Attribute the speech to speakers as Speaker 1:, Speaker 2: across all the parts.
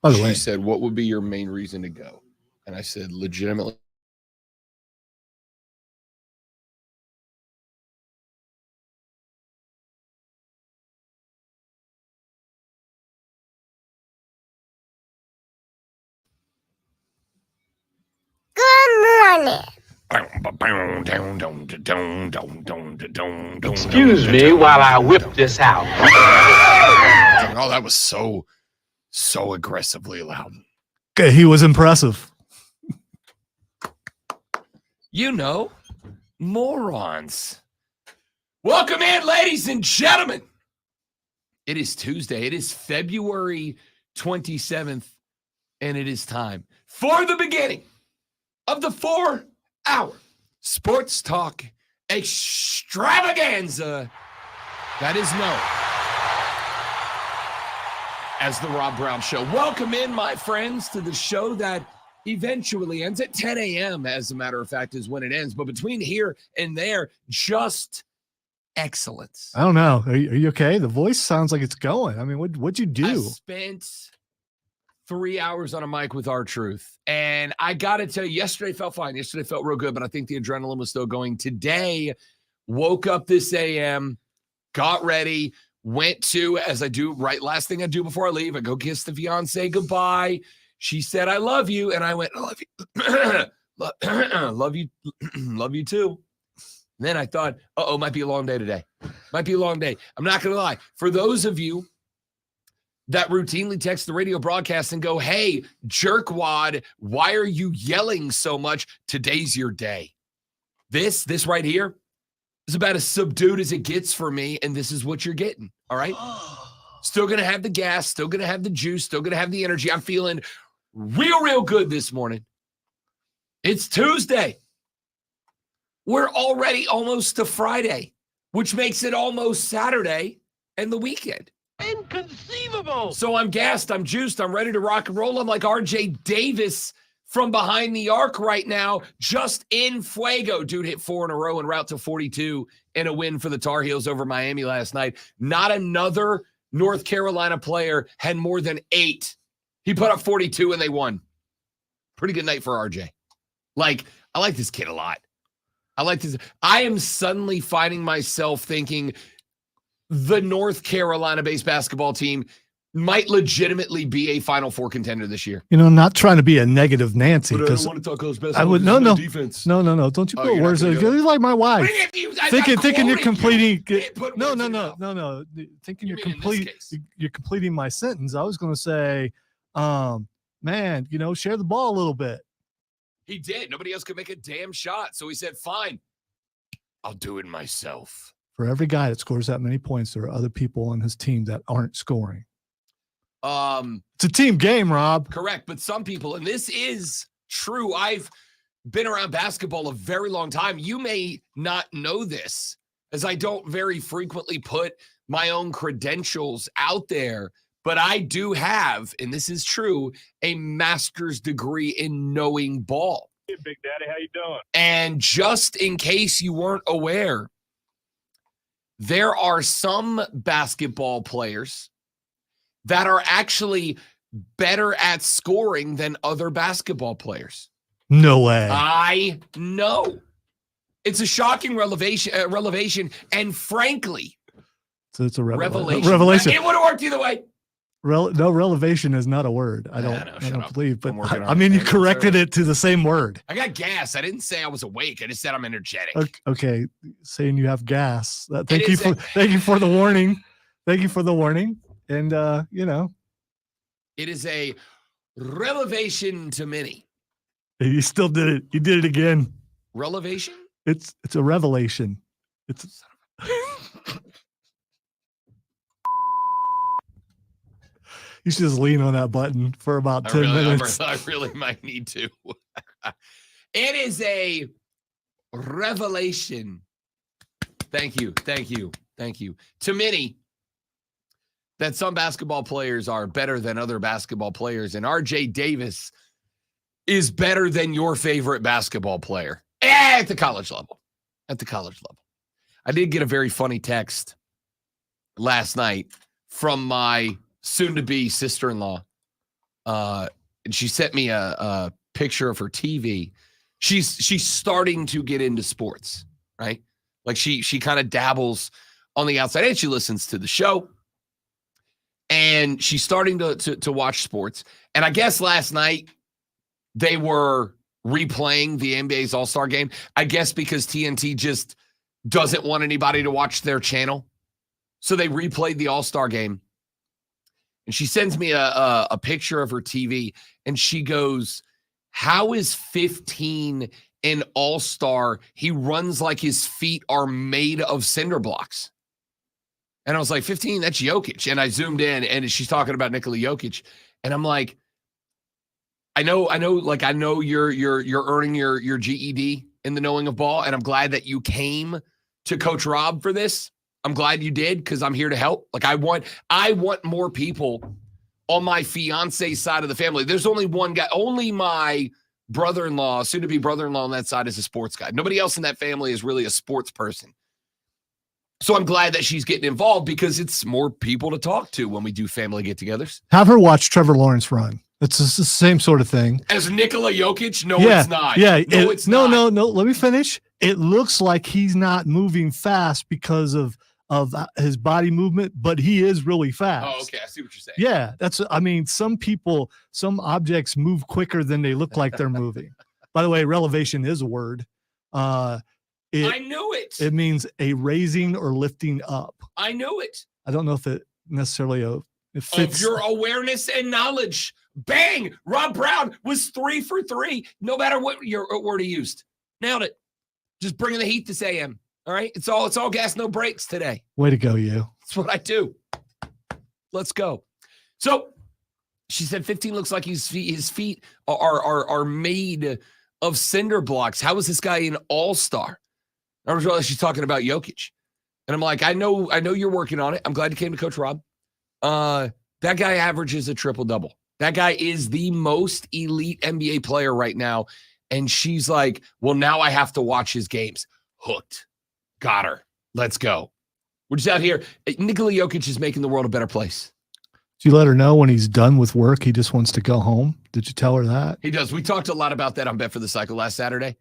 Speaker 1: By the
Speaker 2: She
Speaker 1: way,
Speaker 2: said, what would be your main reason to go? And I said, legitimately.
Speaker 3: Excuse me while I whip this out.
Speaker 2: Oh, that was so aggressively loud.
Speaker 1: okay, he was impressive.
Speaker 2: You know, morons. Welcome in, ladies and gentlemen. It is Tuesday. It is February 27th, and it is time for the beginning of the 4-hour sports talk extravaganza that is known as the Rob Brown Show. Welcome in, my friends, to the show that eventually ends at 10 a.m., as a matter of fact, is when it ends. But between here and there, just excellence.
Speaker 1: I don't know. Are you okay? The voice sounds like it's going. I mean, what'd you do?
Speaker 2: I spent 3 hours on a mic with R-Truth. And I got to tell you, yesterday felt fine. Yesterday felt real good, but I think the adrenaline was still going. Today, woke up this AM, got ready, went to, as I do, right, last thing I do before I leave, I go kiss the fiance goodbye. She said, I love you. And I went, I love you. love you. Love you too. And then I thought, might be a long day today. Might be a long day. I'm not going to lie. For those of you that routinely text the radio broadcast and go, hey, jerkwad, why are you yelling so much? Today's your day. This right here is about as subdued as it gets for me, and this is what you're getting, all right? Still going to have the gas, still going to have the juice, still going to have the energy. I'm feeling real good this morning. It's Tuesday. We're already almost to Friday, which makes it almost Saturday and the weekend.
Speaker 3: Inconceivable.
Speaker 2: So I'm gassed, I'm juiced, I'm ready to rock and roll. I'm like RJ Davis from behind the arc right now, just in fuego. Dude hit 4 in a row en route to 42 in a win for the Tar Heels over Miami last night. Not another North Carolina player had more than 8. He put up 42 and they won. Pretty good night for RJ. I like this kid a lot. I like this. I am suddenly finding myself thinking the North Carolina-based basketball team might legitimately be a Final Four contender this year.
Speaker 1: You know, not trying to be a negative Nancy,
Speaker 2: But I don't
Speaker 1: because
Speaker 2: want to talk those best.
Speaker 1: I would no
Speaker 2: defense.
Speaker 1: Don't you put
Speaker 2: you're
Speaker 1: words?
Speaker 2: not gonna
Speaker 1: You're like my wife. Thinking you're completing. No. Thinking
Speaker 2: You
Speaker 1: you're
Speaker 2: mean in this
Speaker 1: complete.
Speaker 2: case.
Speaker 1: You're completing my sentence. I was going to say, man, share the ball a little bit.
Speaker 2: He did. Nobody else could make a damn shot. So he said, fine, I'll do it myself.
Speaker 1: For every guy that scores that many points, there are other people on his team that aren't scoring. It's a team game, Rob.
Speaker 2: Correct. But some people, and this is true. I've been around basketball a very long time. You may not know this, as I don't very frequently put my own credentials out there, but I do have, and this is true, a master's degree in knowing ball.
Speaker 4: Hey, Big Daddy, how you doing?
Speaker 2: And just in case you weren't aware, there are some basketball players that are actually better at scoring than other basketball players.
Speaker 1: No way.
Speaker 2: I know. It's a shocking revelation, and frankly,
Speaker 1: So it's a
Speaker 2: revelation.
Speaker 1: revelation.
Speaker 2: It would have worked either way.
Speaker 1: No, relevation is not a word. I
Speaker 2: shut
Speaker 1: don't
Speaker 2: up.
Speaker 1: believe. But
Speaker 2: I'm working on
Speaker 1: I mean,
Speaker 2: it.
Speaker 1: you corrected it to the same word.
Speaker 2: I got gas. I didn't say I was awake. I just said I'm energetic.
Speaker 1: Okay, saying you have gas.
Speaker 2: It
Speaker 1: Thank
Speaker 2: is
Speaker 1: you for the warning. Thank you for the warning. And
Speaker 2: It is a revelation to many.
Speaker 1: you still did it. You did it again.
Speaker 2: Revelation?
Speaker 1: It's a revelation. It's you should just lean on that button for about 10 minutes.
Speaker 2: I really might need to. It is a revelation. Thank you. To many, that some basketball players are better than other basketball players, and RJ Davis is better than your favorite basketball player at the college level. I did get a very funny text last night from my soon-to-be sister-in-law, and she sent me a picture of her TV. She's starting to get into sports, right? Like she kind of dabbles on the outside, and she listens to the show. And she's starting to watch sports. And I guess last night they were replaying the NBA's All-Star game. I guess because TNT just doesn't want anybody to watch their channel. So they replayed the All-Star game. And she sends me a picture of her TV. And she goes, how is 15 an All-Star? He runs like his feet are made of cinder blocks. And I was like, 15, that's Jokic. And I zoomed in, and she's talking about Nikola Jokic. And I'm like, I know you're earning your GED in the knowing of ball, and I'm glad that you came to Coach Rob for this. I'm glad you did, because I'm here to help. Like I want more people on my fiance's side of the family. There's only one guy, only my brother-in-law, soon-to-be brother-in-law on that side is a sports guy. Nobody else in that family is really a sports person. So I'm glad that she's getting involved, because it's more people to talk to when we do family get-togethers.
Speaker 1: Have her watch Trevor Lawrence run. It's the same sort of thing.
Speaker 2: As Nikola Jokic? No, it's not.
Speaker 1: Yeah.
Speaker 2: It's not.
Speaker 1: No. Let me finish. It looks like he's not moving fast because of his body movement, but he is really fast.
Speaker 2: Oh, okay. I see what you're saying.
Speaker 1: Yeah. Some objects move quicker than they look like they're moving. By the way, relevation is a word. I
Speaker 2: knew it.
Speaker 1: It means a raising or lifting up.
Speaker 2: I knew it.
Speaker 1: I don't know if it necessarily fits.
Speaker 2: Of your awareness and knowledge. Bang! Rob Brown was 3 for 3, no matter what your word he used. Nailed it. Just bringing the heat this AM. All right? It's all gas, no brakes today.
Speaker 1: Way to go, you.
Speaker 2: That's what I do. Let's go. So she said 15 looks like his feet are made of cinder blocks. How is this guy an all-star? I was realizing she's talking about Jokic. And I'm like, I know you're working on it. I'm glad you came to Coach Rob. That guy averages a triple-double. That guy is the most elite NBA player right now. And she's like, well, now I have to watch his games. Hooked. Got her. Let's go. We're just out here. Nikola Jokic is making the world a better place.
Speaker 1: Did you let her know when he's done with work, he just wants to go home? Did you tell her that?
Speaker 2: He does. We talked a lot about that on Bet for the Cycle last Saturday.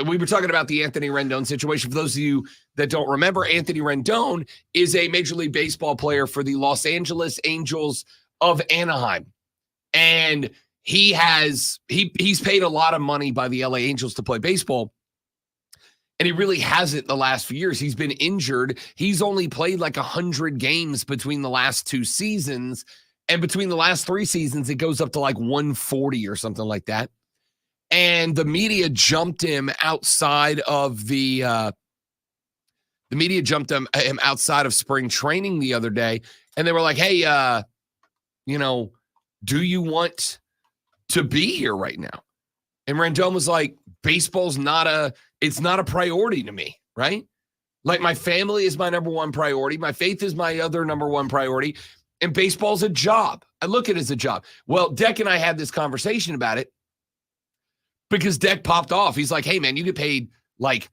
Speaker 2: We were talking about the Anthony Rendon situation. For those of you that don't remember, Anthony Rendon is a Major League Baseball player for the Los Angeles Angels of Anaheim. And he's paid a lot of money by the LA Angels to play baseball. And he really hasn't the last few years. He's been injured. He's only played like 100 games between the last 2 seasons. And between the last 3 seasons, it goes up to like 140 or something like that. And the media jumped him outside of him outside of spring training the other day. And they were like, hey, do you want to be here right now? And Rendon was like, baseball's not a priority to me, right? Like my family is my number one priority. My faith is my other number one priority. And baseball's a job. I look at it as a job. Well, Deck and I had this conversation about it because Deck popped off. He's like, hey, man, you get paid like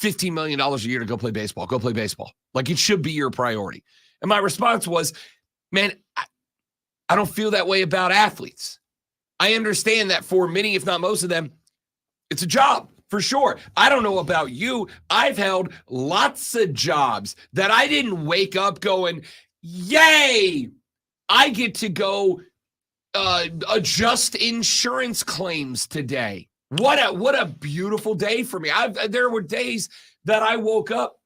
Speaker 2: $15 million a year to go play baseball. Go play baseball. Like it should be your priority. And my response was, man, I don't feel that way about athletes. I understand that for many, if not most of them, it's a job for sure. I don't know about you. I've held lots of jobs that I didn't wake up going, yay, I get to go adjust insurance claims today. What a beautiful day for me. There were days that I woke up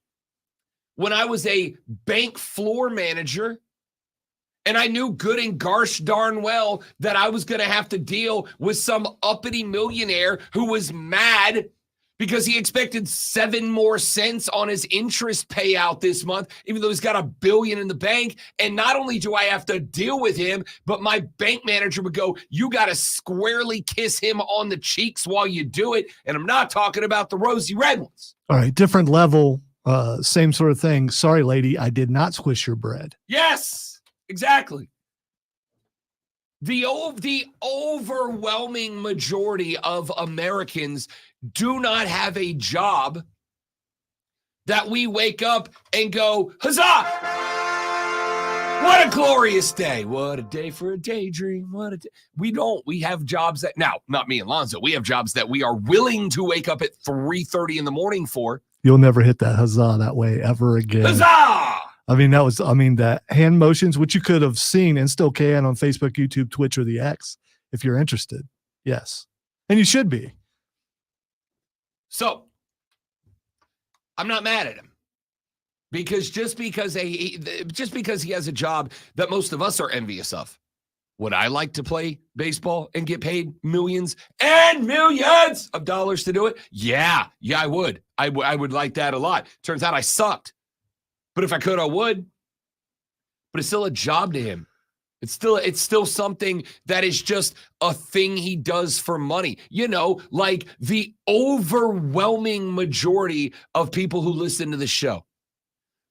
Speaker 2: when I was a bank floor manager and I knew good and gosh darn well that I was going to have to deal with some uppity millionaire who was mad because he expected 7 more cents on his interest payout this month, even though he's got $1 billion in the bank. And not only do I have to deal with him, but my bank manager would go, you got to squarely kiss him on the cheeks while you do it. And I'm not talking about the rosy red ones.
Speaker 1: All right, different level, same sort of thing. Sorry, lady, I did not squish your bread.
Speaker 2: Yes. Exactly. The overwhelming majority of Americans do not have a job that we wake up and go, huzzah! What a glorious day. What a day for a daydream. We have jobs that, now, not me and Lonzo, we have jobs that we are willing to wake up at 3:30 in the morning for.
Speaker 1: You'll never hit that huzzah that way ever again.
Speaker 2: Huzzah!
Speaker 1: The hand motions, which you could have seen and still can on Facebook, YouTube, Twitch, or the X, if you're interested. Yes. And you should be.
Speaker 2: So, I'm not mad at him. Because just because he has a job that most of us are envious of. Would I like to play baseball and get paid millions and millions of dollars to do it? Yeah, I would. I would like that a lot. Turns out I sucked. But if I could, I would. But it's still a job to him. It's still something that is just a thing he does for money. You know, like the overwhelming majority of people who listen to the show.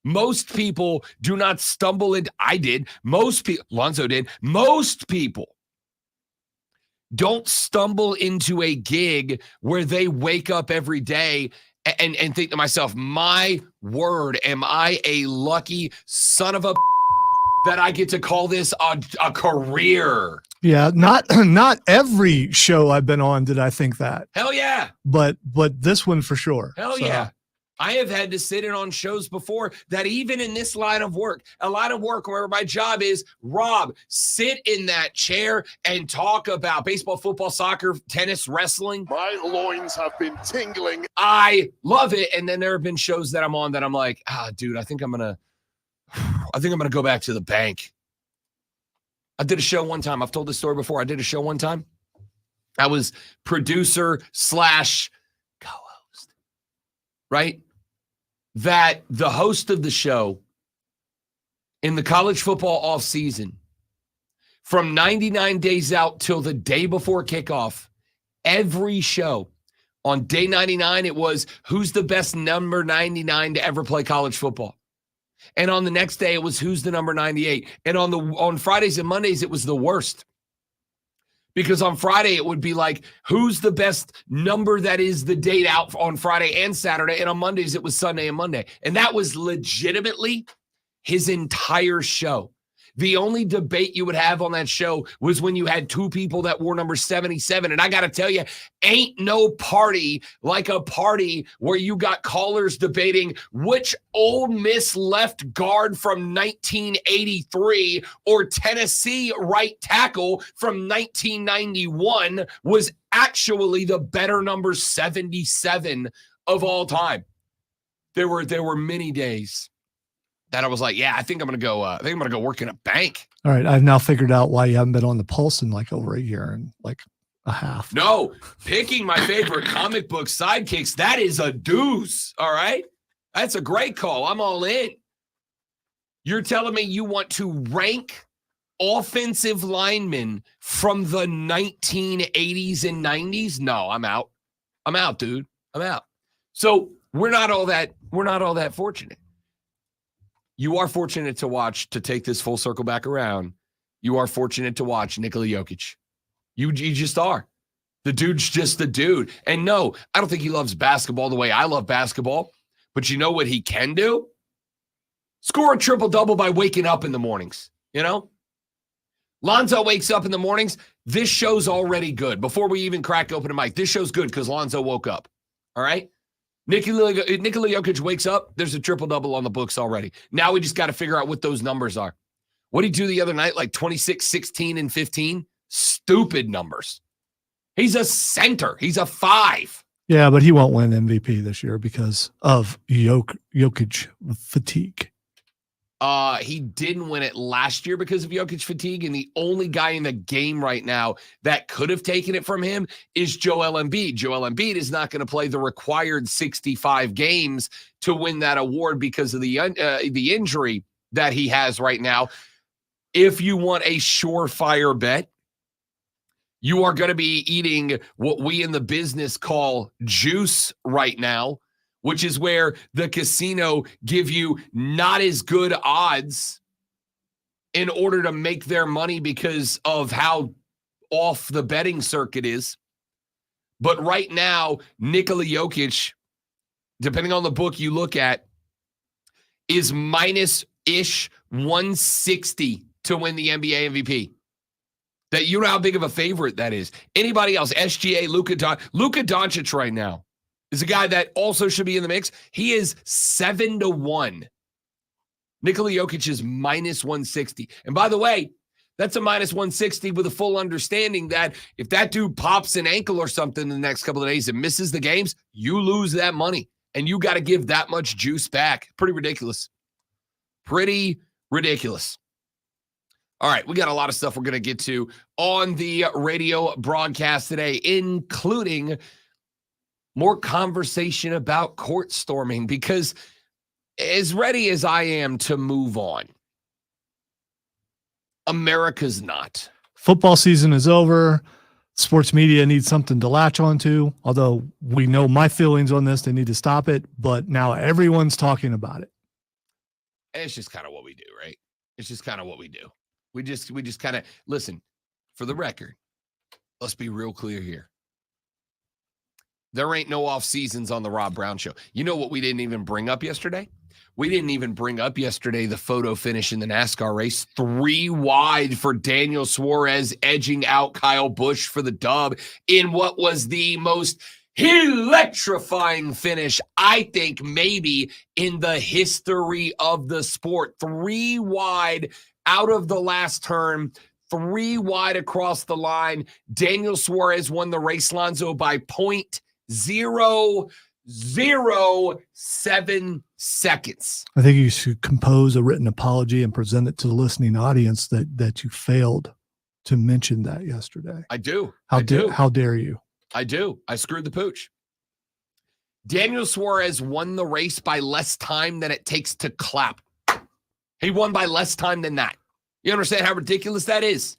Speaker 2: Most people do not stumble into, I did, Lonzo did, most people don't stumble into a gig where they wake up every day and think to myself, my word, am I a lucky son of a that I get to call this a career.
Speaker 1: Yeah, not every show I've been on did I think that.
Speaker 2: Hell yeah.
Speaker 1: But this one for sure.
Speaker 2: Hell yeah. I have had to sit in on shows before that even in this line of work, a line of work where my job is, Rob, sit in that chair and talk about baseball, football, soccer, tennis, wrestling.
Speaker 4: My loins have been tingling.
Speaker 2: I love it. And then there have been shows that I'm on that I'm like, dude, I think I'm going to go back to the bank. I did a show one time. I've told this story before. I did a show one time. I was producer / co-host, right? That the host of the show in the college football offseason, from 99 days out till the day before kickoff, every show on day 99, it was who's the best number 99 to ever play college football. And on the next day, it was who's the number 98. And on Fridays and Mondays, it was the worst. Because on Friday, it would be like, who's the best number that is the date out on Friday and Saturday? And on Mondays, it was Sunday and Monday. And that was legitimately his entire show. The only debate you would have on that show was when you had two people that wore number 77. And I got to tell you, ain't no party like a party where you got callers debating which Ole Miss left guard from 1983 or Tennessee right tackle from 1991 was actually the better number 77 of all time. There were many days that I was like, yeah, I think I'm gonna go work in a bank.
Speaker 1: All right, I've now figured out why you haven't been on the Pulse in like over a year and like a half.
Speaker 2: No, picking my favorite comic book sidekicks, that is a deuce. All right, that's a great call. I'm all in. You're telling me you want to rank offensive linemen from the 1980s and 90s? No, I'm out. I'm out, dude. I'm out. So we're not all that fortunate. You are fortunate to take this full circle back around. You are fortunate to watch Nikola Jokic. You just are. The dude's just the dude. And no, I don't think he loves basketball the way I love basketball. But you know what he can do? Score a triple-double by waking up in the mornings, you know? Lonzo wakes up in the mornings. This show's already good. Before we even crack open a mic, this show's good because Lonzo woke up, all right? Nikola Jokic wakes up, there's a triple-double on the books already. Now we just got to figure out what those numbers are. What did he do the other night? Like 26, 16, and 15? Stupid numbers. He's a center. He's a 5.
Speaker 1: Yeah, but he won't win MVP this year because of Jokic fatigue.
Speaker 2: He didn't win it last year because of Jokic fatigue, and the only guy in the game right now that could have taken it from him is Joel Embiid. Joel Embiid is not going to play the required 65 games to win that award because of the injury that he has right now. If you want a surefire bet, you are going to be eating what we in the business call juice right now, which is where the casino give you not as good odds in order to make their money because of how off the betting circuit is. But right now, Nikola Jokic, depending on the book you look at, is minus-ish 160 to win the NBA MVP. That you know how big of a favorite that is. Anybody else? SGA, Luka Doncic right now is a guy that also should be in the mix. He is 7-1. Nikola Jokic is minus 160. And by the way, that's a minus 160 with a full understanding that if that dude pops an ankle or something in the next couple of days and misses the games, you lose that money. And you got to give that much juice back. Pretty ridiculous. Pretty ridiculous. All right, we got a lot of stuff we're going to get to on the radio broadcast today, including more conversation about court storming, because as ready as I am to move on, America's not.
Speaker 1: Football season is over. Sports media needs something to latch onto, although we know my feelings on this. They need to stop it, but now everyone's talking about it.
Speaker 2: It's just kind of what we do, right? It's just kind of what we do. We just kind of, listen, for the record, let's be real clear here. There ain't no off seasons on the Rob Brown Show. You know what we didn't even bring up yesterday? We didn't even bring up yesterday the photo finish in the NASCAR race. 3 wide for Daniel Suarez, edging out Kyle Busch for the dub in what was the most electrifying finish, I think, maybe in the history of the sport. 3 wide out of the last turn, 3 wide across the line. Daniel Suarez won the race, Lonzo, by 0.007 seconds.
Speaker 1: I think you should compose a written apology and present it to the listening audience that you failed to mention that yesterday.
Speaker 2: I do.
Speaker 1: How dare you?
Speaker 2: I do. I screwed the pooch. Daniel Suarez won the race by less time than it takes to clap. He won by less time than that. You understand how ridiculous that is?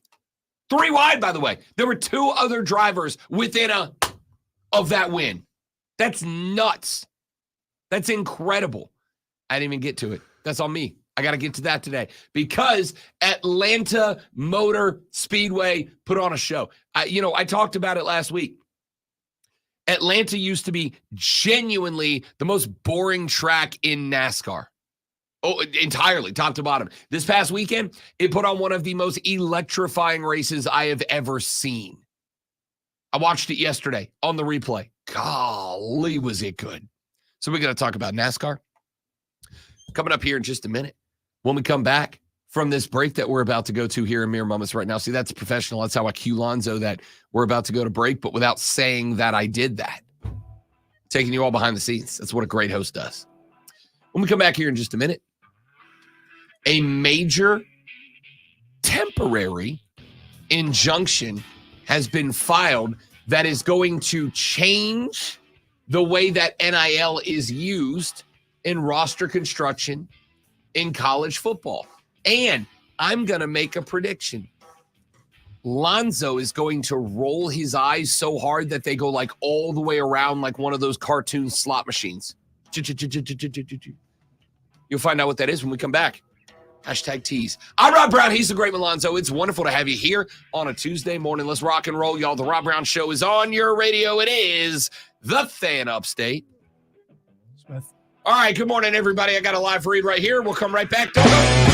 Speaker 2: 3 wide, by the way. There were 2 other drivers within of that win. That's nuts. That's incredible. I didn't even get to it. That's on me. I got to get to that today because Atlanta Motor Speedway put on a show. I talked about it last week. Atlanta used to be genuinely the most boring track in NASCAR. Oh, entirely, top to bottom. This past weekend, it put on one of the most electrifying races I have ever seen. I watched it yesterday on the replay. Golly, was it good. So we're going to talk about NASCAR coming up here in just a minute. When we come back from this break that we're about to go to here in mere moments right now. See, that's professional. That's how I cue Lonzo that we're about to go to break, but without saying that I did that. Taking you all behind the scenes. That's what a great host does. When we come back here in just a minute, a major temporary injunction has been filed that is going to change the way that NIL is used in roster construction in college football. And I'm going to make a prediction. Lonzo is going to roll his eyes so hard that they go like all the way around like one of those cartoon slot machines. You'll find out what that is when we come back. #tease. I'm Rob Brown. He's the great Lonzo. It's wonderful to have you here on a Tuesday morning. Let's rock and roll, y'all. The Rob Brown Show is on your radio. It is the Fan Upstate.
Speaker 1: Smith.
Speaker 2: All right, good morning, everybody. I got a live read right here. We'll come right back. Don't go.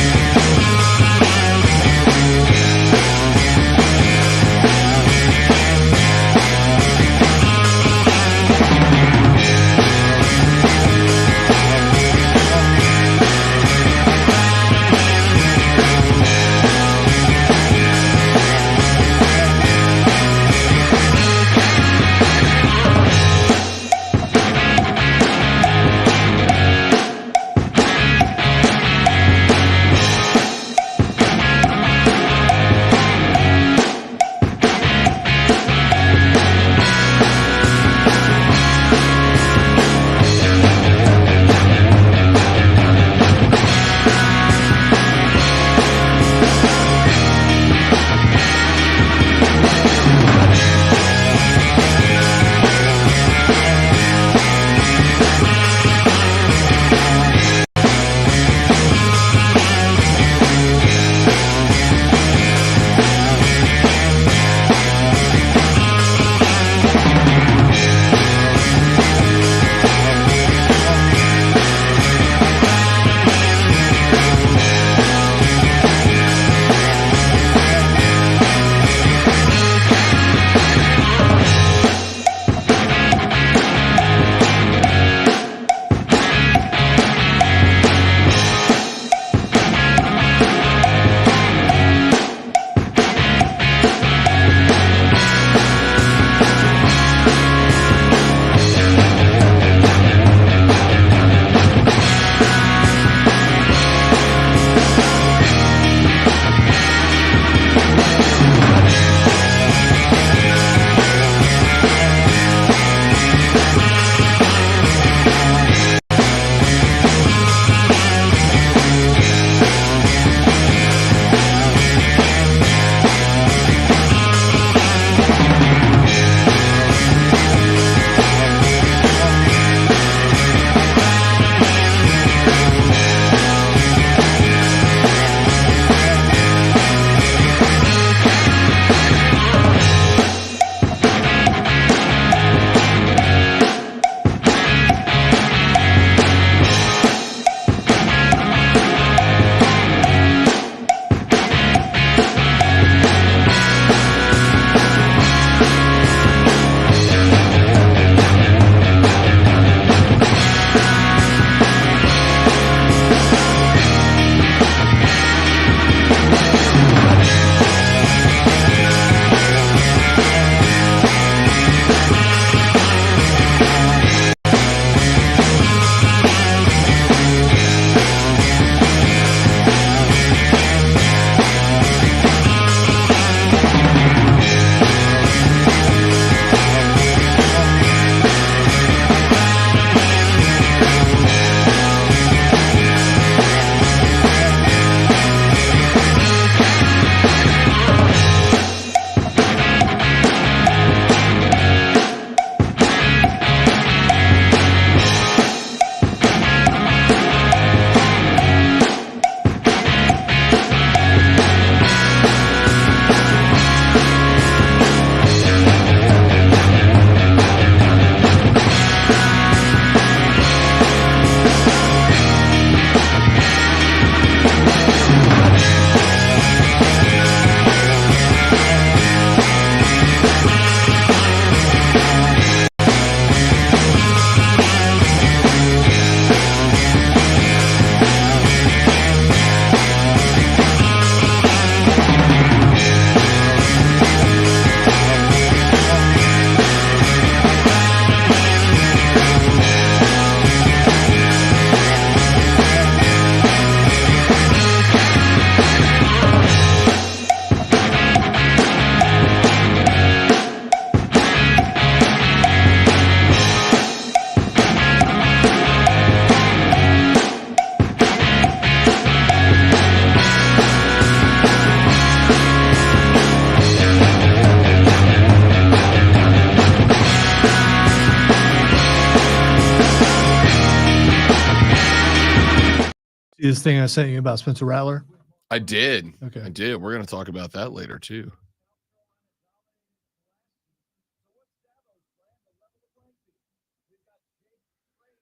Speaker 1: This thing I sent you about Spencer Rattler.
Speaker 2: I did.
Speaker 1: Okay.
Speaker 2: I did. We're going to talk about that later, too.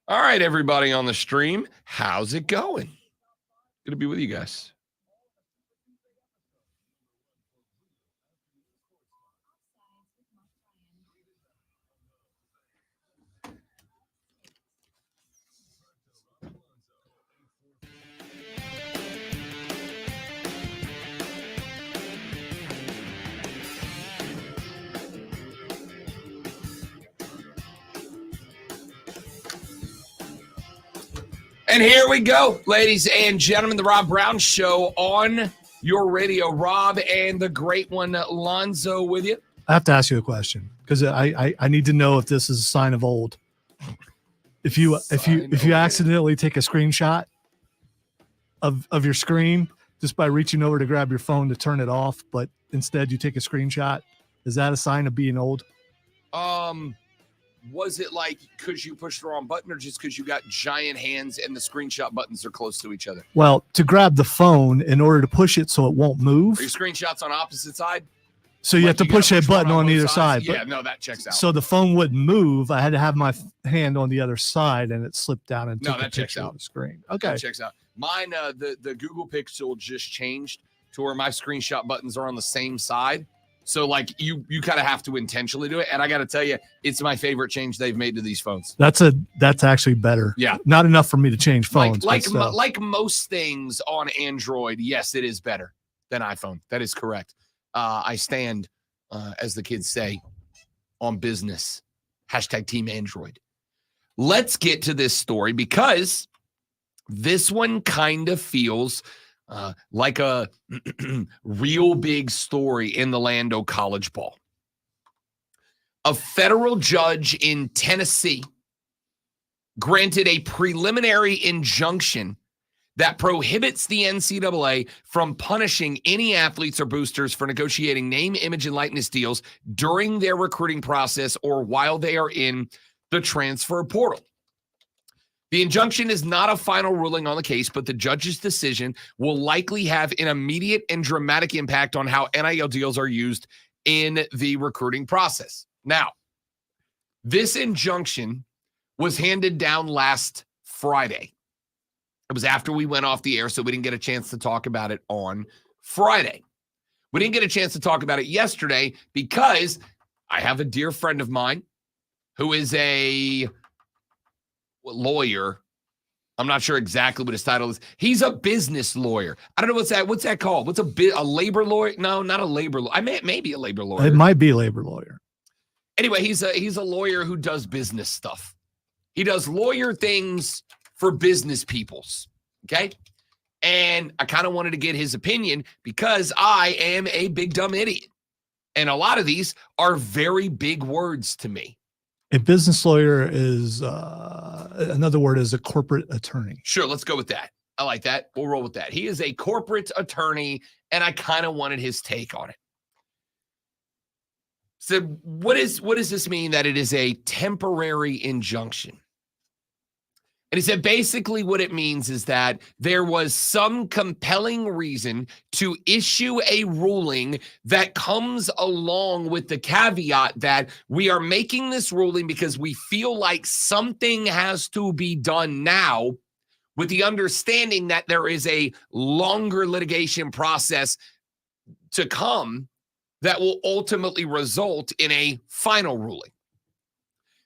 Speaker 2: All right, everybody on the stream. How's it going? Good to be with you guys. And here we go, ladies and gentlemen, the Rob Brown Show on your radio. Rob and the great one, Lonzo, with you.
Speaker 1: I have to ask you a question because I need to know if this is a sign of old. If you accidentally take a screenshot of your screen just by reaching over to grab your phone to turn it off, but instead you take a screenshot, is that a sign of being old?
Speaker 2: Was it like because you pushed the wrong button or just because you got giant hands and the screenshot buttons are close to each other?
Speaker 1: Well, to grab the phone in order to push it so it won't move.
Speaker 2: Are your screenshots on opposite side?
Speaker 1: So you have to push a button on either
Speaker 2: both
Speaker 1: side.
Speaker 2: sides? Yeah, no, that checks out.
Speaker 1: So the phone wouldn't move. I had to have my hand on the other side and it slipped down and
Speaker 2: No,
Speaker 1: took a
Speaker 2: that checks
Speaker 1: picture
Speaker 2: out.
Speaker 1: of the screen. Okay.
Speaker 2: That checks out. Mine, the Google Pixel just changed to where my screenshot buttons are on the same side. So like you kind of have to intentionally do it. And I got to tell you, it's my favorite change they've made to these phones.
Speaker 1: That's actually better.
Speaker 2: Yeah.
Speaker 1: Not enough for me to change phones.
Speaker 2: Like most things on Android, yes, it is better than iPhone. That is correct. I stand, as the kids say, on business. # Team Android. Let's get to this story because this one kind of feels like a real big story in the land of college ball. A federal judge in Tennessee granted a preliminary injunction that prohibits the NCAA from punishing any athletes or boosters for negotiating name, image, and likeness deals during their recruiting process or while they are in the transfer portal. The injunction is not a final ruling on the case, but the judge's decision will likely have an immediate and dramatic impact on how NIL deals are used in the recruiting process. Now, this injunction was handed down last Friday. It was after we went off the air, so we didn't get a chance to talk about it on Friday. We didn't get a chance to talk about it yesterday because I have a dear friend of mine who is a lawyer. I'm not sure exactly what his title is. He's a business lawyer. I don't know what's that called. What's a labor lawyer? No, not a labor lawyer. Maybe a labor lawyer.
Speaker 1: It might be a labor lawyer.
Speaker 2: Anyway, he's a lawyer who does business stuff. He does lawyer things for business peoples. Okay. And I kind of wanted to get his opinion because I am a big dumb idiot. And a lot of these are very big words to me.
Speaker 1: A business lawyer is another word is a corporate attorney.
Speaker 2: Sure, let's go with that. I like that. We'll roll with that. He is a corporate attorney, and I kind of wanted his take on it. So what does this mean that it is a temporary injunction? And he said basically what it means is that there was some compelling reason to issue a ruling that comes along with the caveat that we are making this ruling because we feel like something has to be done now, with the understanding that there is a longer litigation process to come that will ultimately result in a final ruling.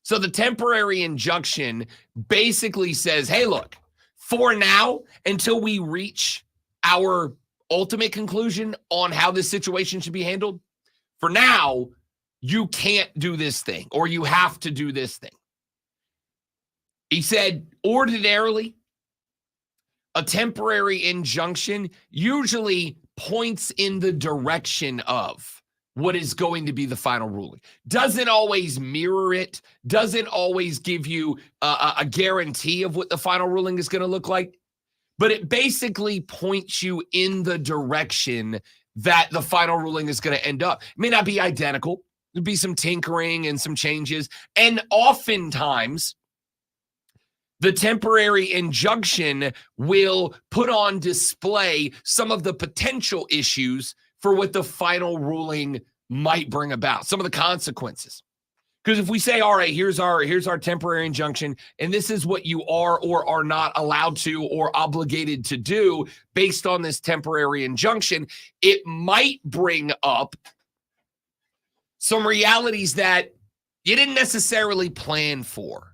Speaker 2: So the temporary injunction basically says, hey, look, for now, until we reach our ultimate conclusion on how this situation should be handled, for now, you can't do this thing or you have to do this thing. He said, ordinarily, a temporary injunction usually points in the direction of what is going to be the final ruling. Doesn't always mirror it, doesn't always give you a guarantee of what the final ruling is going to look like, but it basically points you in the direction that the final ruling is going to end up. It may not be identical. There'll be some tinkering and some changes, and oftentimes The temporary injunction will put on display some of the potential issues for what the final ruling might bring about, some of the consequences. Because if we say, all right, here's our temporary injunction, and this is what you are or are not allowed to or obligated to do based on this temporary injunction, it might bring up some realities that you didn't necessarily plan for.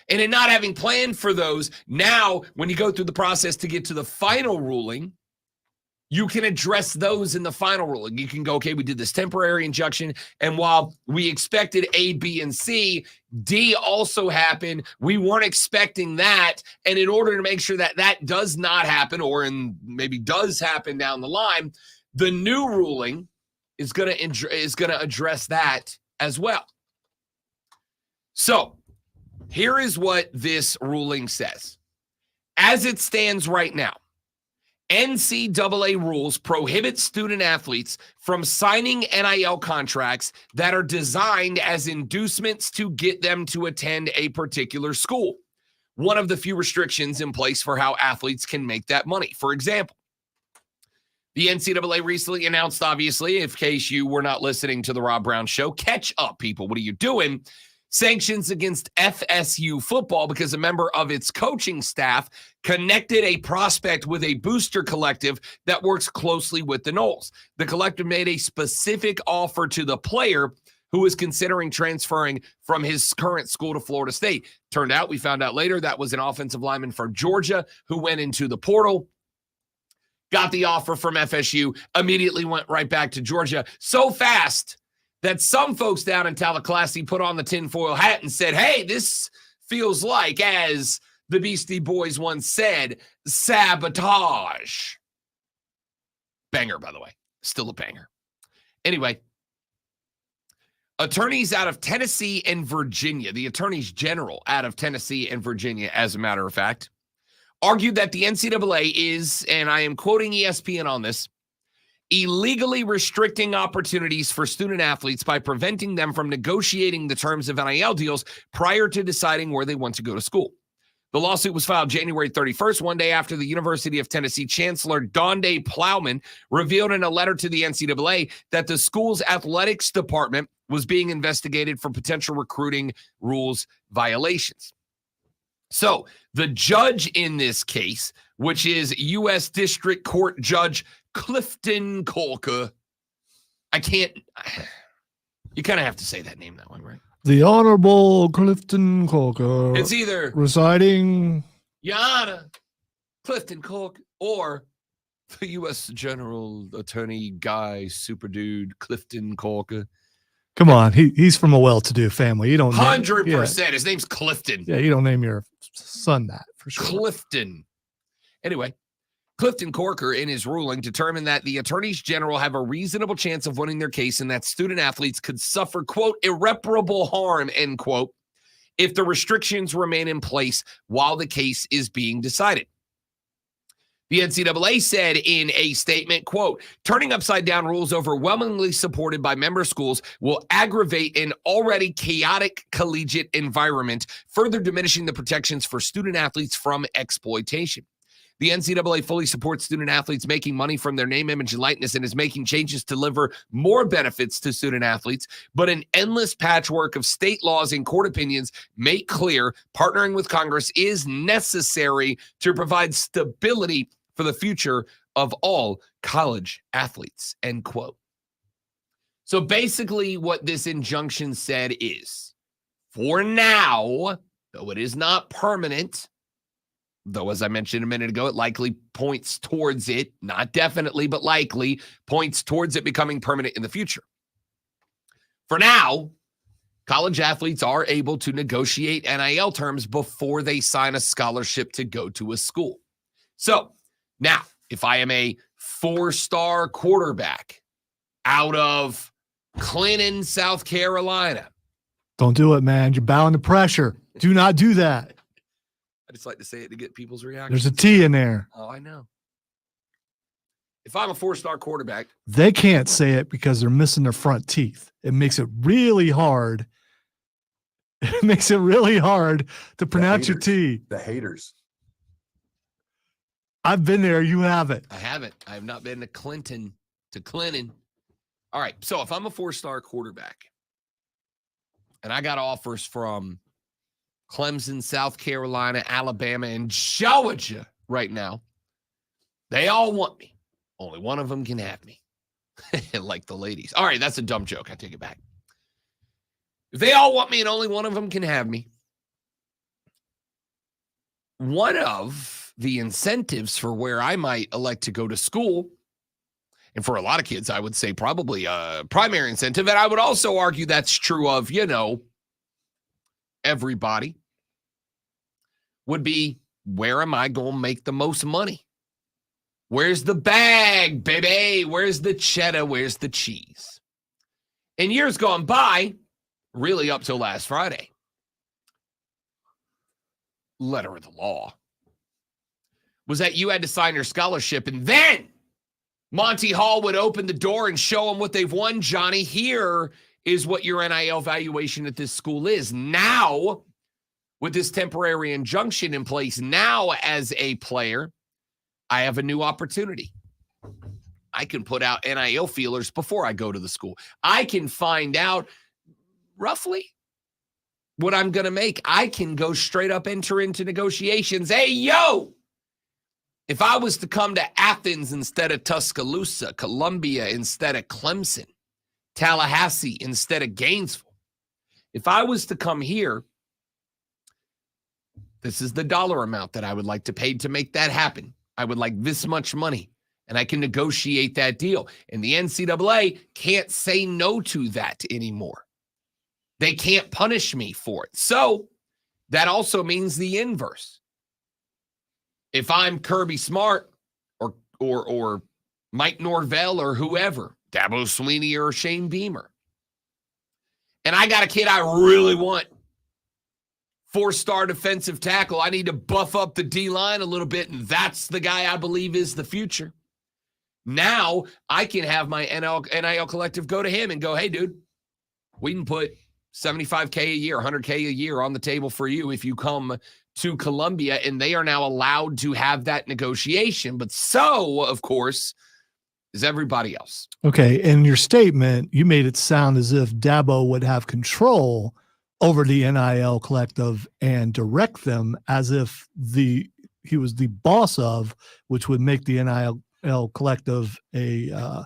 Speaker 2: And in not having planned for those, now when you go through the process to get to the final ruling, you can address those in the final ruling. You can go, okay, we did this temporary injunction, and while we expected A, B, and C, D also happened. We weren't expecting that, and in order to make sure that that does not happen, or maybe does happen down the line, the new ruling is going to address that as well. So here is what this ruling says. As it stands right now, NCAA rules prohibit student athletes from signing NIL contracts that are designed as inducements to get them to attend a particular school. One of the few restrictions in place for how athletes can make that money. For example, the NCAA recently announced, obviously, in case you were not listening to the Rob Brown Show, catch up, people. What are you doing? Sanctions against FSU football because a member of its coaching staff connected a prospect with a booster collective that works closely with the Noles. The collective made a specific offer to the player who was considering transferring from his current school to Florida State. We found out later, that was an offensive lineman from Georgia who went into the portal, got the offer from FSU, immediately went right back to Georgia so fast that some folks down in Tallahassee put on the tinfoil hat and said, hey, this feels like, as the Beastie Boys once said, sabotage. Banger, by the way. Still a banger. Anyway, attorneys out of Tennessee and Virginia, the attorneys general out of Tennessee and Virginia, as a matter of fact, argued that the NCAA is, and I am quoting ESPN on this, illegally restricting opportunities for student athletes by preventing them from negotiating the terms of NIL deals prior to deciding where they want to go to school. The lawsuit was filed January 31st, one day after the University of Tennessee Chancellor Donde Plowman revealed in a letter to the NCAA that the school's athletics department was being investigated for potential recruiting rules violations. So the judge in this case, which is U.S. District Court Judge Clifton Colker. You kind of have to say that name that way, right?
Speaker 1: The Honorable Clifton Colker.
Speaker 2: It's either
Speaker 1: residing
Speaker 2: Your Honor, Clifton Colker, or the U.S. General Attorney Guy Super Dude Clifton Colker.
Speaker 1: Come on, he's from a well-to-do family. You don't
Speaker 2: 100%. His name's Clifton.
Speaker 1: Yeah, you don't name your son that for sure.
Speaker 2: Clifton. Anyway, Clifton Corker, in his ruling, determined that the attorneys general have a reasonable chance of winning their case and that student athletes could suffer, quote, irreparable harm, end quote, if the restrictions remain in place while the case is being decided. The NCAA said in a statement, quote, turning upside down rules overwhelmingly supported by member schools will aggravate an already chaotic collegiate environment, further diminishing the protections for student athletes from exploitation. The NCAA fully supports student athletes making money from their name, image, and likeness and is making changes to deliver more benefits to student athletes, but an endless patchwork of state laws and court opinions make clear partnering with Congress is necessary to provide stability for the future of all college athletes, end quote. So basically what this injunction said is, for now, though it is not permanent, though, as I mentioned a minute ago, it likely points towards it, not definitely, but likely points towards it becoming permanent in the future. For now, college athletes are able to negotiate NIL terms before they sign a scholarship to go to a school. So now, if I am a 4-star quarterback out of Clinton, South Carolina.
Speaker 1: Don't do it, man. You're bowing to pressure. Do not do that.
Speaker 2: I just like to say it to get people's reaction.
Speaker 1: There's a T in there.
Speaker 2: Oh, I know. If I'm a 4-star quarterback.
Speaker 1: They can't say it because they're missing their front teeth. It makes it really hard It makes it really hard to pronounce your
Speaker 5: haters.
Speaker 1: T.
Speaker 5: The haters.
Speaker 1: I've been there. You haven't.
Speaker 2: I haven't. I have not been to Clinton. All right. So if I'm a 4-star quarterback and I got offers from Clemson, South Carolina, Alabama, and Georgia right now, they all want me. Only one of them can have me. Like the ladies. All right. That's a dumb joke. I take it back. If they all want me and only one of them can have me, one of the incentives for where I might elect to go to school, and for a lot of kids, I would say probably a primary incentive, and I would also argue that's true of, everybody, would be, where am I going to make the most money? Where's the bag, baby? Where's the cheddar? Where's the cheese? In years gone by, really up till last Friday, letter of the law was that you had to sign your scholarship, and then Monty Hall would open the door and show them what they've won. Johnny, here is what your NIL valuation at this school is. Now, with this temporary injunction in place, now as a player, I have a new opportunity. I can put out NIL feelers before I go to the school. I can find out roughly what I'm going to make. I can go straight up enter into negotiations. Hey, yo, if I was to come to Athens instead of Tuscaloosa, Columbia instead of Clemson, Tallahassee instead of Gainesville, if I was to come here, this is the dollar amount that I would like to pay to make that happen. I would like this much money, and I can negotiate that deal. And the NCAA can't say no to that anymore. They can't punish me for it. So that also means the inverse. If I'm Kirby Smart or Mike Norvell or whoever, Dabo Swinney or Shane Beamer, and I got a kid I really want, 4-star defensive tackle, I need to buff up the D-line a little bit, and that's the guy I believe is the future. Now I can have my NIL collective go to him and go, hey, dude, we can put $75K a year, $100K a year on the table for you if you come to Columbia, and they are now allowed to have that negotiation. But so, of course, is everybody else.
Speaker 1: Okay. In your statement, you made it sound as if Dabo would have control over the NIL collective and direct them as if he was the boss of, which would make the NIL collective a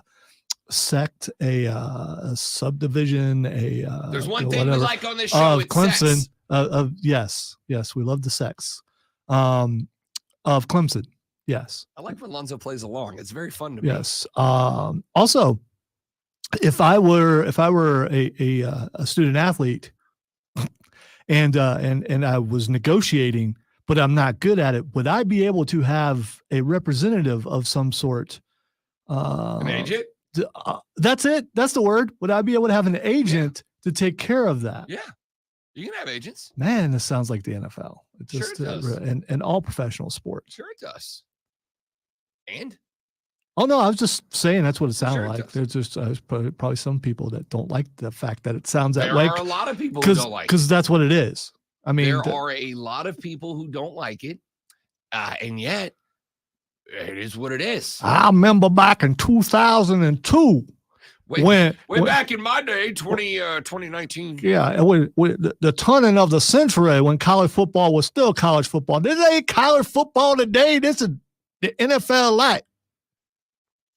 Speaker 1: sect, a subdivision,
Speaker 2: there's one thing we like on this show
Speaker 1: of Clemson.
Speaker 2: Sex.
Speaker 1: Yes, we love the sex of Clemson. Yes,
Speaker 2: I like when Lonzo plays along. It's very fun to me.
Speaker 1: yes. Also, if I were a student athlete and I was negotiating, but I'm not good at it, would I be able to have a representative of some sort?
Speaker 2: An agent?
Speaker 1: That's it. That's the word. Would I be able to have an agent to take care of that?
Speaker 2: Yeah. You can have agents.
Speaker 1: Man, this sounds like the NFL. It
Speaker 2: Sure
Speaker 1: just,
Speaker 2: it does.
Speaker 1: and all professional sports.
Speaker 2: Sure it does. And?
Speaker 1: Oh, no, I was just saying that's what it sounded
Speaker 2: Sure it
Speaker 1: like.
Speaker 2: does.
Speaker 1: There's just probably some people that don't like the fact that it sounds that
Speaker 2: There
Speaker 1: way.
Speaker 2: are a lot of people who don't like it.
Speaker 1: Because that's what it is. I mean,
Speaker 2: There are a lot of people who don't like it. And yet, it is what it is.
Speaker 1: I remember back in 2002 when
Speaker 2: back in my day, 2019.
Speaker 1: yeah, when the turning of the century when college football was still college football. This ain't college football today. This is the NFL light.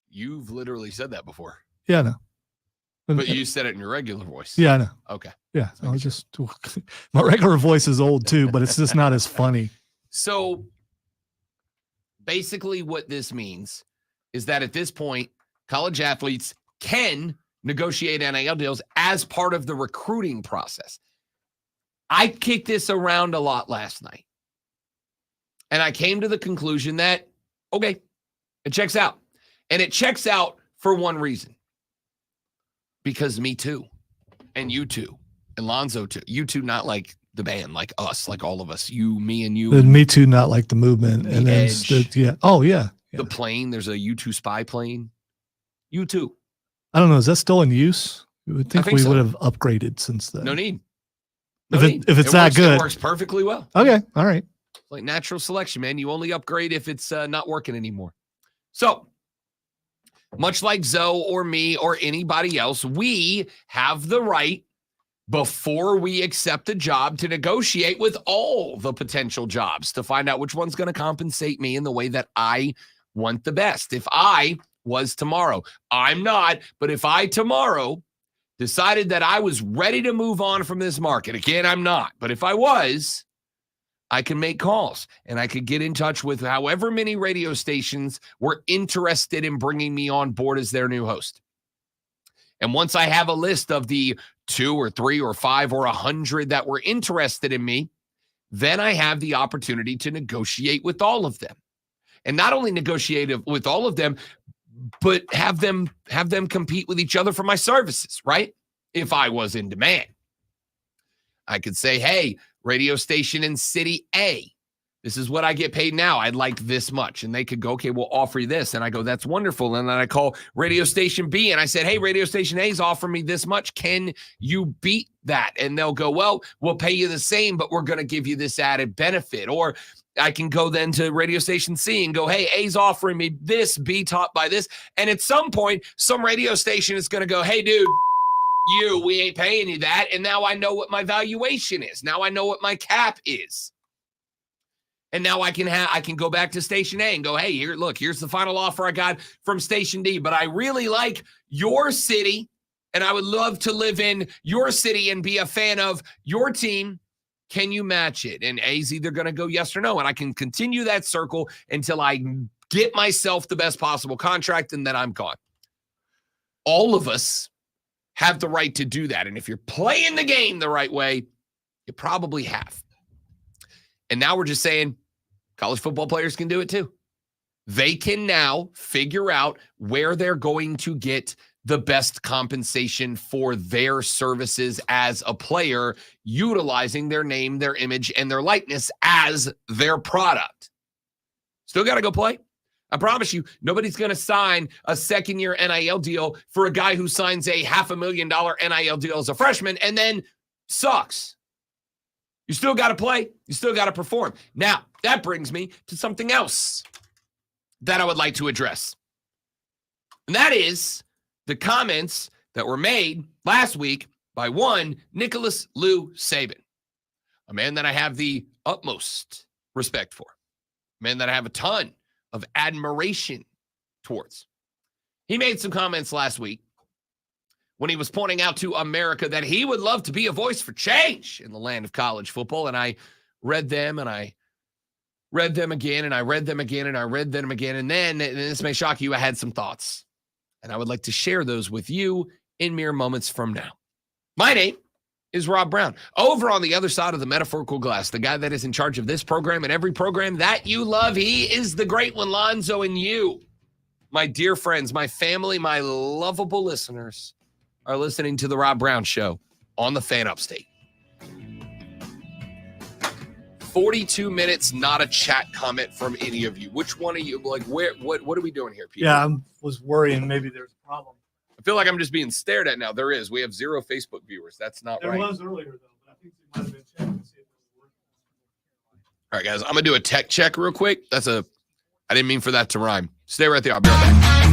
Speaker 2: You've literally said that before.
Speaker 1: Yeah, I know.
Speaker 2: But you said it in your regular voice.
Speaker 1: Yeah, I know.
Speaker 2: Okay.
Speaker 1: Yeah, I was just my regular voice is old too, but it's just not as funny.
Speaker 2: So basically what this means is that at this point, college athletes can negotiate NIL deals as part of the recruiting process. I kicked this around a lot last night, and I came to the conclusion that, okay, it checks out. And it checks out for one reason. Because me too, and you too, and Lonzo too. You two, not like the band, like us, like all of us. You, me, and you.
Speaker 1: And me too, not like the movement.
Speaker 2: The
Speaker 1: and then
Speaker 2: Edge.
Speaker 1: yeah. Oh, yeah.
Speaker 2: The plane, there's a U2 spy plane. You too.
Speaker 1: I don't know. Is that still in use? You would think
Speaker 2: think
Speaker 1: we
Speaker 2: so.
Speaker 1: would have upgraded since then.
Speaker 2: No need.
Speaker 1: If it's that good.
Speaker 2: It works perfectly well.
Speaker 1: Okay. All right.
Speaker 2: Like natural selection, man. You only upgrade if it's not working anymore. So, much like Zoe or me or anybody else, we have the right before we accept a job to negotiate with all the potential jobs to find out which one's going to compensate me in the way that I want the best. If I was tomorrow, I'm not, but if I tomorrow decided that I was ready to move on from this market, again, I'm not, but if I was, I can make calls and I could get in touch with however many radio stations were interested in bringing me on board as their new host. And once I have a list of the 2 or 3 or 5 or 100 that were interested in me, then I have the opportunity to negotiate with all of them. And not only negotiate with all of them, but have them compete with each other for my services, right? If I was in demand. I could say, hey, radio station in city A, this is what I get paid now. I'd like this much. And they could go, okay, we'll offer you this. And I go, that's wonderful. And then I call radio station B and I said, hey, radio station A is offering me this much. Can you beat that? And they'll go, well, we'll pay you the same, but we're going to give you this added benefit. Or I can go then to radio station C and go, hey, A's offering me this, B topped by this. And at some point, some radio station is going to go, hey, dude, we ain't paying you that. And now I know what my valuation is. Now I know what my cap is. And now I can go back to station A and go, hey, here's the final offer I got from station D. But I really like your city, and I would love to live in your city and be a fan of your team. Can you match it? And A's either going to go yes or no. And I can continue that circle until I get myself the best possible contract, and then I'm gone. All of us have the right to do that. And if you're playing the game the right way, you probably have. And now we're just saying college football players can do it too. They can now figure out where they're going to get the best compensation for their services as a player, utilizing their name, their image, and their likeness as their product. Still got to go play. I promise you, nobody's going to sign a second-year NIL deal for a guy who signs a $500,000 NIL deal as a freshman and then sucks. You still got to play. You still got to perform. Now, that brings me to something else that I would like to address. And that is the comments that were made last week by one Nicholas Lou Saban, a man that I have the utmost respect for, a man that I have a ton of admiration towards. He made some comments last week when he was pointing out to America that he would love to be a voice for change in the land of college football. And I read them and I read them again and I read them again and I read them again. And then, and this may shock you, I had some thoughts. And I would like to share those with you in mere moments from now. My name is Rob Brown. Over on the other side of the metaphorical glass, the guy that is in charge of this program and every program that you love, he is the great one, Lonzo, and you, my dear friends, my family, my lovable listeners, are listening to the Rob Brown Show on the Fan Upstate. 42 minutes, not a chat comment from any of you. Which one of you, like, what are we doing here, Peter?
Speaker 1: Yeah, I was worrying maybe there's a problem.
Speaker 2: I feel like I'm just being stared at now. There is. We have 0 Facebook viewers. That's not right.
Speaker 1: There was earlier, though, but I think it might have been checking to see if it was working.
Speaker 2: All right, guys, I'm going to do a tech check real quick. I didn't mean for that to rhyme. Stay right there. I'll be right back.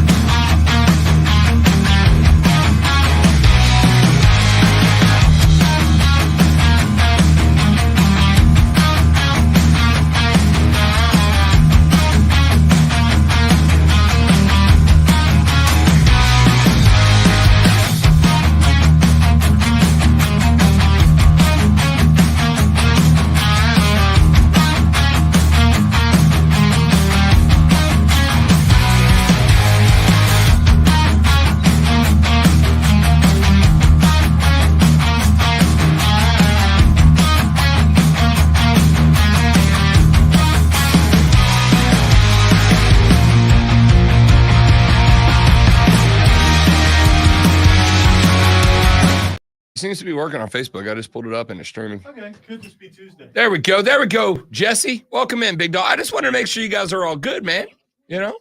Speaker 2: Seems to be working on Facebook. I just pulled it up and it's streaming.
Speaker 1: Okay, could just be Tuesday.
Speaker 2: There we go. There we go. Jesse, welcome in, big dog. I just wanted to make sure you guys are all good, man. You know,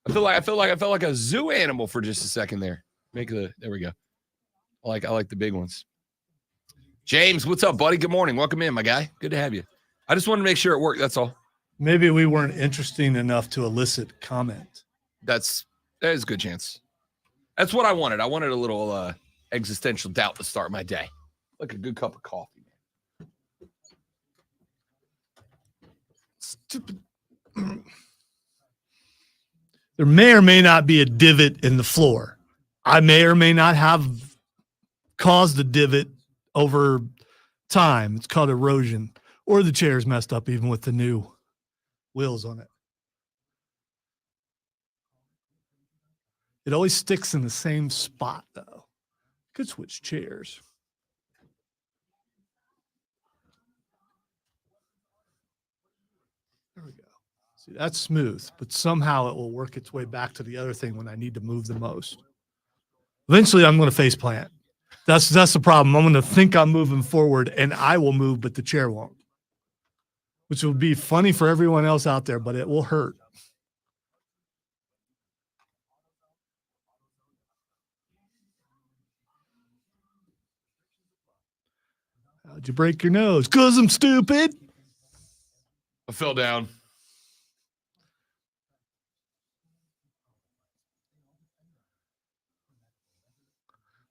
Speaker 2: I felt like a zoo animal for just a second there. There we go. I like the big ones. James, what's up, buddy? Good morning. Welcome in, my guy. Good to have you. I just wanted to make sure it worked. That's all.
Speaker 1: Maybe we weren't interesting enough to elicit comment.
Speaker 2: There's a good chance. That's what I wanted. I wanted a little existential doubt to start my day. Like a good cup of coffee.
Speaker 1: Stupid. There may or may not be a divot in the floor. I may or may not have caused a divot over time. It's called erosion. Or the chair's messed up even with the new wheels on it. It always sticks in the same spot, though. Could switch chairs. There we go. See, that's smooth, but somehow it will work its way back to the other thing when I need to move the most. Eventually, I'm going to face plant. That's the problem. I'm going to think I'm moving forward, and I will move, but the chair won't. Which will be funny for everyone else out there, but it will hurt. How'd you break your nose? 'Cause I'm stupid.
Speaker 2: I fell down.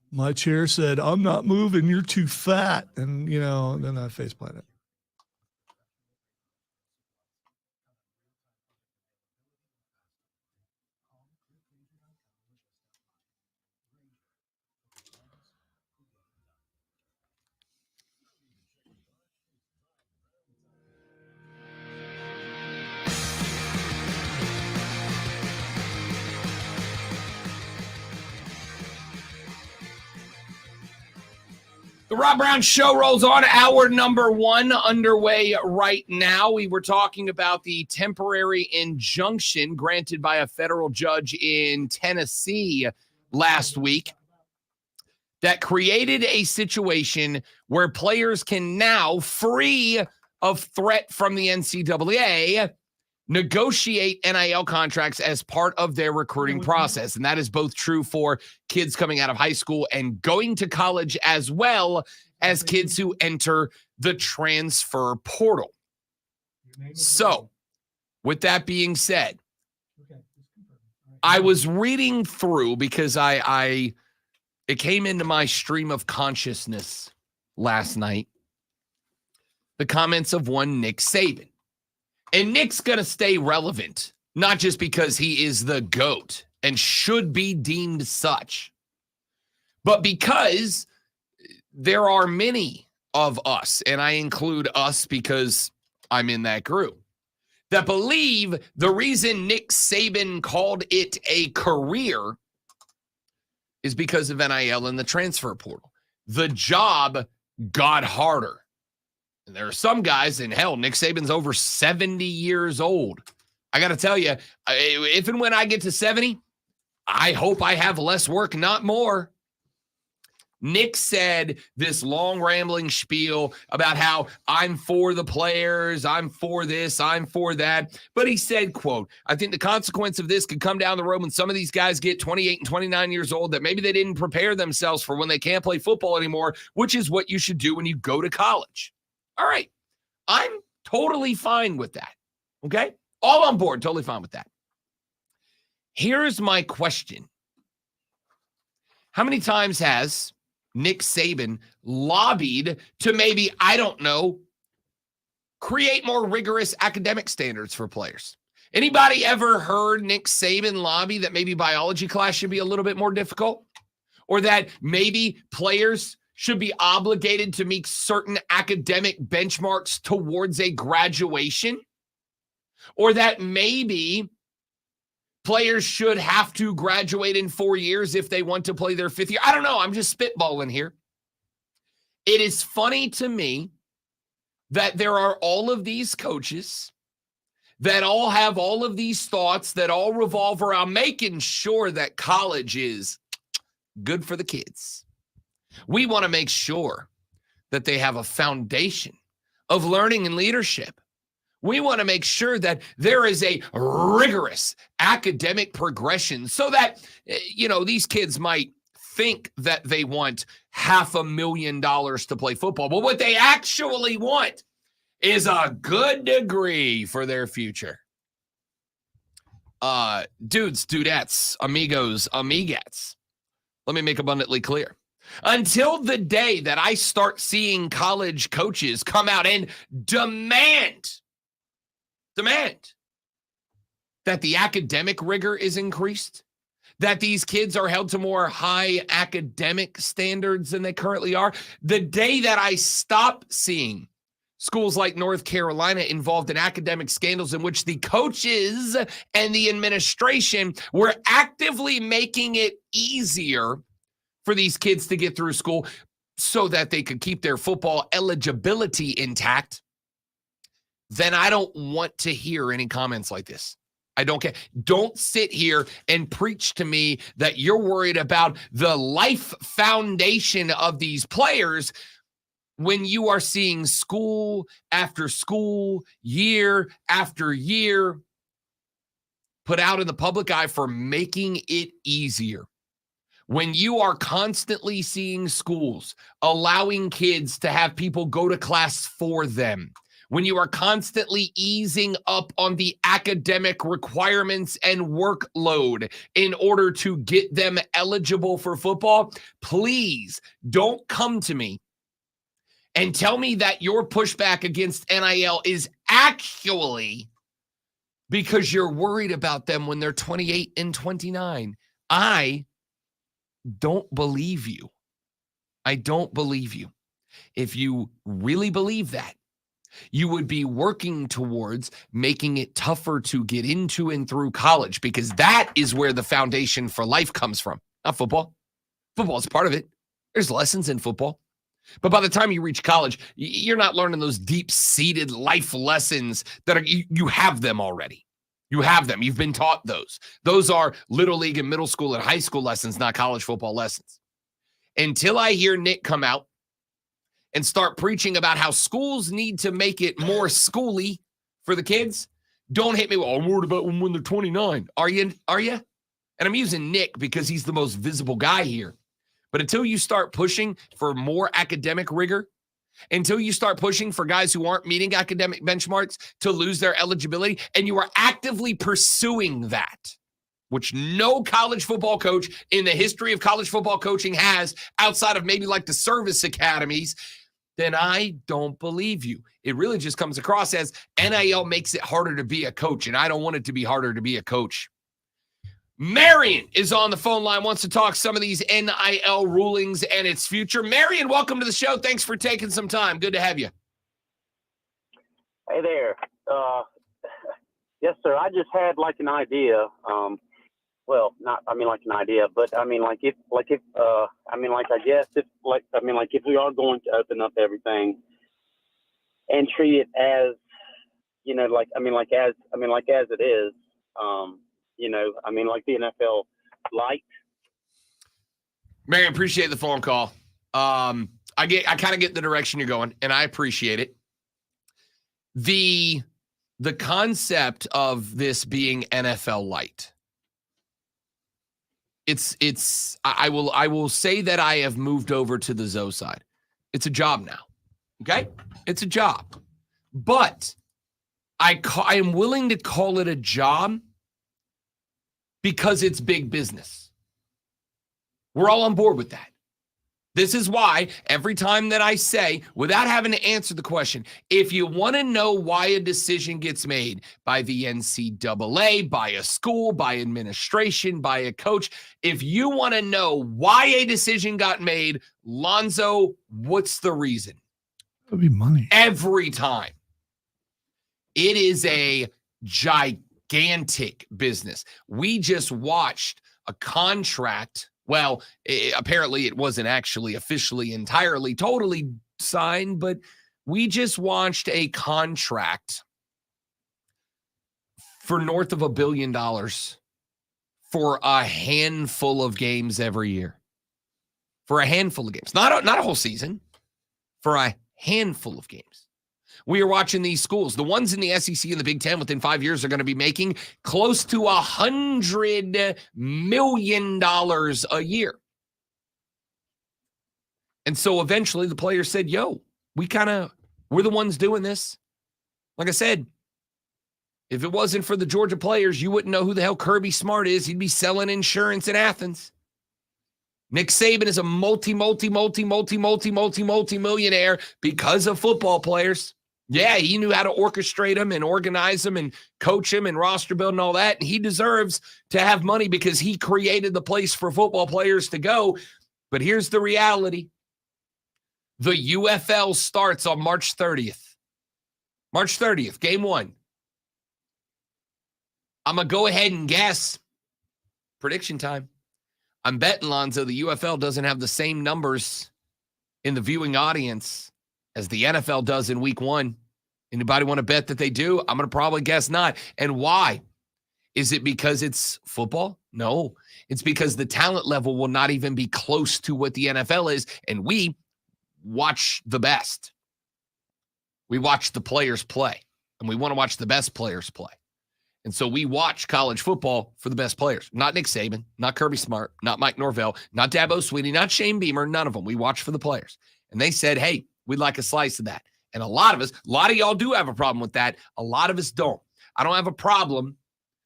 Speaker 1: My chair said, I'm not moving. You're too fat. And, then I face planted.
Speaker 2: The Rob Brown Show rolls on. Hour number 1 underway right now. We were talking about the temporary injunction granted by a federal judge in Tennessee last week that created a situation where players can now, free of threat from the NCAA, negotiate NIL contracts as part of their recruiting process. And that is both true for kids coming out of high school and going to college, as well as kids who enter the transfer portal. So, with that being said, I was reading through because it came into my stream of consciousness last night, the comments of one Nick Saban. And Nick's going to stay relevant, not just because he is the GOAT and should be deemed such, but because there are many of us, and I include us because I'm in that group, that believe the reason Nick Saban called it a career is because of NIL and the transfer portal. The job got harder. And there are some guys, and hell, Nick Saban's over 70 years old. I got to tell you, if and when I get to 70, I hope I have less work, not more. Nick said this long rambling spiel about how I'm for the players, I'm for this, I'm for that. But he said, quote, I think the consequence of this could come down the road when some of these guys get 28 and 29 years old that maybe they didn't prepare themselves for when they can't play football anymore, which is what you should do when you go to college. All right. I'm totally fine with that. Okay? All on board. Totally fine with that. Here's my question. How many times has Nick Saban lobbied to maybe, I don't know, create more rigorous academic standards for players? Anybody ever heard Nick Saban lobby that maybe biology class should be a little bit more difficult? Or that maybe players should be obligated to meet certain academic benchmarks towards a graduation? Or that maybe players should have to graduate in 4 years if they want to play their 5th year? I don't know. I'm just spitballing here. It is funny to me that there are all of these coaches that all have all of these thoughts that all revolve around making sure that college is good for the kids. We want to make sure that they have a foundation of learning and leadership. We want to make sure that there is a rigorous academic progression so that, these kids might think that they want $500,000 to play football, but what they actually want is a good degree for their future. Dudes, dudettes, amigos, amigas. Let me make abundantly clear. Until the day that I start seeing college coaches come out and demand that the academic rigor is increased, that these kids are held to more high academic standards than they currently are, the day that I stop seeing schools like North Carolina involved in academic scandals in which the coaches and the administration were actively making it easier for these kids to get through school so that they could keep their football eligibility intact, then I don't want to hear any comments like this. I don't care. Don't sit here and preach to me that you're worried about the life foundation of these players when you are seeing school after school, year after year, put out in the public eye for making it easier. When you are constantly seeing schools allowing kids to have people go to class for them, when you are constantly easing up on the academic requirements and workload in order to get them eligible for football, please don't come to me and tell me that your pushback against NIL is actually because you're worried about them when they're 28 and 29. I don't believe you. I don't believe you. If you really believe that, you would be working towards making it tougher to get into and through college, because that is where the foundation for life comes from, not football. Football is part of it. There's lessons in football. But by the time you reach college, you're not learning those deep-seated life lessons that you have them already. You have them. You've been taught those. Those are little league and middle school and high school lessons, not college football lessons. Until I hear Nick come out and start preaching about how schools need to make it more schooly for the kids, don't hit me. Well, I'm worried about them when they're 29. Are you? And I'm using Nick because he's the most visible guy here. But until you start pushing for more academic rigor, until you start pushing for guys who aren't meeting academic benchmarks to lose their eligibility, and you are actively pursuing that, which no college football coach in the history of college football coaching has outside of maybe like the service academies, then I don't believe you. It really just comes across as NIL makes it harder to be a coach, and I don't want it to be harder to be a coach. Marion is on the phone line, wants to talk some of these NIL rulings and its future. Marion, welcome to the show. Thanks for taking some time. Good to have you.
Speaker 5: Hey there. Yes, sir. I just had like an idea. Well, not, I mean, like an idea, but I mean, like if I guess if we are going to open up everything and treat it as, you know, as it is, like the NFL light.
Speaker 2: Marion, appreciate the phone call. I kind of get the direction you're going, and I appreciate it. The concept of this being NFL light. I will say that I have moved over to the Zoe side. It's a job now. Okay? It's a job. But I am willing to call it a job because it's big business. We're all on board with that. This is why every time that I say, without having to answer the question, if you want to know why a decision gets made by the NCAA, by a school, by administration, by a coach, if you want to know why a decision got made, Lonzo, what's the reason?
Speaker 1: That'd be money.
Speaker 2: Every time. It is a gigantic business. We just watched a contract. Well, apparently it wasn't actually officially entirely, totally signed, but we just watched a contract for north of $1 billion for a handful of games every year. For a handful of games. Not a whole season. For a handful of games. We are watching these schools. The ones in the SEC and the Big Ten within 5 years are going to be making close to $100 million a year. And so eventually the players said, yo, we're the ones doing this. Like I said, if it wasn't for the Georgia players, you wouldn't know who the hell Kirby Smart is. He'd be selling insurance in Athens. Nick Saban is a multi-millionaire because of football players. Yeah, he knew how to orchestrate them and organize them and coach them and roster build and all that. And he deserves to have money because he created the place for football players to go. But here's the reality. The UFL starts on March 30th. March 30th, game 1. I'm going to go ahead and guess. Prediction time. I'm betting, Lonzo, the UFL doesn't have the same numbers in the viewing audience as the NFL does in week 1. Anybody want to bet that they do? I'm going to probably guess not. And why? Is it because it's football? No. It's because the talent level will not even be close to what the NFL is, and we watch the best. We watch the players play, and we want to watch the best players play. And so we watch college football for the best players. Not Nick Saban, not Kirby Smart, not Mike Norvell, not Dabo Swinney, not Shane Beamer, none of them. We watch for the players. And they said, hey, we'd like a slice of that. And a lot of y'all do have a problem with that. A lot of us don't. I don't have a problem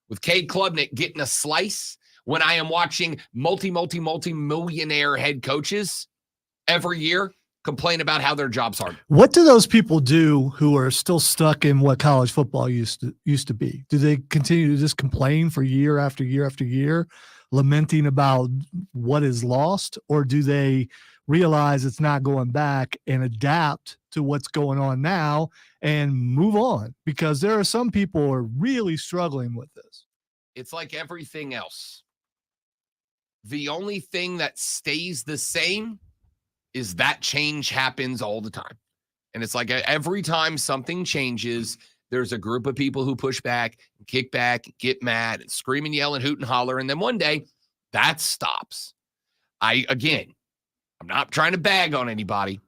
Speaker 2: with Cade Klubnik getting a slice when I am watching multi-millionaire head coaches every year complain about how their job's hard.
Speaker 1: What do those people do who are still stuck in what college football used to be? Do they continue to just complain for year after year after year, lamenting about what is lost? Or do they realize it's not going back and adapt to what's going on now and move on? Because there are some people who are really struggling with this.
Speaker 2: It's like everything else. The only thing that stays the same is that change happens all the time. And it's like every time something changes, there's a group of people who push back, and kick back, and get mad, and scream and yell and hoot and holler. And then one day that stops. I'm not trying to bag on anybody,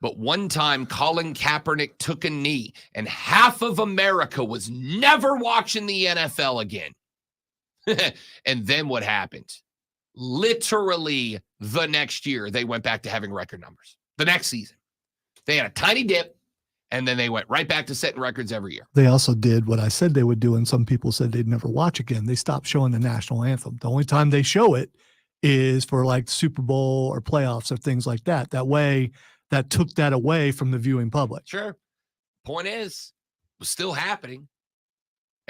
Speaker 2: but one time Colin Kaepernick took a knee and half of America was never watching the NFL again. And then what happened? Literally the next year, they went back to having record numbers. The next season, they had a tiny dip, and then they went right back to setting records every year.
Speaker 1: They also did what I said they would do, and some people said they'd never watch again. They stopped showing the national anthem. The only time they show it is for like Super Bowl or playoffs or things like that. That way, that took that away from the viewing public.
Speaker 2: Sure. Point is, it was still happening.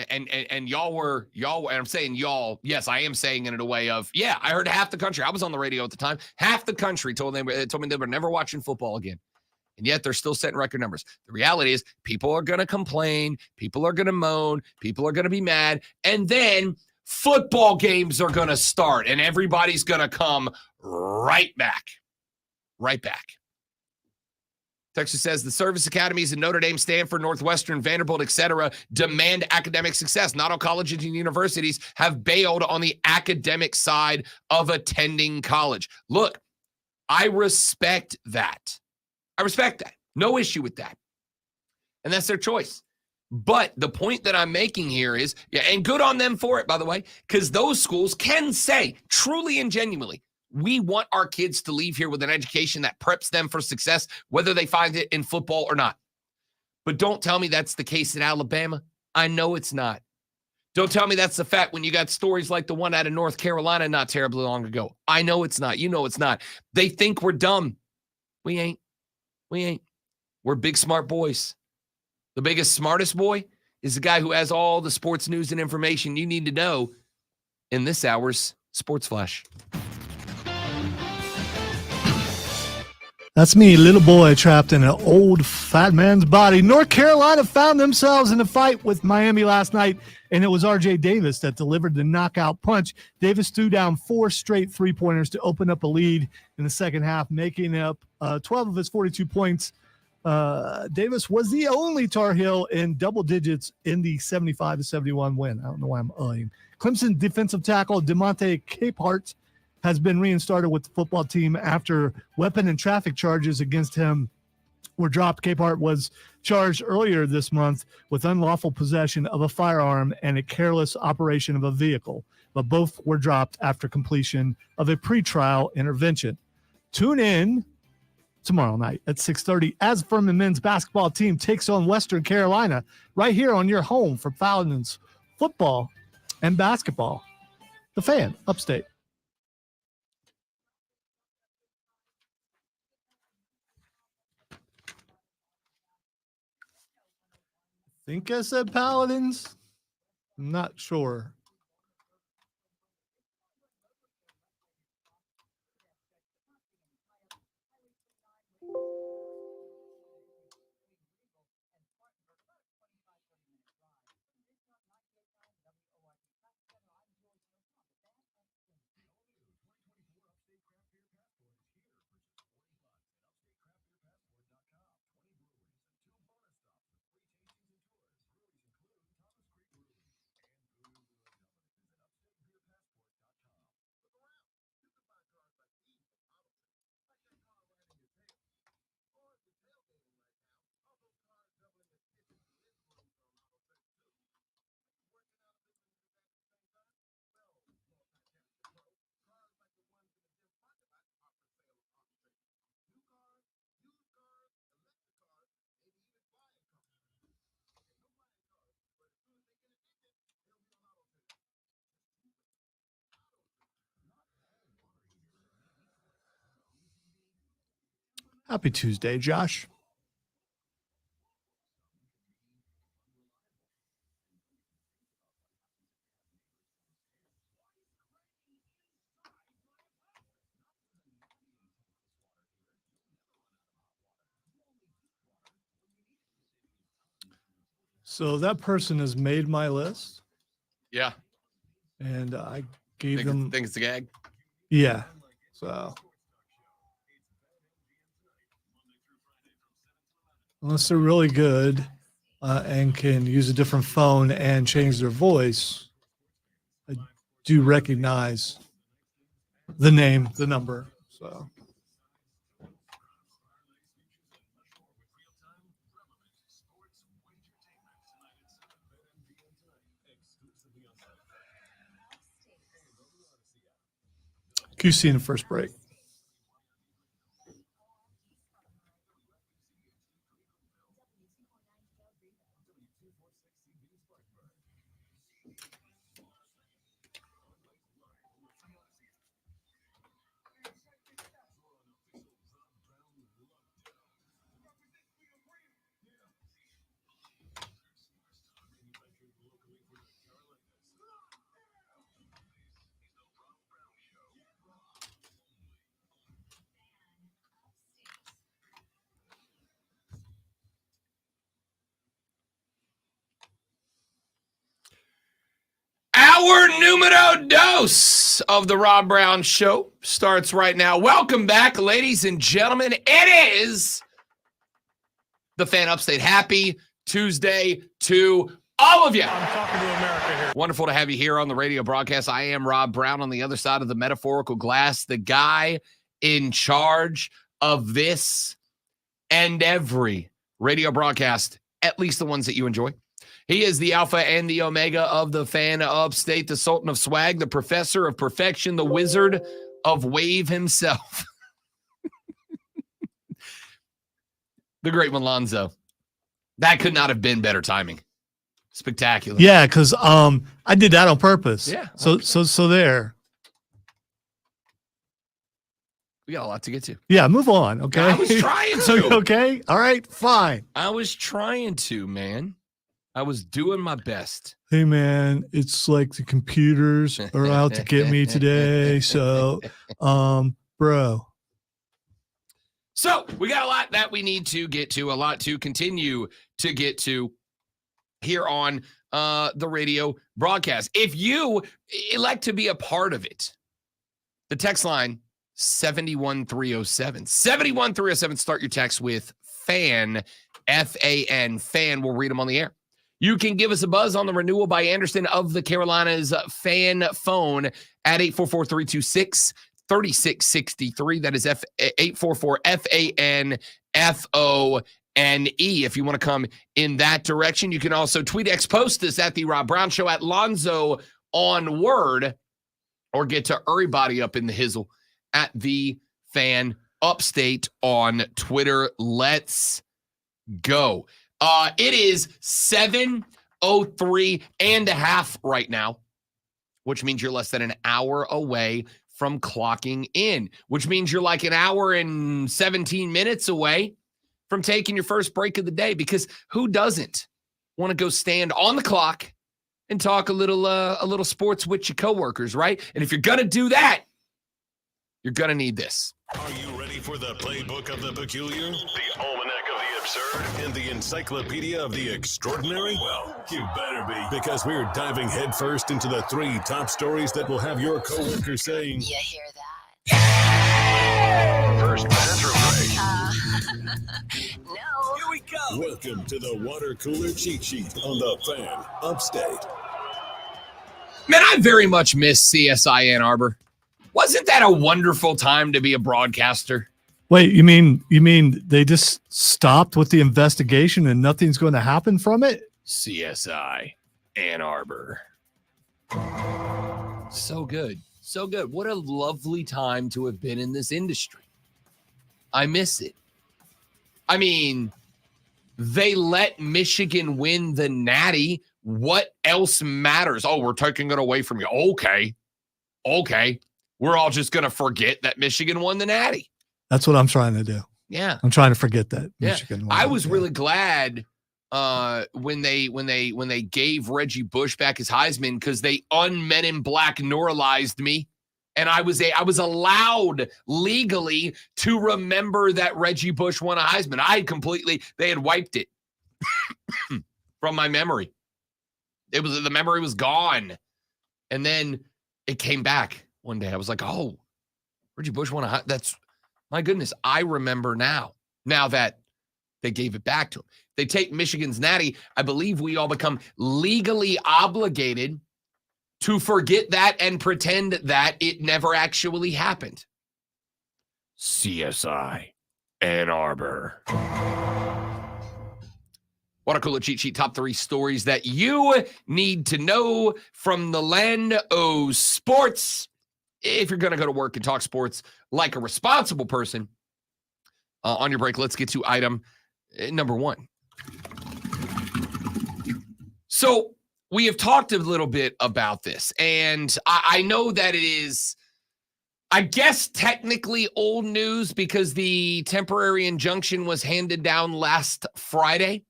Speaker 2: And y'all, and I'm saying y'all, yes, I am saying it in a way of, yeah, I heard half the country. I was on the radio at the time. Half the country told me they were never watching football again. And yet they're still setting record numbers. The reality is people are going to complain. People are going to moan. People are going to be mad. And then football games are going to start and everybody's going to come right back. Right back. Texas says the service academies in Notre Dame, Stanford, Northwestern, Vanderbilt, etc. demand academic success. Not all colleges and universities have bailed on the academic side of attending college. Look, I respect that. No issue with that. And that's their choice. But the point that I'm making here is, yeah, and good on them for it, by the way, because those schools can say truly and genuinely, we want our kids to leave here with an education that preps them for success, whether they find it in football or not. But don't tell me that's the case in Alabama. I know it's not. Don't tell me that's the fact when you got stories like the one out of North Carolina not terribly long ago. I know it's not. You know it's not. They think we're dumb. We ain't. We're big, smart boys. The biggest, smartest boy is the guy who has all the sports news and information you need to know in this hour's Sports Flash.
Speaker 1: That's me, little boy trapped in an old fat man's body. North Carolina found themselves in a fight with Miami last night, and it was R.J. Davis that delivered the knockout punch. Davis threw down 4 straight three-pointers to open up a lead in the second half, making up 12 of his 42 points. Davis was the only Tar Heel in double digits in the 75-71 win. I don't know why I'm Clemson defensive tackle DeMonte Capehart has been reinstated with the football team after weapon and traffic charges against him were dropped. Capehart was charged earlier this month with unlawful possession of a firearm and a careless operation of a vehicle, but both were dropped after completion of a pretrial intervention. Tune in tomorrow night at 6:30 as Furman men's basketball team takes on Western Carolina right here on your home for Paladins football and basketball. The Fan, Upstate. I think I said Paladins. I'm not sure. Happy Tuesday, Josh. So that person has made my list,
Speaker 2: Yeah.
Speaker 1: and I gave them.
Speaker 2: Think it's a gag.
Speaker 1: Yeah. So unless they're really good and can use a different phone and change their voice, I do recognize the name, the number. So QC in the first break.
Speaker 2: Our numero dos of the Rob Brown Show starts right now. Welcome back, ladies and gentlemen. It is the Fan Upstate. Happy Tuesday to all of you.
Speaker 3: I'm talking to America here.
Speaker 2: Wonderful to have you here on the radio broadcast. I am Rob Brown on the other side of the metaphorical glass, the guy in charge of this and every radio broadcast, at least the ones that you enjoy. He is the alpha and the omega of the Fan Upstate, the Sultan of Swag, the professor of perfection, the wizard of wave himself. The great one, Lonzo. That could not have been better timing. Spectacular.
Speaker 1: Yeah, because I did that on purpose.
Speaker 2: Yeah.
Speaker 1: So there.
Speaker 2: We got a lot to get to.
Speaker 1: Yeah, move on. Okay.
Speaker 2: I was trying to.
Speaker 1: Okay. All right. Fine.
Speaker 2: I was trying to, man. I was doing my best.
Speaker 1: Hey man, it's like the computers are out to get me today. So, bro.
Speaker 2: So we got a lot that we need to get to, a lot to continue to get to here on the radio broadcast. If you elect to be a part of it, the text line 71307. 71307. Start your text with FAN, F-A-N, FAN. We'll read them on the air. You can give us a buzz on the renewal by Anderson of the Carolinas Fan phone at 844-326-3663. That is 844-FAN-FONE. If you want to come in that direction, you can also tweet X post us at the Rob Brown Show at Lonzo on Word, or get to everybody up in the hizzle at the Fan Upstate on Twitter. Let's go. It is 7:03 and a half right now, which means you're less than an hour away from clocking in, which means you're like an hour and 17 minutes away from taking your first break of the day, because who doesn't want to go stand on the clock and talk a little sports with your coworkers, right? And if you're going to do that, you're going to need this.
Speaker 6: Are you ready for the playbook of the peculiar, the almanac of the absurd, and the encyclopedia of the extraordinary? Well, you better be, because we're diving headfirst into the 3 top stories that will have your coworkers saying,
Speaker 7: You hear that?
Speaker 6: First bathroom break.
Speaker 7: No.
Speaker 6: Here we go. Welcome to the water cooler cheat sheet on the Fan Upstate.
Speaker 2: Man, I very much miss CSI Ann Arbor. Wasn't that a wonderful time to be a broadcaster?
Speaker 1: Wait, you mean they just stopped with the investigation and nothing's going to happen from it?
Speaker 2: CSI Ann Arbor. So good. So good. What a lovely time to have been in this industry. I miss it. I mean, they let Michigan win the Natty. What else matters? Oh, we're taking it away from you. Okay. We're all just going to forget that Michigan won the Natty.
Speaker 1: That's what I'm trying to do.
Speaker 2: Yeah.
Speaker 1: I'm trying to forget that.
Speaker 2: Yeah.
Speaker 1: Michigan won.
Speaker 2: I was really glad when they gave Reggie Bush back his Heisman, because they un-Men in Black normalized me. And I was allowed legally to remember that Reggie Bush won a Heisman. They had wiped it from my memory. The memory was gone. And then it came back one day. I was like, oh, Reggie Bush won a Heisman. That's, my goodness, I remember now that they gave it back to him. They take Michigan's Natty. I believe we all become legally obligated to forget that and pretend that it never actually happened. CSI Ann Arbor. Water cooler cheat sheet, top 3 stories that you need to know from the land of sports. If you're going to go to work and talk sports like a responsible person, on your break, let's get to item number 1. So we have talked a little bit about this, and I know that it is, I guess, technically old news because the temporary injunction was handed down last Friday.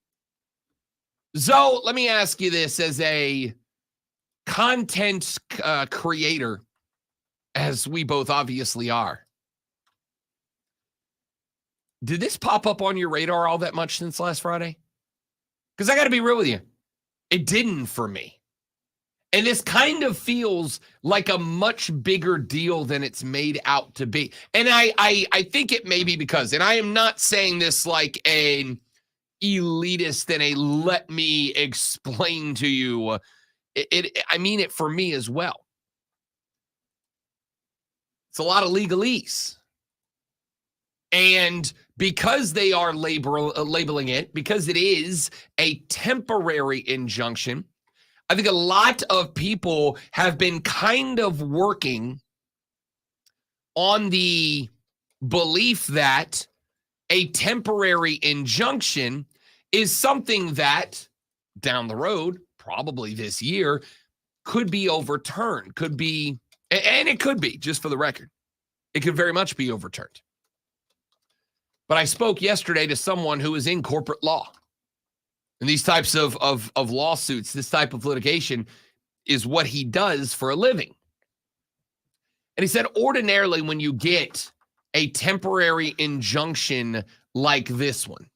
Speaker 2: So let me ask you this, as a content creator, as we both obviously are. Did this pop up on your radar all that much since last Friday? Because I got to be real with you. It didn't for me. And this kind of feels like a much bigger deal than it's made out to be. And I think it may be because, and I am not saying this like an elitist and a let me explain to you. I mean it for me as well. It's a lot of legalese. And because they are labeling it, because it is a temporary injunction, I think a lot of people have been kind of working on the belief that a temporary injunction is something that down the road, probably this year, could be overturned, could be, and it could be, just for the record, it could very much be overturned. But I spoke yesterday to someone who is in corporate law. And these types of lawsuits, this type of litigation is what he does for a living. And he said, ordinarily, when you get a temporary injunction like this one,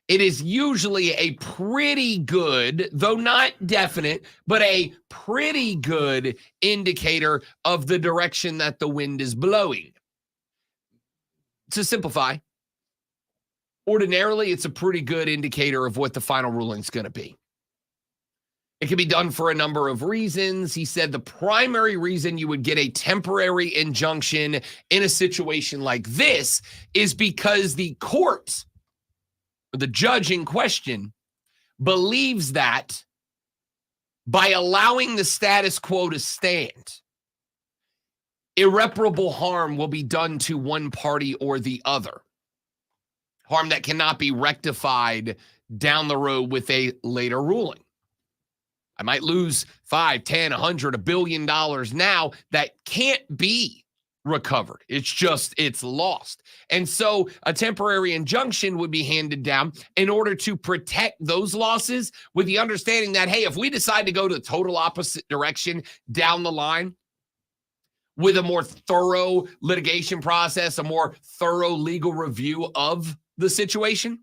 Speaker 2: it is usually a pretty good, though not definite, but a pretty good indicator of the direction that the wind is blowing. To simplify, ordinarily, it's a pretty good indicator of what the final ruling is going to be. It can be done for a number of reasons. He said the primary reason you would get a temporary injunction in a situation like this is because the court, the judge in question, believes that by allowing the status quo to stand, irreparable harm will be done to one party or the other. Harm that cannot be rectified down the road with a later ruling. I might lose 5, 10, 100, $1 billion now that can't be recovered. It's lost. And so a temporary injunction would be handed down in order to protect those losses, with the understanding that, hey, if we decide to go to the total opposite direction down the line with a more thorough litigation process, a more thorough legal review of the situation,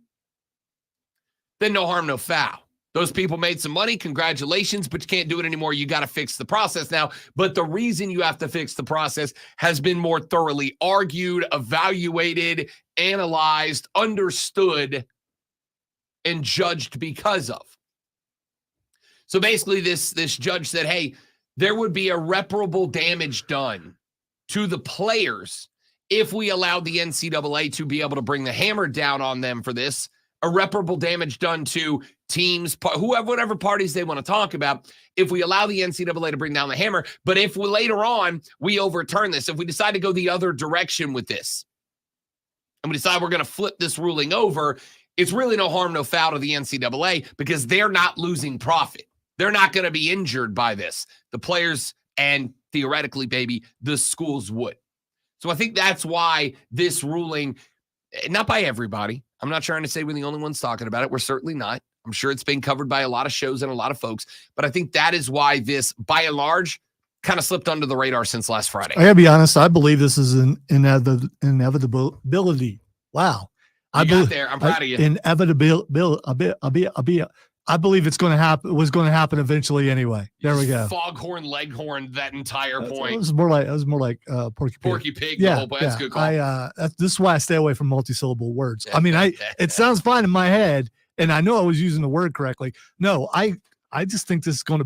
Speaker 2: then no harm, no foul. Those people made some money. Congratulations, but you can't do it anymore. You got to fix the process now. But the reason you have to fix the process has been more thoroughly argued, evaluated, analyzed, understood, and judged because of. So basically, this judge said, hey, there would be irreparable damage done to the players if we allowed the NCAA to be able to bring the hammer down on them for this. Irreparable damage done to teams, whatever parties they want to talk about, if we allow the NCAA to bring down the hammer. But if we later on we overturn this, if we decide to go the other direction with this, and we decide we're going to flip this ruling over, it's really no harm, no foul to the NCAA, because they're not losing profit. They're not going to be injured by this. The players and theoretically, maybe the schools would. So I think that's why this ruling, not by everybody. I'm not trying to say we're the only ones talking about it. We're certainly not. I'm sure it's been covered by a lot of shows and a lot of folks. But I think that is why this, by and large, kind of slipped under the radar since last Friday.
Speaker 1: I gotta be honest. I believe this is an inevitability. Wow.
Speaker 2: You got there. I'm proud of you.
Speaker 1: Inevitability. I believe it's going to happen. It was going to happen eventually anyway. There we go.
Speaker 2: Foghorn Leghorn, that entire point.
Speaker 1: It was more like Porky Pig.
Speaker 2: Porky Pig.
Speaker 1: Yeah,
Speaker 2: the whole point. That's a good call.
Speaker 1: This is why I stay away from multi-syllable words. I mean, it sounds fine in my head, and I know I was using the word correctly. No, I just think it's going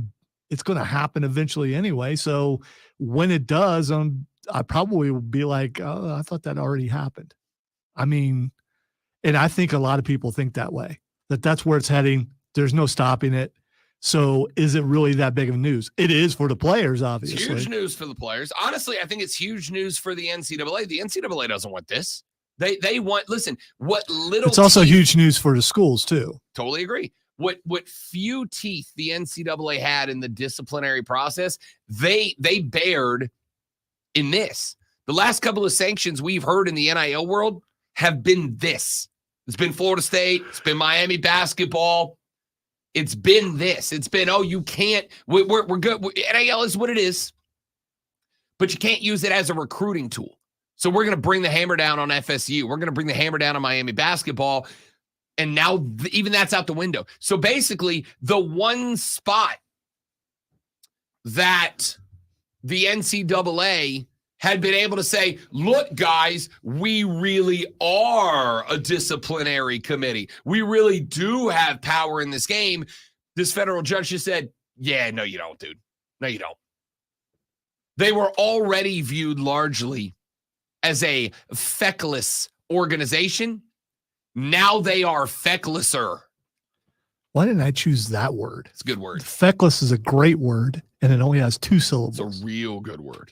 Speaker 1: to happen eventually anyway. So when it does, I probably will be like, oh, I thought that already happened. I mean, and I think a lot of people think that way. That's where it's heading. There's no stopping it. So is it really that big of news? It is for the players, obviously.
Speaker 2: It's huge news for the players. Honestly, I think it's huge news for the NCAA. The NCAA doesn't want this. They want, listen, what little
Speaker 1: It's also huge news for the schools too.
Speaker 2: Totally agree. What few teeth the NCAA had in the disciplinary process, they bared in this. The last couple of sanctions we've heard in the NIL world have been this. It's been Florida State. It's been Miami basketball. It's been this. It's been, oh, you can't. We're good. NIL is what it is, but you can't use it as a recruiting tool. So we're going to bring the hammer down on FSU. We're going to bring the hammer down on Miami basketball. And now even that's out the window. So basically, the one spot that the NCAA had been able to say, look, guys, we really are a disciplinary committee. We really do have power in this game. This federal judge just said, yeah, no, you don't, dude. No, you don't. They were already viewed largely as a feckless organization. Now they are fecklesser.
Speaker 1: Why didn't I choose that word?
Speaker 2: It's a good word.
Speaker 1: Feckless is a great word, and it only has 2 syllables.
Speaker 2: It's a real good word.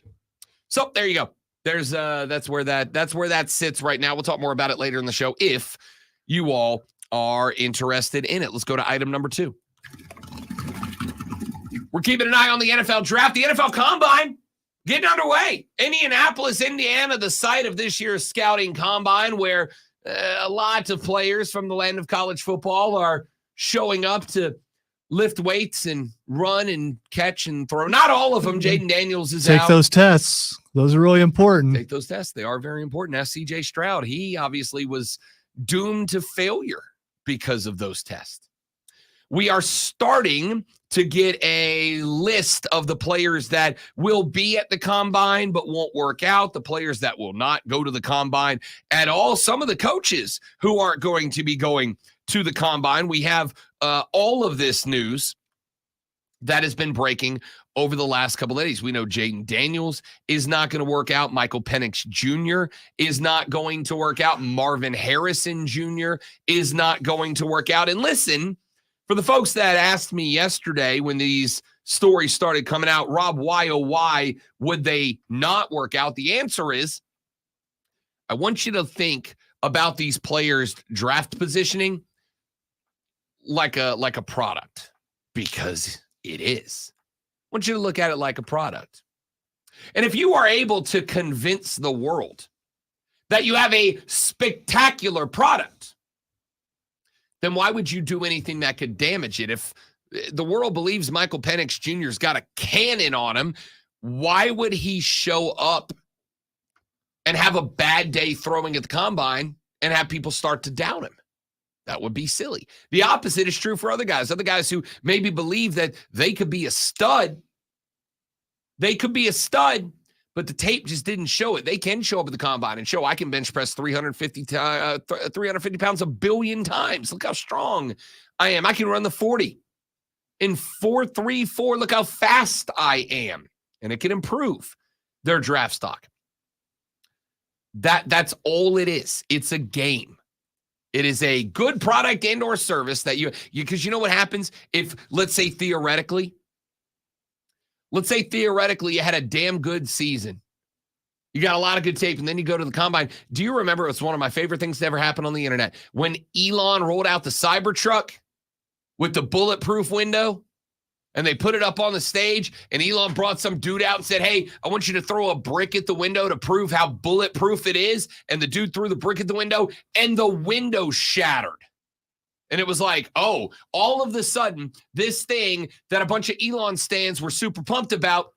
Speaker 2: So there you go. There's that's where that sits right now. We'll talk more about it later in the show if you all are interested in it. Let's go to item number 2. We're keeping an eye on the NFL draft, the NFL Combine getting underway. Indianapolis, Indiana, the site of this year's scouting combine, where a lot of players from the land of college football are showing up to lift weights and run and catch and throw. Not all of them. Jaden Daniels is out.
Speaker 1: Take those tests. Those are really important.
Speaker 2: Take those tests. They are very important. Ask CJ Stroud. He obviously was doomed to failure because of those tests. We are starting to get a list of the players that will be at the combine but won't work out, the players that will not go to the combine at all, some of the coaches who aren't going to be going to the combine. We have all of this news that has been breaking over the last couple of days. We know Jaden Daniels is not going to work out. Michael Penix Jr. is not going to work out. Marvin Harrison Jr. is not going to work out. And listen, for the folks that asked me yesterday when these stories started coming out. Rob, why would they not work out? The answer is, I want you to think about these players' draft positioning like a product, because it is. I want you to look at it like a product. And if you are able to convince the world that you have a spectacular product, then why would you do anything that could damage it? If the world believes Michael Penix Jr.'s got a cannon on him, why would he show up and have a bad day throwing at the combine and have people start to doubt him? That would be silly. The opposite is true for other guys who maybe believe that they could be a stud. They could be a stud, but the tape just didn't show it. They can show up at the combine and show, I can bench press 350 pounds 1 billion times. Look how strong I am. I can run the 40 in 4.34. Look how fast I am. And it can improve their draft stock. That's all it is. It's a game. It is a good product and or service that you because you know what happens if, let's say theoretically you had a damn good season. You got a lot of good tape, and then you go to the combine. Do you remember, it's one of my favorite things to ever happen on the internet, when Elon rolled out the Cybertruck with the bulletproof window, and they put it up on the stage, and Elon brought some dude out and said, hey, I want you to throw a brick at the window to prove how bulletproof it is. And the dude threw the brick at the window, and the window shattered. And it was like, oh, all of a sudden, this thing that a bunch of Elon stans were super pumped about,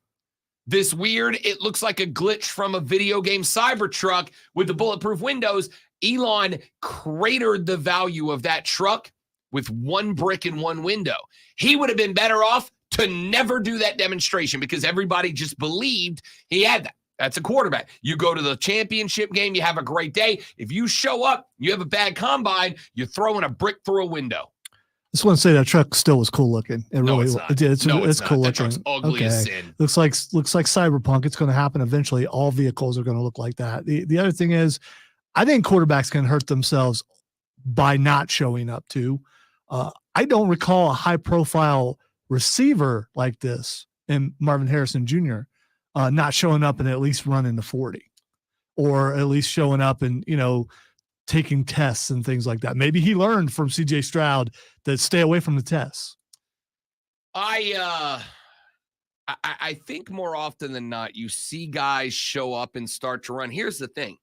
Speaker 2: this weird, it looks like a glitch from a video game Cybertruck with the bulletproof windows, Elon cratered the value of that truck with one brick and one window. He would have been better off to never do that demonstration because everybody just believed he had that. That's a quarterback. You go to the championship game, you have a great day. If you show up, you have a bad combine, you're throwing a brick through a window.
Speaker 1: I just want to say that truck still was cool looking. It
Speaker 2: No,
Speaker 1: really
Speaker 2: it's not.
Speaker 1: it's
Speaker 2: No,
Speaker 1: it's
Speaker 2: not.
Speaker 1: cool
Speaker 2: That
Speaker 1: looking.
Speaker 2: truck's ugly as sin.
Speaker 1: Looks like Cyberpunk. It's going to happen eventually. All vehicles are going to look like that. The other thing is, I think quarterbacks can hurt themselves by not showing up too. I don't recall a high profile receiver like this in Marvin Harrison Jr. Not showing up and at least running the 40, or at least showing up and, taking tests and things like that. Maybe he learned from CJ Stroud that stay away from the tests.
Speaker 2: I think more often than not, you see guys show up and start to run. Here's the thing.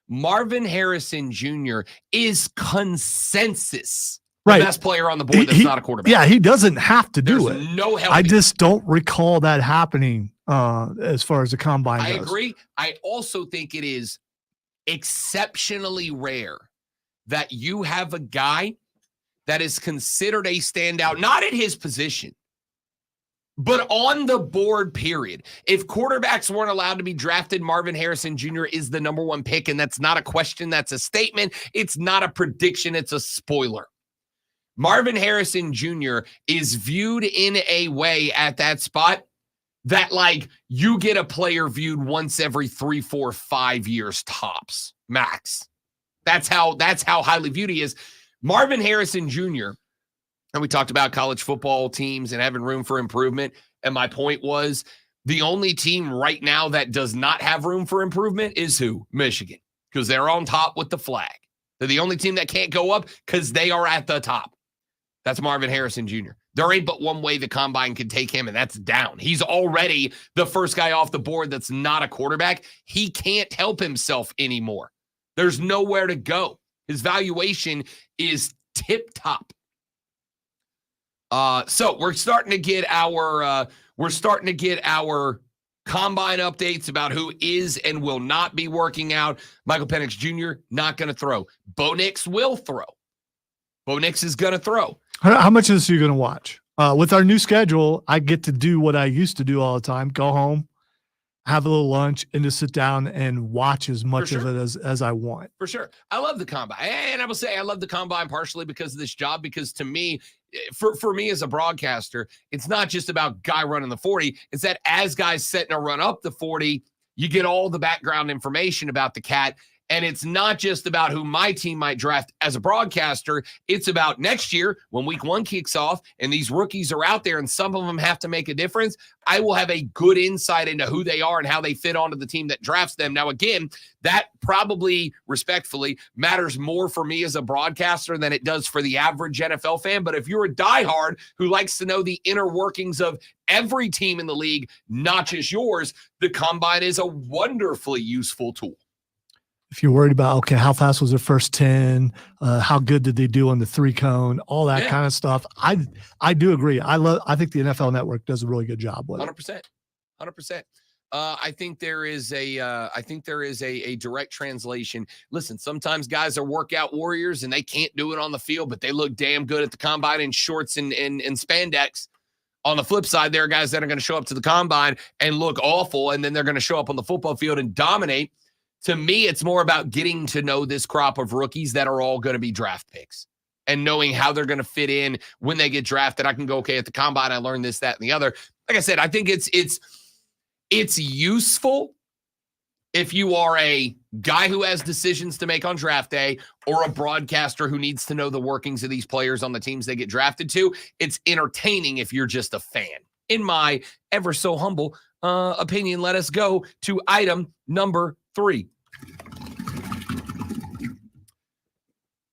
Speaker 2: Marvin Harrison Jr. is consensus the best player on the board that's not a quarterback.
Speaker 1: Yeah, he doesn't have to do
Speaker 2: There's
Speaker 1: it.
Speaker 2: no help.
Speaker 1: I just don't recall that happening as far as the combine goes.
Speaker 2: I agree. I also think it is exceptionally rare that you have a guy that is considered a standout, not at his position, but on the board, period. If quarterbacks weren't allowed to be drafted, Marvin Harrison Jr. is the number one pick, and that's not a question. That's a statement. It's not a prediction. It's a spoiler. Marvin Harrison Jr. is viewed in a way at that spot that, like, you get a player viewed once every 3, 4, 5 years tops, max. That's how highly viewed he is. Marvin Harrison Jr., and we talked about college football teams and having room for improvement, and my point was the only team right now that does not have room for improvement is who? Michigan, because they're on top with the flag. They're the only team that can't go up because they are at the top. That's Marvin Harrison Jr. There ain't but one way the combine can take him, and that's down. He's already the first guy off the board that's not a quarterback. He can't help himself anymore. There's nowhere to go. His valuation is tip-top. So we're starting to get our combine updates about who is and will not be working out. Michael Penix Jr. not going to throw. Bo Nix will throw. Bo Nix is going to throw.
Speaker 1: How much of this are you going to watch? With our new schedule, I get to do what I used to do all the time: go home, have a little lunch, and just sit down and watch as much of it as I want.
Speaker 2: For sure. I love the combine. And I will say I love the combine partially because of this job, because to me, for me as a broadcaster, it's not just about guy running the 40. It's that as guys setting a run up the 40, you get all the background information about the cat. And it's not just about who my team might draft as a broadcaster. It's about next year when week 1 kicks off and these rookies are out there and some of them have to make a difference. I will have a good insight into who they are and how they fit onto the team that drafts them. Now, again, that probably respectfully matters more for me as a broadcaster than it does for the average NFL fan. But if you're a diehard who likes to know the inner workings of every team in the league, not just yours, the combine is a wonderfully useful tool.
Speaker 1: If you're worried about, okay, how fast was their first 10? How good did they do on the 3-cone? All that kind of stuff. I do agree. I think the NFL Network does a really good job with it.
Speaker 2: 100%. I think there is a direct translation. Listen, sometimes guys are workout warriors and they can't do it on the field, but they look damn good at the combine in shorts and spandex. On the flip side, there are guys that are going to show up to the combine and look awful, and then they're going to show up on the football field and dominate. To me, it's more about getting to know this crop of rookies that are all going to be draft picks and knowing how they're going to fit in when they get drafted. I can go, okay, at the combine, I learned this, that, and the other. Like I said, I think it's useful if you are a guy who has decisions to make on draft day or a broadcaster who needs to know the workings of these players on the teams they get drafted to. It's entertaining if you're just a fan. In my ever so humble opinion, let us go to item number 3.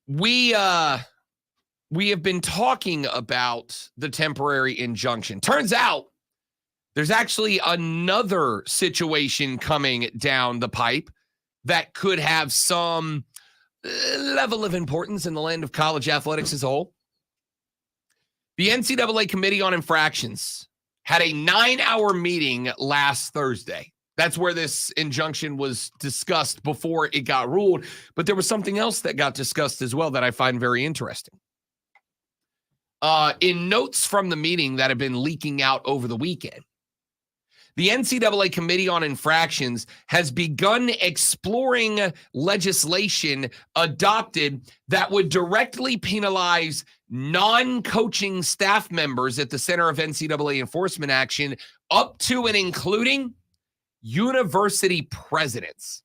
Speaker 2: We have been talking about the temporary injunction. Turns out there's actually another situation coming down the pipe that could have some level of importance in the land of college athletics as a whole. The NCAA Committee on Infractions had a 9-hour meeting last Thursday. That's where this injunction was discussed before it got ruled. But there was something else that got discussed as well that I find very interesting. In notes from the meeting that have been leaking out over the weekend, the NCAA Committee on Infractions has begun exploring legislation adopted that would directly penalize non-coaching staff members at the Center of NCAA Enforcement Action up to and including university presidents.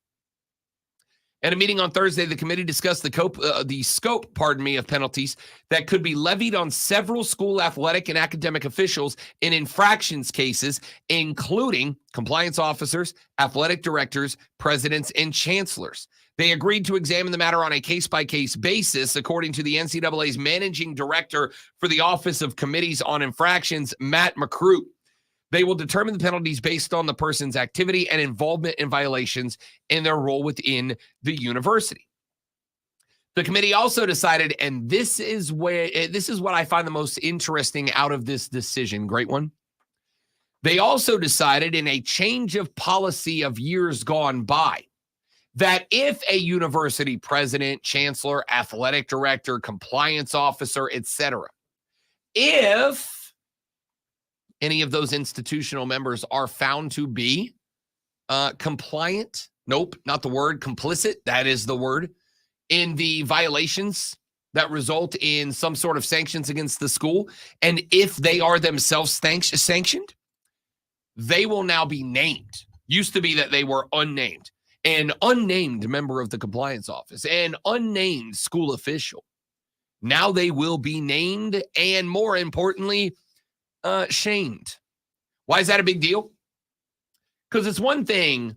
Speaker 2: At a meeting on Thursday, the committee discussed the scope of penalties that could be levied on several school athletic and academic officials in infractions cases, including compliance officers, athletic directors, presidents, and chancellors. They agreed to examine the matter on a case-by-case basis, according to the NCAA's managing director for the Office of Committees on Infractions, Matt McCroot. They will determine the penalties based on the person's activity and involvement in violations and their role within the university. The committee also decided, and this is what I find the most interesting out of this decision, great one. They also decided in a change of policy of years gone by that if a university president, chancellor, athletic director, compliance officer, etc., if any of those institutional members are found to be compliant, nope, not the word, complicit, that is the word, in the violations that result in some sort of sanctions against the school, and if they are themselves sanctioned, they will now be named. Used to be that they were unnamed. An unnamed member of the compliance office, an unnamed school official. Now they will be named and, more importantly, shamed. Why is that a big deal? Because it's one thing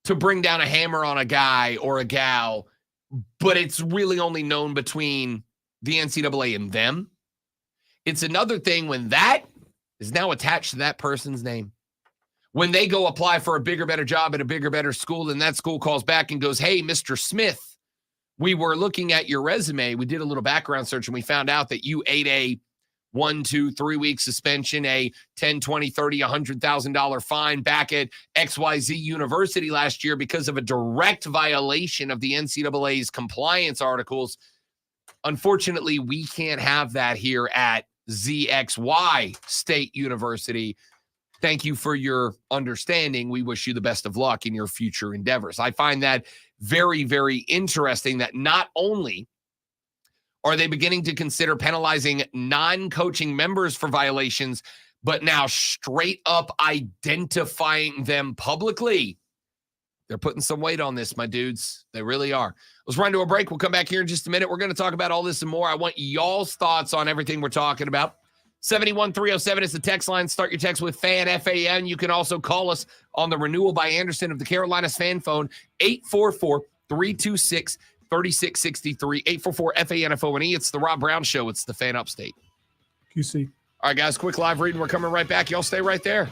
Speaker 2: to bring down a hammer on a guy or a gal, but it's really only known between the NCAA and them. It's another thing when that is now attached to that person's name. When they go apply for a bigger, better job at a bigger, better school, and that school calls back and goes, hey, Mr. Smith, we were looking at your resume. We did a little background search and we found out that you ate a 1, 2, 3 week suspension, a $10, $20, $30, $100,000 fine back at XYZ University last year because of a direct violation of the NCAA's compliance articles. Unfortunately, we can't have that here at ZXY State University. Thank you for your understanding. We wish you the best of luck in your future endeavors. I find that very, very interesting that not only are they beginning to consider penalizing non-coaching members for violations, but now straight up identifying them publicly. They're putting some weight on this, my dudes. They really are. Let's run to a break. We'll come back here in just a minute. We're going to talk about all this and more. I want y'all's thoughts on everything we're talking about. 71307 is the text line. Start your text with FAN, F-A-N. You can also call us on the Renewal by Anderson of the Carolinas fan phone, 844-326-3663, 844-FAN-FONE. It's the Rob Brown Show. It's the Fan Upstate.
Speaker 1: QC.
Speaker 2: All right, guys, quick live reading. We're coming right back. Y'all stay right there.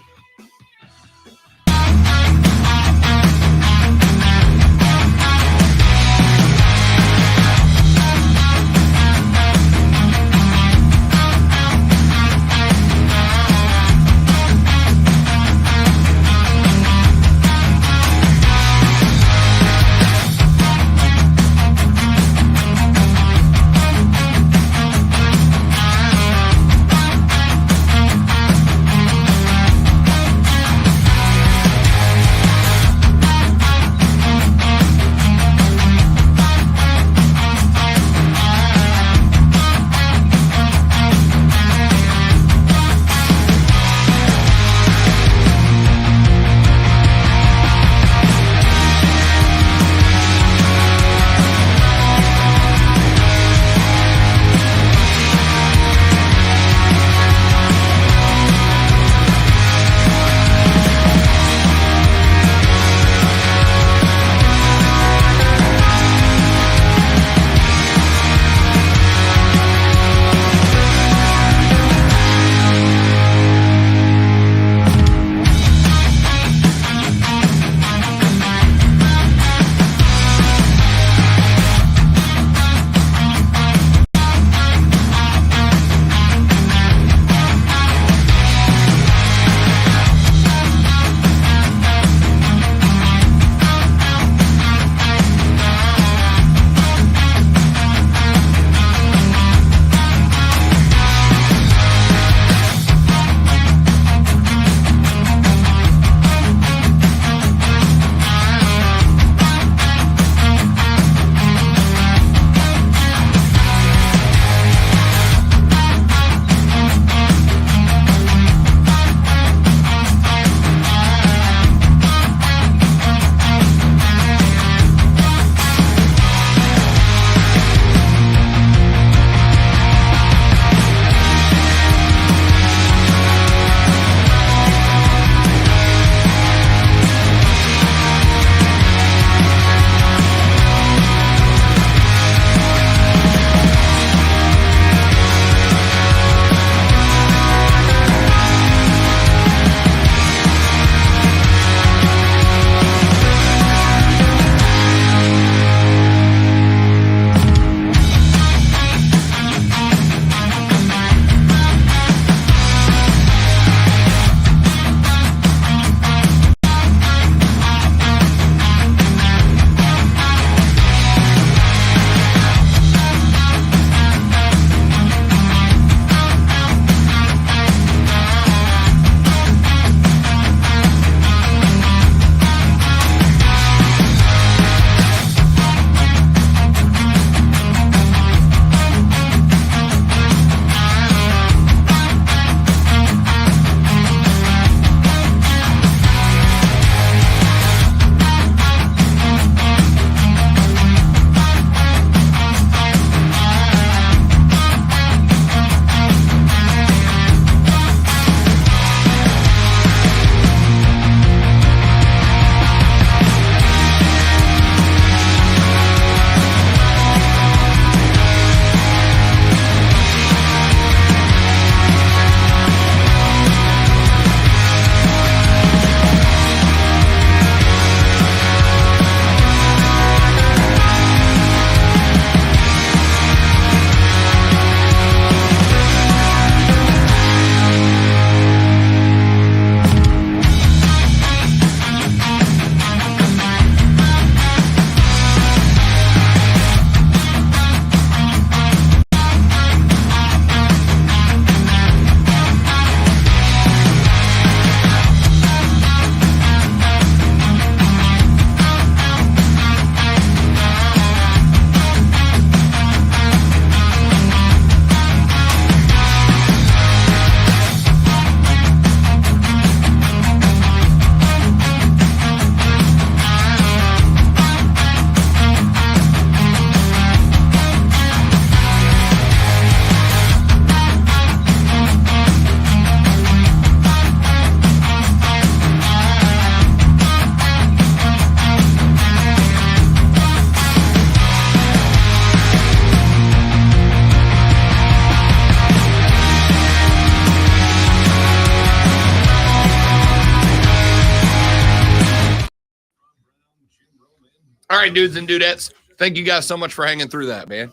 Speaker 2: right, dudes and dudettes. Thank you guys so much for hanging through that, man.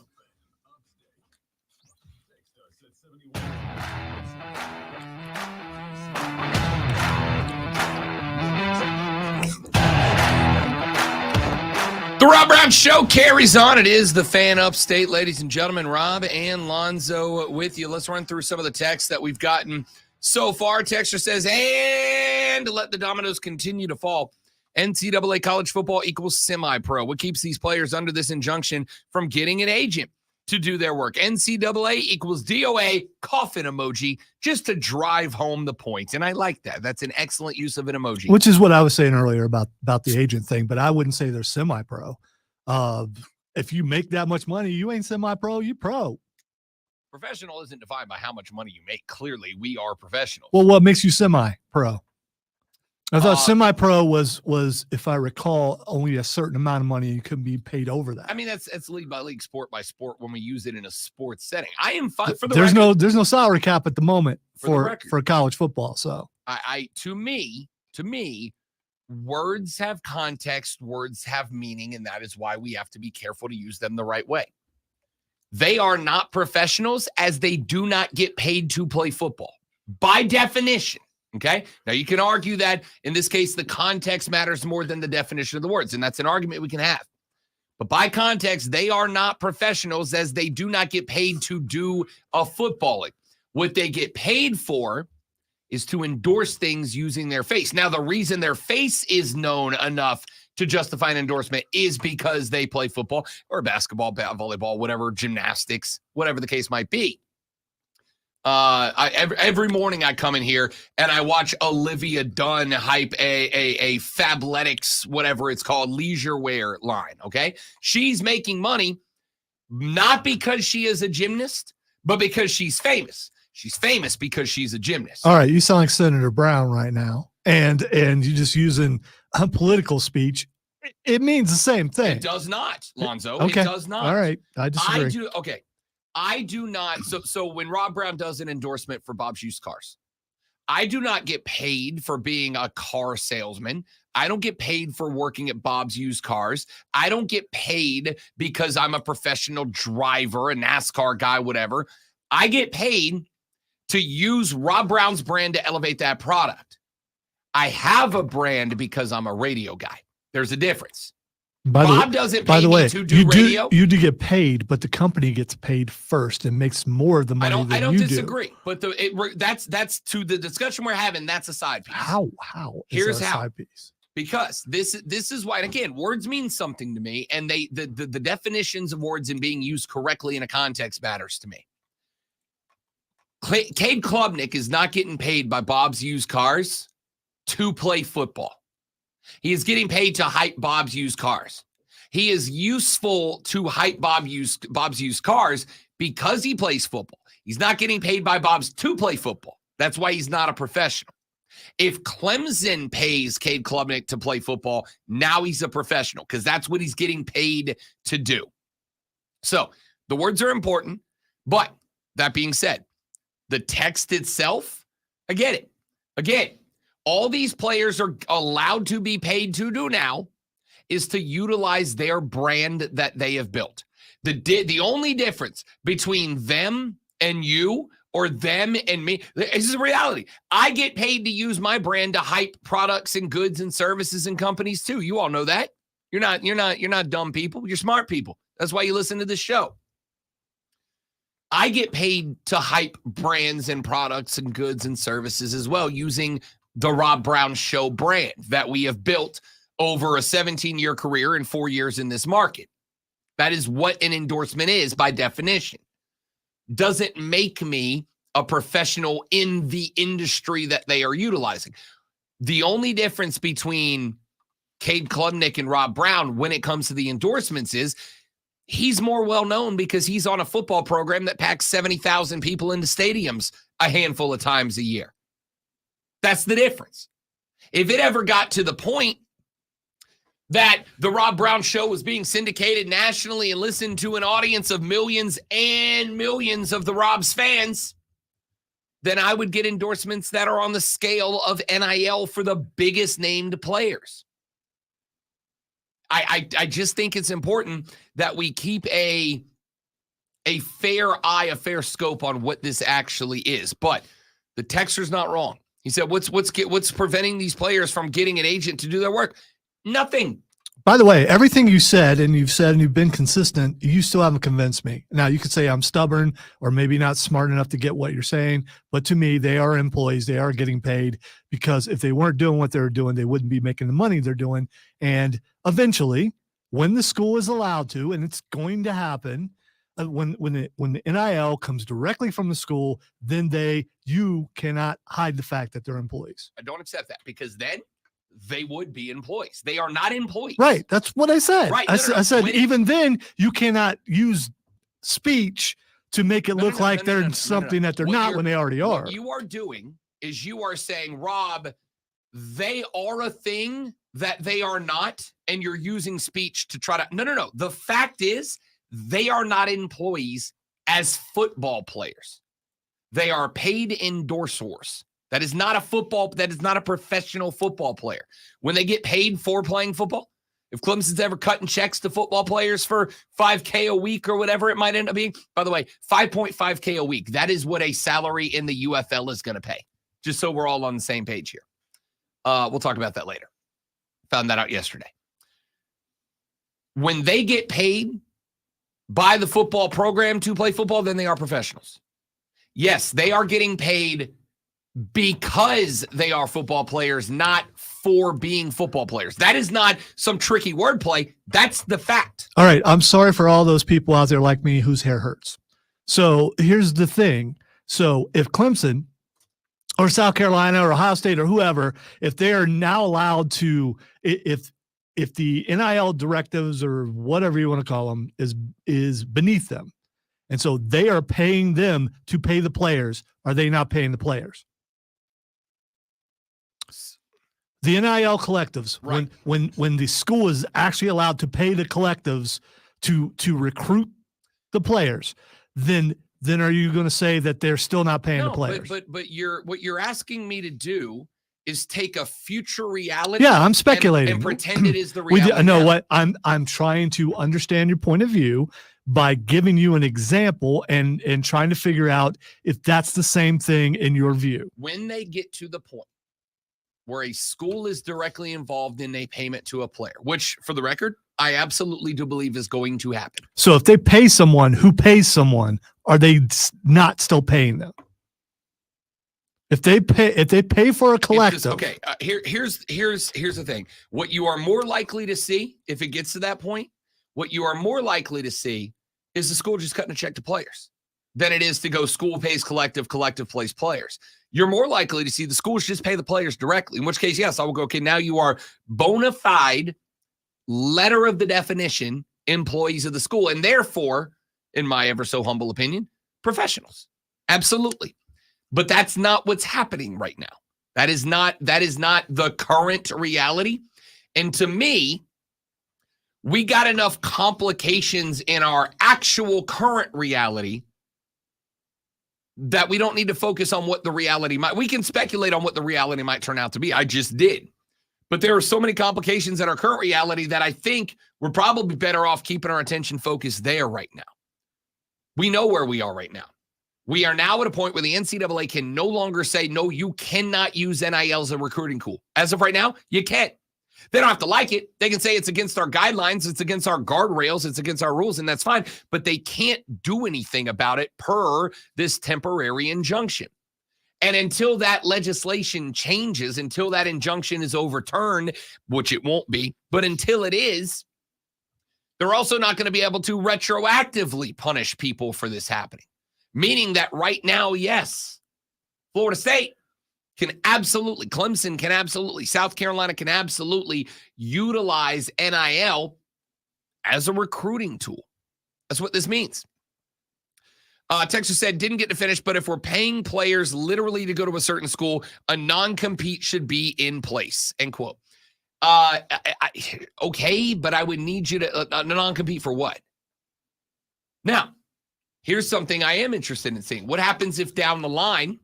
Speaker 2: The Rob Brown Show carries on. It is the Fan Upstate, ladies and gentlemen. Rob and Lonzo with you. Let's run through some of the texts that we've gotten so far. Texter says, and let the dominoes continue to fall. NCAA college football equals semi-pro. What keeps these players under this injunction from getting an agent to do their work? NCAA equals DOA, coffin emoji, just to drive home the point. And I like that. That's an excellent use of an emoji.
Speaker 1: Which is what I was saying earlier about the agent thing, but I wouldn't say they're semi-pro. If you make that much money, you ain't semi-pro, you pro.
Speaker 2: Professional isn't defined by how much money you make. Clearly, we are professionals.
Speaker 1: Well, what makes you semi-pro? I thought semi-pro was, if I recall, only a certain amount of money you couldn't be paid over that.
Speaker 2: I mean, that's league by league, sport by sport when we use it in a sports setting. I am fine for the
Speaker 1: there's
Speaker 2: record,
Speaker 1: no salary cap at the moment
Speaker 2: For the
Speaker 1: for college football. So
Speaker 2: to me, words have context, words have meaning, and that is why we have to be careful to use them the right way. They are not professionals as they do not get paid to play football by definition. Okay. Now you can argue that in this case, the context matters more than the definition of the words. And that's an argument we can have. But by context, they are not professionals as they do not get paid to do a footballing. What they get paid for is to endorse things using their face. Now, the reason their face is known enough to justify an endorsement is because they play football or basketball, volleyball, whatever, gymnastics, whatever the case might be. Every morning I come in here and I watch Olivia Dunn hype a Fabletics, whatever it's called, leisure wear line. Okay. She's making money not because she is a gymnast, but because she's famous. She's famous because she's a gymnast.
Speaker 1: all right, you sound like Senator Brown right now, and you're just using a political speech. It means the same thing.
Speaker 2: It does not, Lonzo.
Speaker 1: Okay.
Speaker 2: It does not.
Speaker 1: All right, I disagree.
Speaker 2: I do not. So when Rob Brown does an endorsement for Bob's Used Cars, I do not get paid for being a car salesman. I don't get paid for working at Bob's Used Cars. I don't get paid because I'm a professional driver, a NASCAR guy, whatever. I get paid to use Rob Brown's brand to elevate that product. I have a brand because I'm a radio guy. There's a difference. Bob doesn't pay me to do radio.
Speaker 1: You do get paid, but the company gets paid first and makes more of the money than you do.
Speaker 2: I don't disagree, but that's to the discussion we're having. That's a side piece.
Speaker 1: How?
Speaker 2: Here's how.
Speaker 1: Side piece?
Speaker 2: Because this is why, and again, words mean something to me, and the definitions of words and being used correctly in a context matters to me. Cade Klubnik is not getting paid by Bob's Used Cars to play football. He is getting paid to hype Bob's Used Cars. He is useful to hype Bob's Used Cars because he plays football. He's not getting paid by Bob's to play football. That's why he's not a professional. If Clemson pays Cade Klubnik to play football, now he's a professional because that's what he's getting paid to do. So the words are important, but that being said, the text itself, I get it. Again, all these players are allowed to be paid to do now is to utilize their brand that they have built. The only difference between them and you or them and me, this is a reality. I get paid to use my brand to hype products and goods and services and companies too. You all know that. You're not dumb people. You're smart people. That's why you listen to this show. I get paid to hype brands and products and goods and services as well using the Rob Brown Show brand that we have built over a 17-year career and 4 years in this market. That is what an endorsement is by definition. Doesn't make me a professional in the industry that they are utilizing. The only difference between Cade Klubnik and Rob Brown when it comes to the endorsements is he's more well-known because he's on a football program that packs 70,000 people into stadiums a handful of times a year. That's the difference. If it ever got to the point that the Rob Brown Show was being syndicated nationally and listened to an audience of millions and millions of the Rob's fans, then I would get endorsements that are on the scale of NIL for the biggest named players. I just think it's important that we keep a fair eye, a fair scope on what this actually is. But the texter's not wrong. He said, what's preventing these players from getting an agent to do their work? Nothing.
Speaker 1: By the way, everything you said and you've been consistent, you still haven't convinced me. Now, you could say I'm stubborn or maybe not smart enough to get what you're saying, but to me, they are employees. They are getting paid, because if they weren't doing what they're doing, they wouldn't be making the money they're doing. And eventually, when the school is allowed to, and it's going to happen, when the NIL comes directly from the school, then you cannot hide the fact that they're employees.
Speaker 2: I don't accept that, because then they would be employees. They are not employees.
Speaker 1: Right. That's what I said.
Speaker 2: Right.
Speaker 1: I said even then you cannot use speech to make it look like they're something that they're not when they already are.
Speaker 2: What you are doing is you are saying, Rob, they are a thing that they are not, and you're using speech to try to. No. The fact is, they are not employees as football players. They are paid endorsers. That is not a professional football player. When they get paid for playing football, if Clemson's ever cutting checks to football players for $5K a week or whatever it might end up being, by the way, $5.5K a week, that is what a salary in the UFL is going to pay. Just so we're all on the same page here. We'll talk about that later. Found that out yesterday. When they get paid by the football program to play football, then they are professionals. Yes, they are getting paid because they are football players, not for being football players. That is not some tricky wordplay. That's the fact.
Speaker 1: All right. I'm sorry for all those people out there like me whose hair hurts. So here's the thing. So if Clemson or South Carolina or Ohio State or whoever, if they are now allowed to, if the NIL directives or whatever you want to call them is beneath them, and so they are paying them to pay the players, are they not paying the players? The NIL collectives,
Speaker 2: right.
Speaker 1: when the school is actually allowed to pay the collectives to recruit the players, then are you going to say that they're still not paying the players?
Speaker 2: But what you're asking me to do is take a future reality.
Speaker 1: Yeah, I'm speculating
Speaker 2: and pretend it is the reality.
Speaker 1: No, what I'm trying to understand your point of view by giving you an example and trying to figure out if that's the same thing in your view.
Speaker 2: When they get to the point where a school is directly involved in a payment to a player, which, for the record, I absolutely do believe is going to happen.
Speaker 1: So if they pay someone who pays someone, are they not still paying them? If they pay for a collective,
Speaker 2: okay. Here's the thing. What you are more likely to see if it gets to that point, what you are more likely to see is the school just cutting a check to players than it is to go school pays collective plays players. You're more likely to see the schools just pay the players directly, in which case, yes, I will go, okay, now you are bona fide, letter of the definition, employees of the school, and therefore, in my ever so humble opinion, professionals. Absolutely. But that's not what's happening right now. That is not the current reality. And to me, we got enough complications in our actual current reality that we don't need to focus on what the reality might. We can speculate on what the reality might turn out to be. I just did. But there are so many complications in our current reality that I think we're probably better off keeping our attention focused there right now. We know where we are right now. We are now at a point where the NCAA can no longer say, no, you cannot use NIL as a recruiting tool. As of right now, you can't. They don't have to like it. They can say it's against our guidelines, it's against our guardrails, it's against our rules, and that's fine. But they can't do anything about it per this temporary injunction. And until that legislation changes, until that injunction is overturned, which it won't be, but until it is, they're also not going to be able to retroactively punish people for this happening. Meaning that right now, yes, Florida State can absolutely, Clemson can absolutely, South Carolina can absolutely utilize NIL as a recruiting tool. That's what this means. Texas said, didn't get to finish, but if we're paying players literally to go to a certain school, a non-compete should be in place, end quote. Okay, but I would need you to, non-compete for what? Now, here's something I am interested in seeing. What happens if down the line,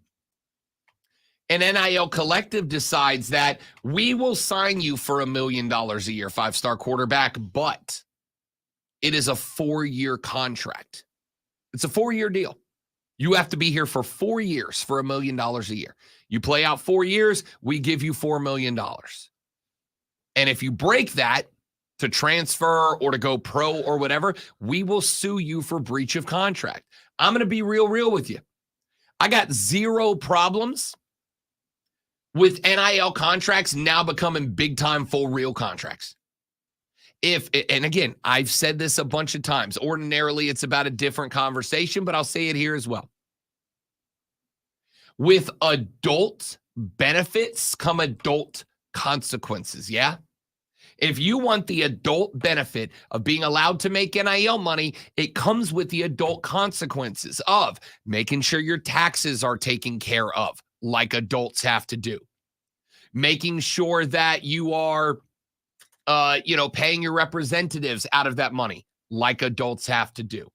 Speaker 2: An NIL collective decides that we will sign you for $1 million a year, 5-star quarterback, but it is a 4-year contract. It's a 4-year deal. You have to be here for 4 years for $1 million a year. You play out 4 years, we give you $4 million. And if you break that to transfer or to go pro or whatever, we will sue you for breach of contract. I'm going to be real with you. I got zero problems with NIL contracts now becoming big time full real contracts. And again, I've said this a bunch of times. Ordinarily, it's about a different conversation, but I'll say it here as well. With adult benefits come adult consequences, yeah? If you want the adult benefit of being allowed to make NIL money, it comes with the adult consequences of making sure your taxes are taken care of, like adults have to do. Making sure that you are, paying your representatives out of that money, like adults have to do.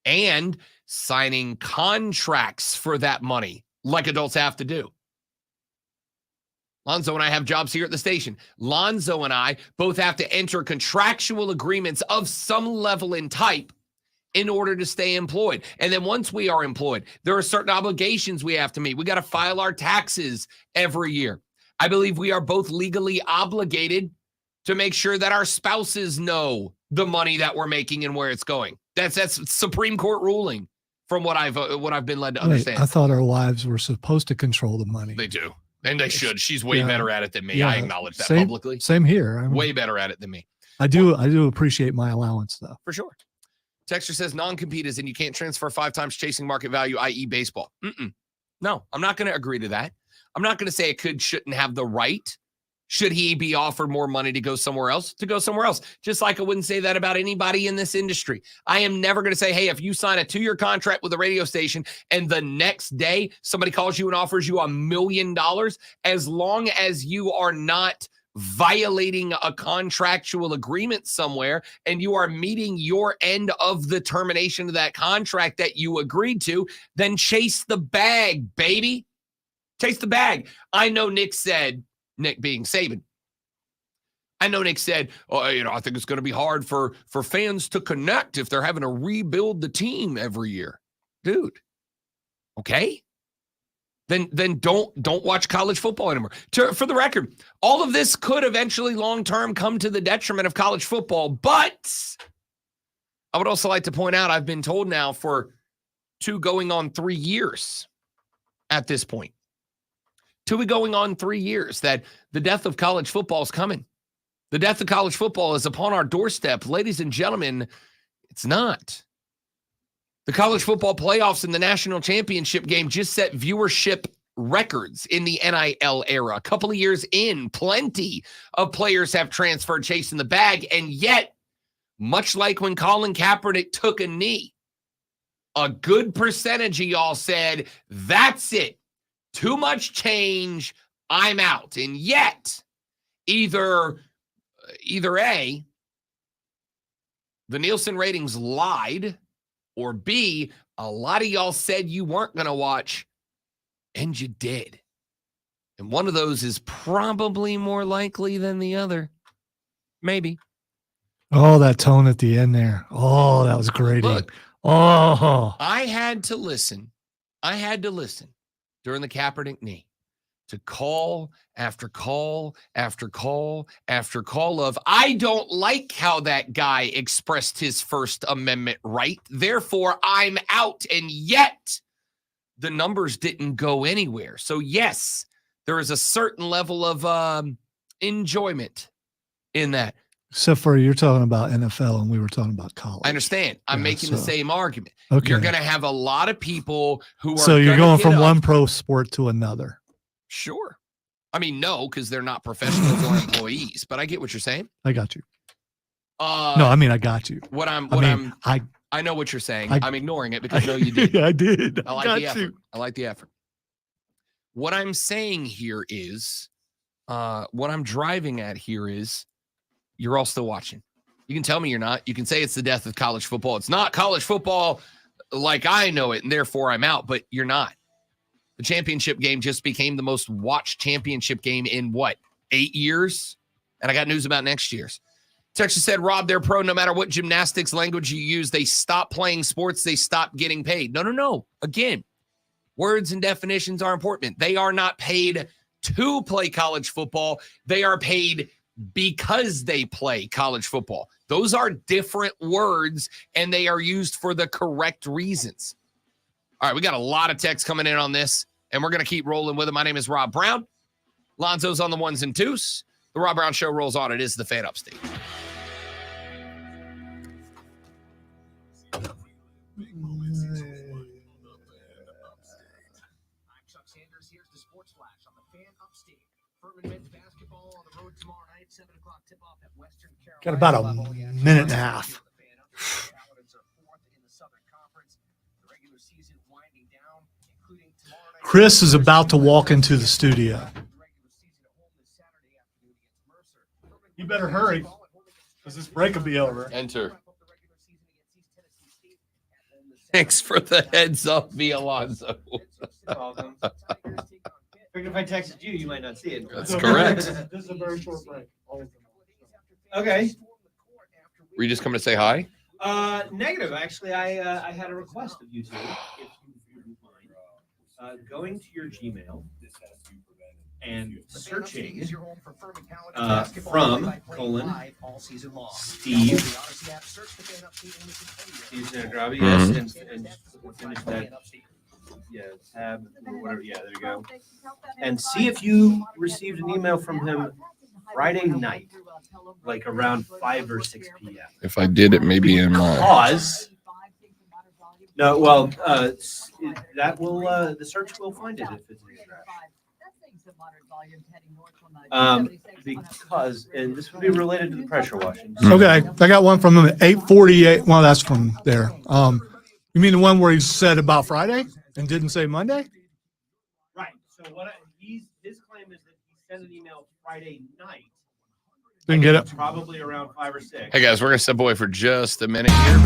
Speaker 2: And signing contracts for that money, like adults have to do. Lonzo and I have jobs here at the station. Lonzo and I both have to enter contractual agreements of some level and type in order to stay employed. And then once we are employed, there are certain obligations we have to meet. We got to file our taxes every year. I believe we are both legally obligated to make sure that our spouses know the money that we're making and where it's going. That's Supreme Court ruling from what I've been led to understand.
Speaker 1: I thought our wives were supposed to control the money.
Speaker 2: They do. And they should. She's way better at it than me.
Speaker 1: Yeah.
Speaker 2: I acknowledge that publicly.
Speaker 1: Same here. I'm
Speaker 2: way better at it than me.
Speaker 1: I do appreciate my allowance, though.
Speaker 2: For sure. Texter says non-compete is and you can't transfer 5 times chasing market value, i.e. baseball. No, I'm not going to agree to that. I'm not going to say shouldn't have the right. Should he be offered more money to go somewhere else? To go somewhere else. Just like I wouldn't say that about anybody in this industry. I am never going to say, hey, if you sign a 2-year contract with a radio station and the next day somebody calls you and offers you $1 million, as long as you are not violating a contractual agreement somewhere and you are meeting your end of the termination of that contract that you agreed to, then chase the bag, baby. Chase the bag. I know Nick being Saban. I know Nick said, I think it's going to be hard for fans to connect if they're having to rebuild the team every year. Dude, okay? Then don't watch college football anymore. For the record, all of this could eventually long-term come to the detriment of college football, but I would also like to point out I've been told now for 2 going on 3 years at this point. 2 going on 3 years that the death of college football is coming. The death of college football is upon our doorstep. Ladies and gentlemen, it's not. The college football playoffs and the national championship game just set viewership records in the NIL era. A couple of years in, plenty of players have transferred chasing the bag, and yet, much like when Colin Kaepernick took a knee, a good percentage of y'all said, that's it. Too much change, I'm out. And yet, either A, the Nielsen ratings lied, or B, a lot of y'all said you weren't going to watch, and you did. And one of those is probably more likely than the other. Maybe.
Speaker 1: Oh, that tone at the end there. Oh, that was great.
Speaker 2: Look, I had to listen during the Kaepernick knee to call after call after call after call of, I don't like how that guy expressed his First Amendment right, therefore I'm out. And yet the numbers didn't go anywhere. So yes, there is a certain level of enjoyment in that.
Speaker 1: Except for you're talking about NFL and we were talking about college.
Speaker 2: I understand. I'm making the same argument.
Speaker 1: Okay.
Speaker 2: You're going to have a lot of people who are.
Speaker 1: So you're going from one pro sport to another.
Speaker 2: Sure. I mean, no, because they're not professionals or employees, but I get what you're saying.
Speaker 1: I got you. I got you.
Speaker 2: I know what you're saying. I'm ignoring it because I know you did.
Speaker 1: I did.
Speaker 2: I like the effort. I like the effort. What I'm saying here is, what I'm driving at here is, you're all still watching. You can tell me you're not. You can say it's the death of college football. It's not college football like I know it, and therefore I'm out, but you're not. The championship game just became the most watched championship game in 8 years? And I got news about next year's. Texas said, Rob, they're pro no matter what gymnastics language you use. They stop playing sports. They stop getting paid. No. Again, words and definitions are important. They are not paid to play college football. They are paid because they play college football. Those are different words, and they are used for the correct reasons. All right, we got a lot of texts coming in on this, and we're going to keep rolling with it. My name is Rob Brown. Lonzo's on the ones and twos. The Rob Brown Show rolls on. It is the Fan Upstate.
Speaker 1: Got about a minute and a half. Chris is about to walk into the studio. You better hurry, because this break will be over.
Speaker 2: Enter. Thanks for the heads up, via Alonzo.
Speaker 7: Welcome. Figured if I texted you, you might not see it.
Speaker 2: That's correct.
Speaker 1: This is a very short break.
Speaker 7: Okay.
Speaker 2: Were you just coming to say hi?
Speaker 7: Negative. Actually, I had a request of you two, if you wouldn't mind, going to your Gmail and searching from Steve. Steve's in a drop, yes, and finish that. Yeah, tab or whatever. Yeah, there you go. And see if you received an email from him Friday night, like around 5 or 6 p.m.
Speaker 2: If I did, it maybe in my...
Speaker 7: Pause. No, well, that will the search will find it if it's in your trash. Because, and this would be related to the pressure washing.
Speaker 1: Okay, I got one from him at 8:48. Well, that's from there. You mean the one where he said about Friday and didn't say Monday?
Speaker 7: Right. So his claim is that he sent an email Friday night.
Speaker 1: Didn't get it.
Speaker 7: Probably around 5 or 6.
Speaker 2: Hey, guys, we're going to step away for just a minute here.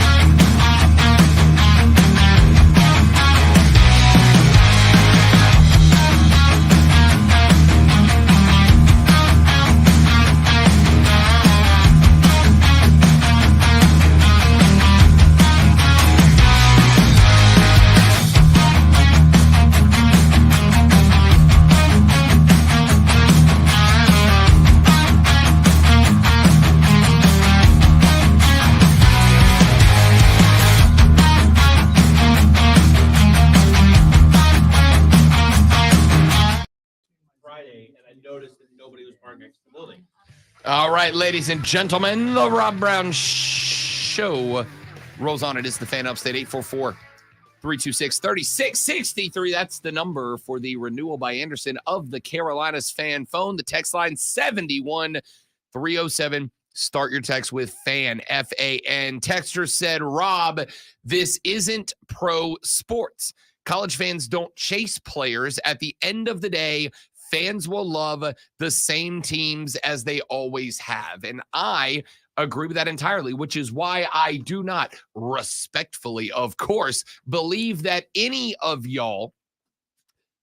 Speaker 2: All right, ladies and gentlemen, the Rob Brown Show rolls on. It is the Fan Upstate, 844-326-3663. That's the number for the renewal by Anderson of the Carolinas fan phone. The text line 71307. Start your text with FAN, F-A-N. Texter said, Rob, this isn't pro sports. College fans don't chase players. At the end of the day, fans will love the same teams as they always have. And I agree with that entirely, which is why I do not respectfully, of course, believe that any of y'all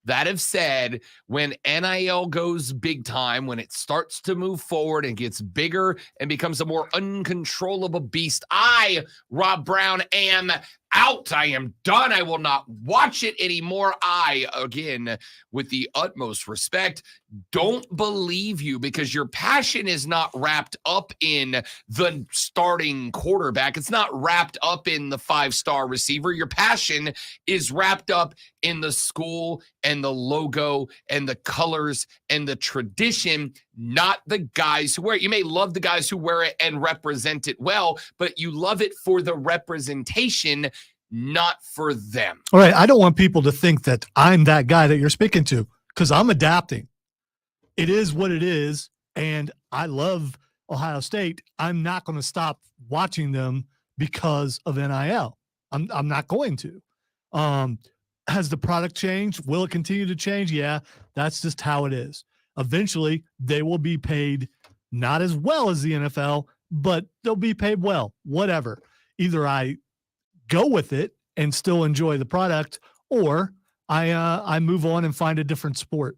Speaker 2: that have said when NIL goes big time, when it starts to move forward and gets bigger and becomes a more uncontrollable beast, I, Rob Brown, am out. I am done. I will not watch it anymore. I, again, with the utmost respect, don't believe you because your passion is not wrapped up in the starting quarterback. It's not wrapped up in the 5-star receiver. Your passion is wrapped up in the school and the logo and the colors and the tradition, not the guys who wear it. You may love the guys who wear it and represent it well, but you love it for the representation, not for them.
Speaker 1: All right. I don't want people to think that I'm that guy that you're speaking to because I'm adapting. It is what it is. And I love Ohio State. I'm not going to stop watching them because of NIL. I'm not going to. Has the product changed? Will it continue to change? Yeah, that's just how it is. Eventually, they will be paid not as well as the NFL, but they'll be paid well, whatever. Either I go with it and still enjoy the product, or I move on and find a different sport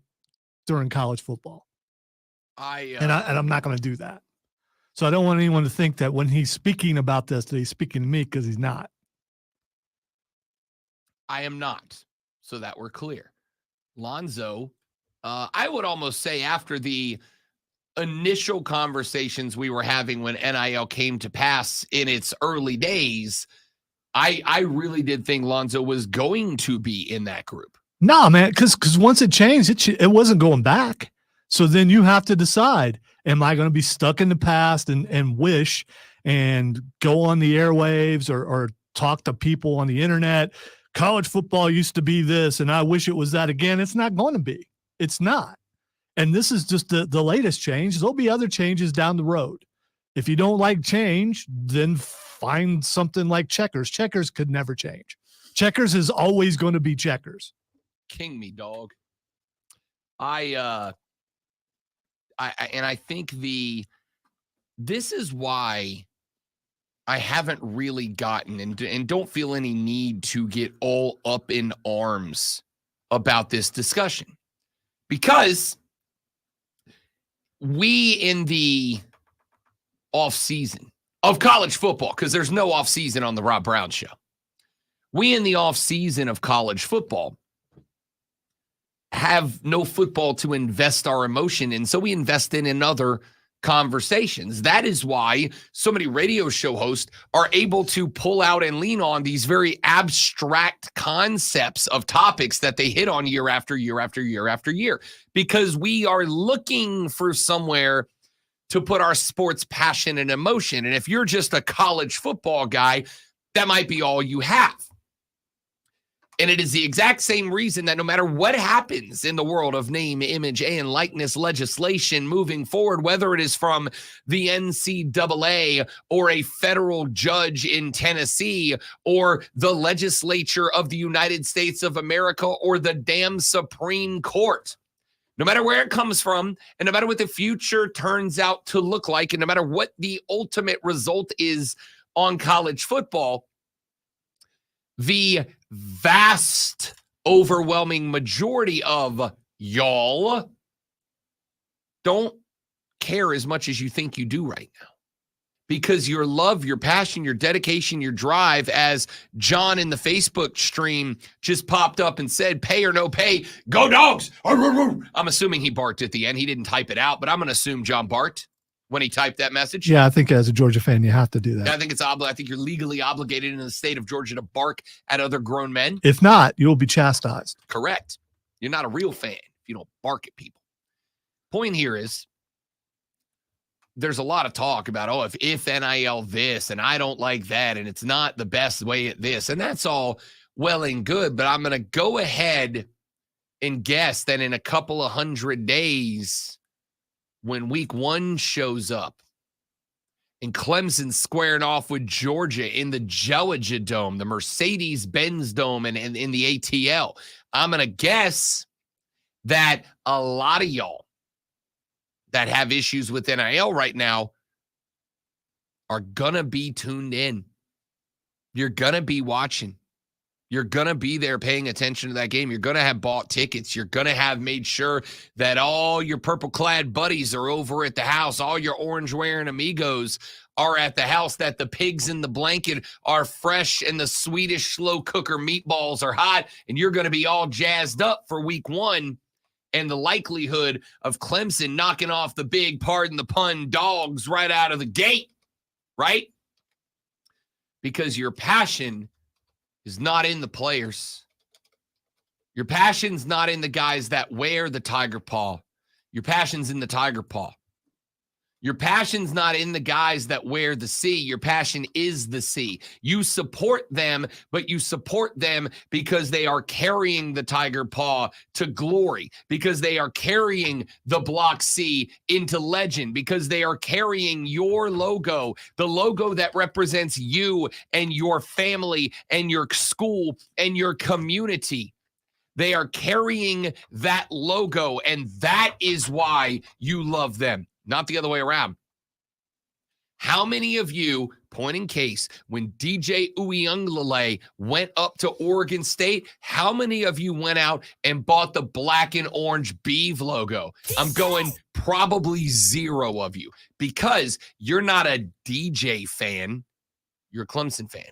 Speaker 1: during college football. And I'm not going to do that. So I don't want anyone to think that when he's speaking about this, that he's speaking to me, because he's not.
Speaker 2: I am not. So that we're clear. Lonzo, I would almost say after the initial conversations we were having when NIL came to pass in its early days, I really did think Lonzo was going to be in that group.
Speaker 1: No, man, because once it changed, it wasn't going back. So then you have to decide, am I going to be stuck in the past and wish and go on the airwaves or talk to people on the internet? College football used to be this, and I wish it was that again. It's not going to be. It's not. And this is just the latest change. There'll be other changes down the road. If you don't like change, then find something like checkers. Checkers could never change. Checkers is always going to be checkers.
Speaker 2: King me, dog. I think this is why I haven't really gotten and don't feel any need to get all up in arms about this discussion, because we in the off season of college football, because there's no off season on the Rob Brown Show. We in the off season of college football have no football to invest our emotion in, so we invest in other conversations. That is why so many radio show hosts are able to pull out and lean on these very abstract concepts of topics that they hit on year after year after year after year, because we are looking for somewhere to put our sports passion and emotion. And if you're just a college football guy, that might be all you have. And it is the exact same reason that no matter what happens in the world of name, image, and likeness legislation moving forward, whether it is from the NCAA or a federal judge in Tennessee or the legislature of the United States of America or the damn Supreme Court, no matter where it comes from, and no matter what the future turns out to look like, and no matter what the ultimate result is on college football, the vast, overwhelming majority of y'all don't care as much as you think you do right now. Because your love, your passion, your dedication, your drive, as John in the Facebook stream just popped up and said, pay or no pay, go Dogs. I'm assuming he barked at the end. He didn't type it out, but I'm going to assume John barked when he typed that message.
Speaker 1: Yeah, I think as a Georgia fan, you have to do that.
Speaker 2: I think I think you're legally obligated in the state of Georgia to bark at other grown men.
Speaker 1: If not, you'll be chastised.
Speaker 2: Correct. You're not a real fan if you don't bark at people. Point here is, there's a lot of talk about, if NIL this, and I don't like that, and it's not the best way at this, and that's all well and good, but I'm going to go ahead and guess that in a couple of 100 days, when week 1 shows up and Clemson squaring off with Georgia in the Georgia Dome, the Mercedes-Benz Dome, and in the ATL, I'm going to guess that a lot of y'all that have issues with NIL right now are going to be tuned in. You're going to be watching. You're going to be there paying attention to that game. You're going to have bought tickets. You're going to have made sure that all your purple-clad buddies are over at the house. All your orange-wearing amigos are at the house, that the pigs in the blanket are fresh and the Swedish slow cooker meatballs are hot, and you're going to be all jazzed up for week 1 and the likelihood of Clemson knocking off the big, pardon the pun, Dogs right out of the gate, right? Because your passion is not in the players. Your passion's not in the guys that wear the tiger paw. Your passion's in the tiger paw. Your passion's not in the guys that wear the C. Your passion is the C. You support them, but you support them because they are carrying the tiger paw to glory, because they are carrying the block C into legend, because they are carrying your logo, the logo that represents you and your family and your school and your community. They are carrying that logo, and that is why you love them. Not the other way around. How many of you Point in case, when DJ Uiagalelei went up to Oregon State, how many of you went out and bought the black and orange Beeve logo? I'm going probably 0 of you, because you're not a DJ fan. You're a Clemson fan.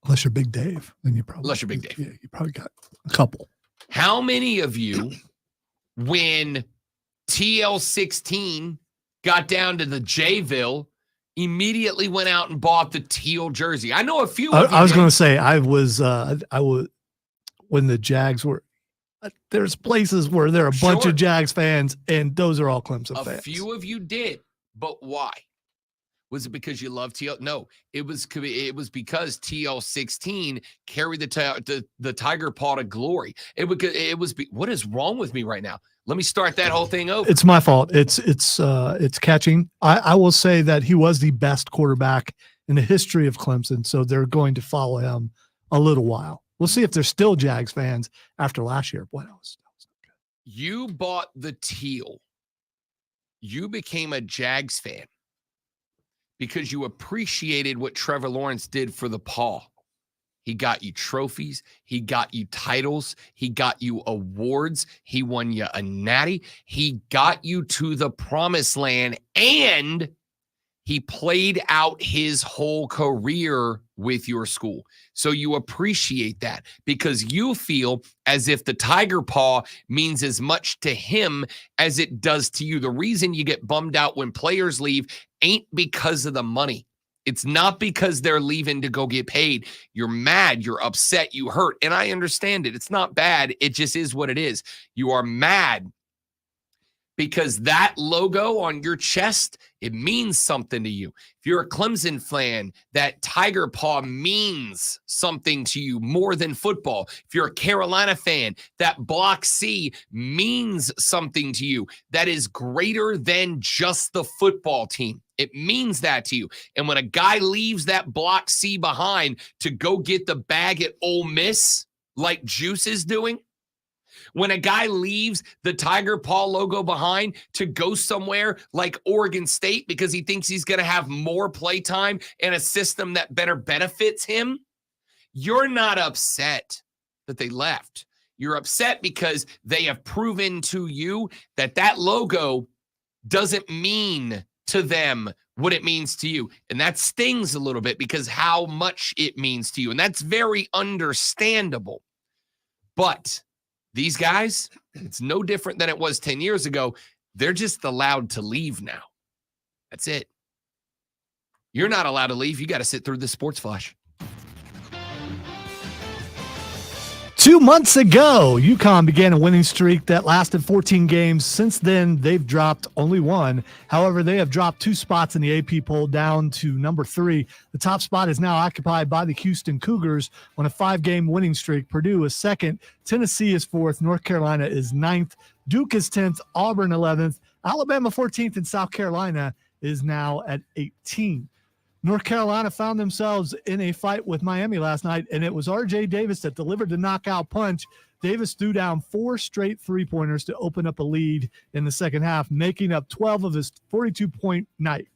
Speaker 1: Unless you're Big Dave, then you probably.
Speaker 2: Unless you're Big Dave.
Speaker 1: Yeah, you probably got a couple.
Speaker 2: How many of you, when TL16 got down to the Jayville, immediately went out and bought the teal jersey? I know a few of you
Speaker 1: I was
Speaker 2: did.
Speaker 1: going to say I was when the Jags were. There's places where there are a bunch
Speaker 2: Sure.
Speaker 1: of Jags fans, and those are all Clemson
Speaker 2: A
Speaker 1: fans.
Speaker 2: few of you did, but why? Was it because you love TL? No, it was because TL16 carried the Tiger Paw to glory. What is wrong with me right now? Let me start that whole thing over.
Speaker 1: It's my fault. It's catching. I will say that he was the best quarterback in the history of Clemson, so they're going to follow him a little while. We'll see if they're still Jags fans after last year. Boy, that was good.
Speaker 2: You bought the teal. You became a Jags fan because you appreciated what Trevor Lawrence did for the Paw. He got you trophies. He got you titles. He got you awards. He won you a natty. He got you to the promised land, and he played out his whole career with your school. So you appreciate that because you feel as if the Tiger Paw means as much to him as it does to you. The reason you get bummed out when players leave ain't because of the money. It's not because they're leaving to go get paid. You're mad, you're upset, you hurt. And I understand it. It's not bad. It just is what it is. You are mad because that logo on your chest, it means something to you. If you're a Clemson fan, that Tiger Paw means something to you more than football. If you're a Carolina fan, that Block C means something to you that is greater than just the football team. It means that to you. And when a guy leaves that Block C behind to go get the bag at Ole Miss, like Juice is doing, when a guy leaves the Tiger Paw logo behind to go somewhere like Oregon State because he thinks he's going to have more play time and a system that better benefits him, you're not upset that they left. You're upset because they have proven to you that that logo doesn't mean to them what it means to you. And that stings a little bit because how much it means to you. And that's very understandable. But these guys, it's no different than it was 10 years ago. They're just allowed to leave now. That's it. You're not allowed to leave. You got to sit through the Sports Flash.
Speaker 1: 2 months ago, UConn began a winning streak that lasted 14 games. Since then, they've dropped only one. However, they have dropped 2 spots in the AP poll down to number 3. The top spot is now occupied by the Houston Cougars on a 5-game winning streak. Purdue is 2nd. Tennessee is 4th. North Carolina is 9th. Duke is 10th. Auburn 11th. Alabama 14th. And South Carolina is now at 18. North Carolina found themselves in a fight with Miami last night, and it was R.J. Davis that delivered the knockout punch. Davis threw down 4 straight three-pointers to open up a lead in the second half, making up 12 of his 42-point night.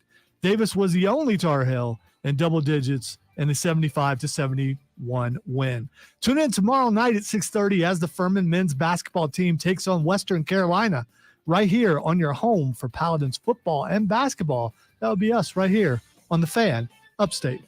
Speaker 1: Davis was the only Tar Heel in double digits in the 75-71 win. Tune in tomorrow night at 6:30 as the Furman men's basketball team takes on Western Carolina right here on your home for Paladins football and basketball. That would be us right here on the Fan, upstate.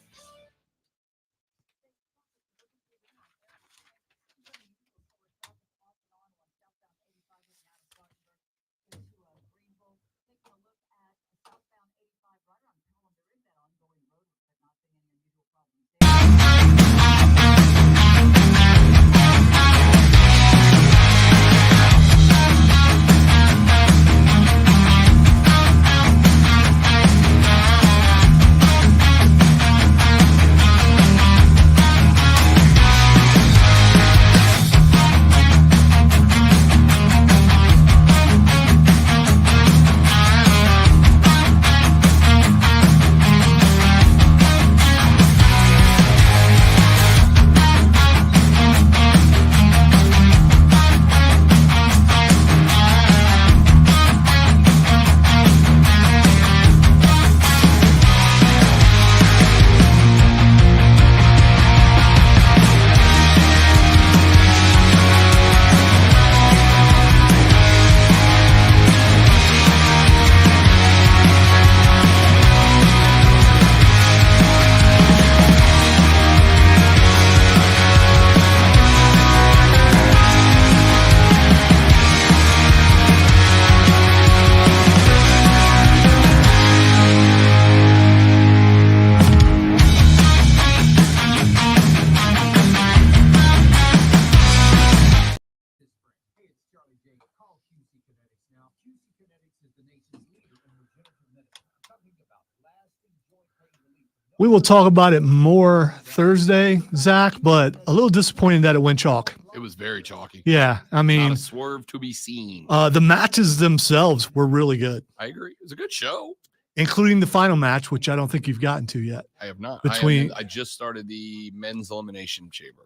Speaker 1: We will talk about it more Thursday, Zach, but a little disappointed that it went chalk.
Speaker 2: It was very chalky.
Speaker 1: Yeah, I
Speaker 2: Not
Speaker 1: mean,
Speaker 2: a swerve to be seen.
Speaker 1: the matches themselves were really good,
Speaker 2: I agree. It was a good show.
Speaker 1: including the final match, which I don't think you've gotten to yet.
Speaker 2: I have not.
Speaker 1: Between-
Speaker 2: I just started the men's elimination chamber.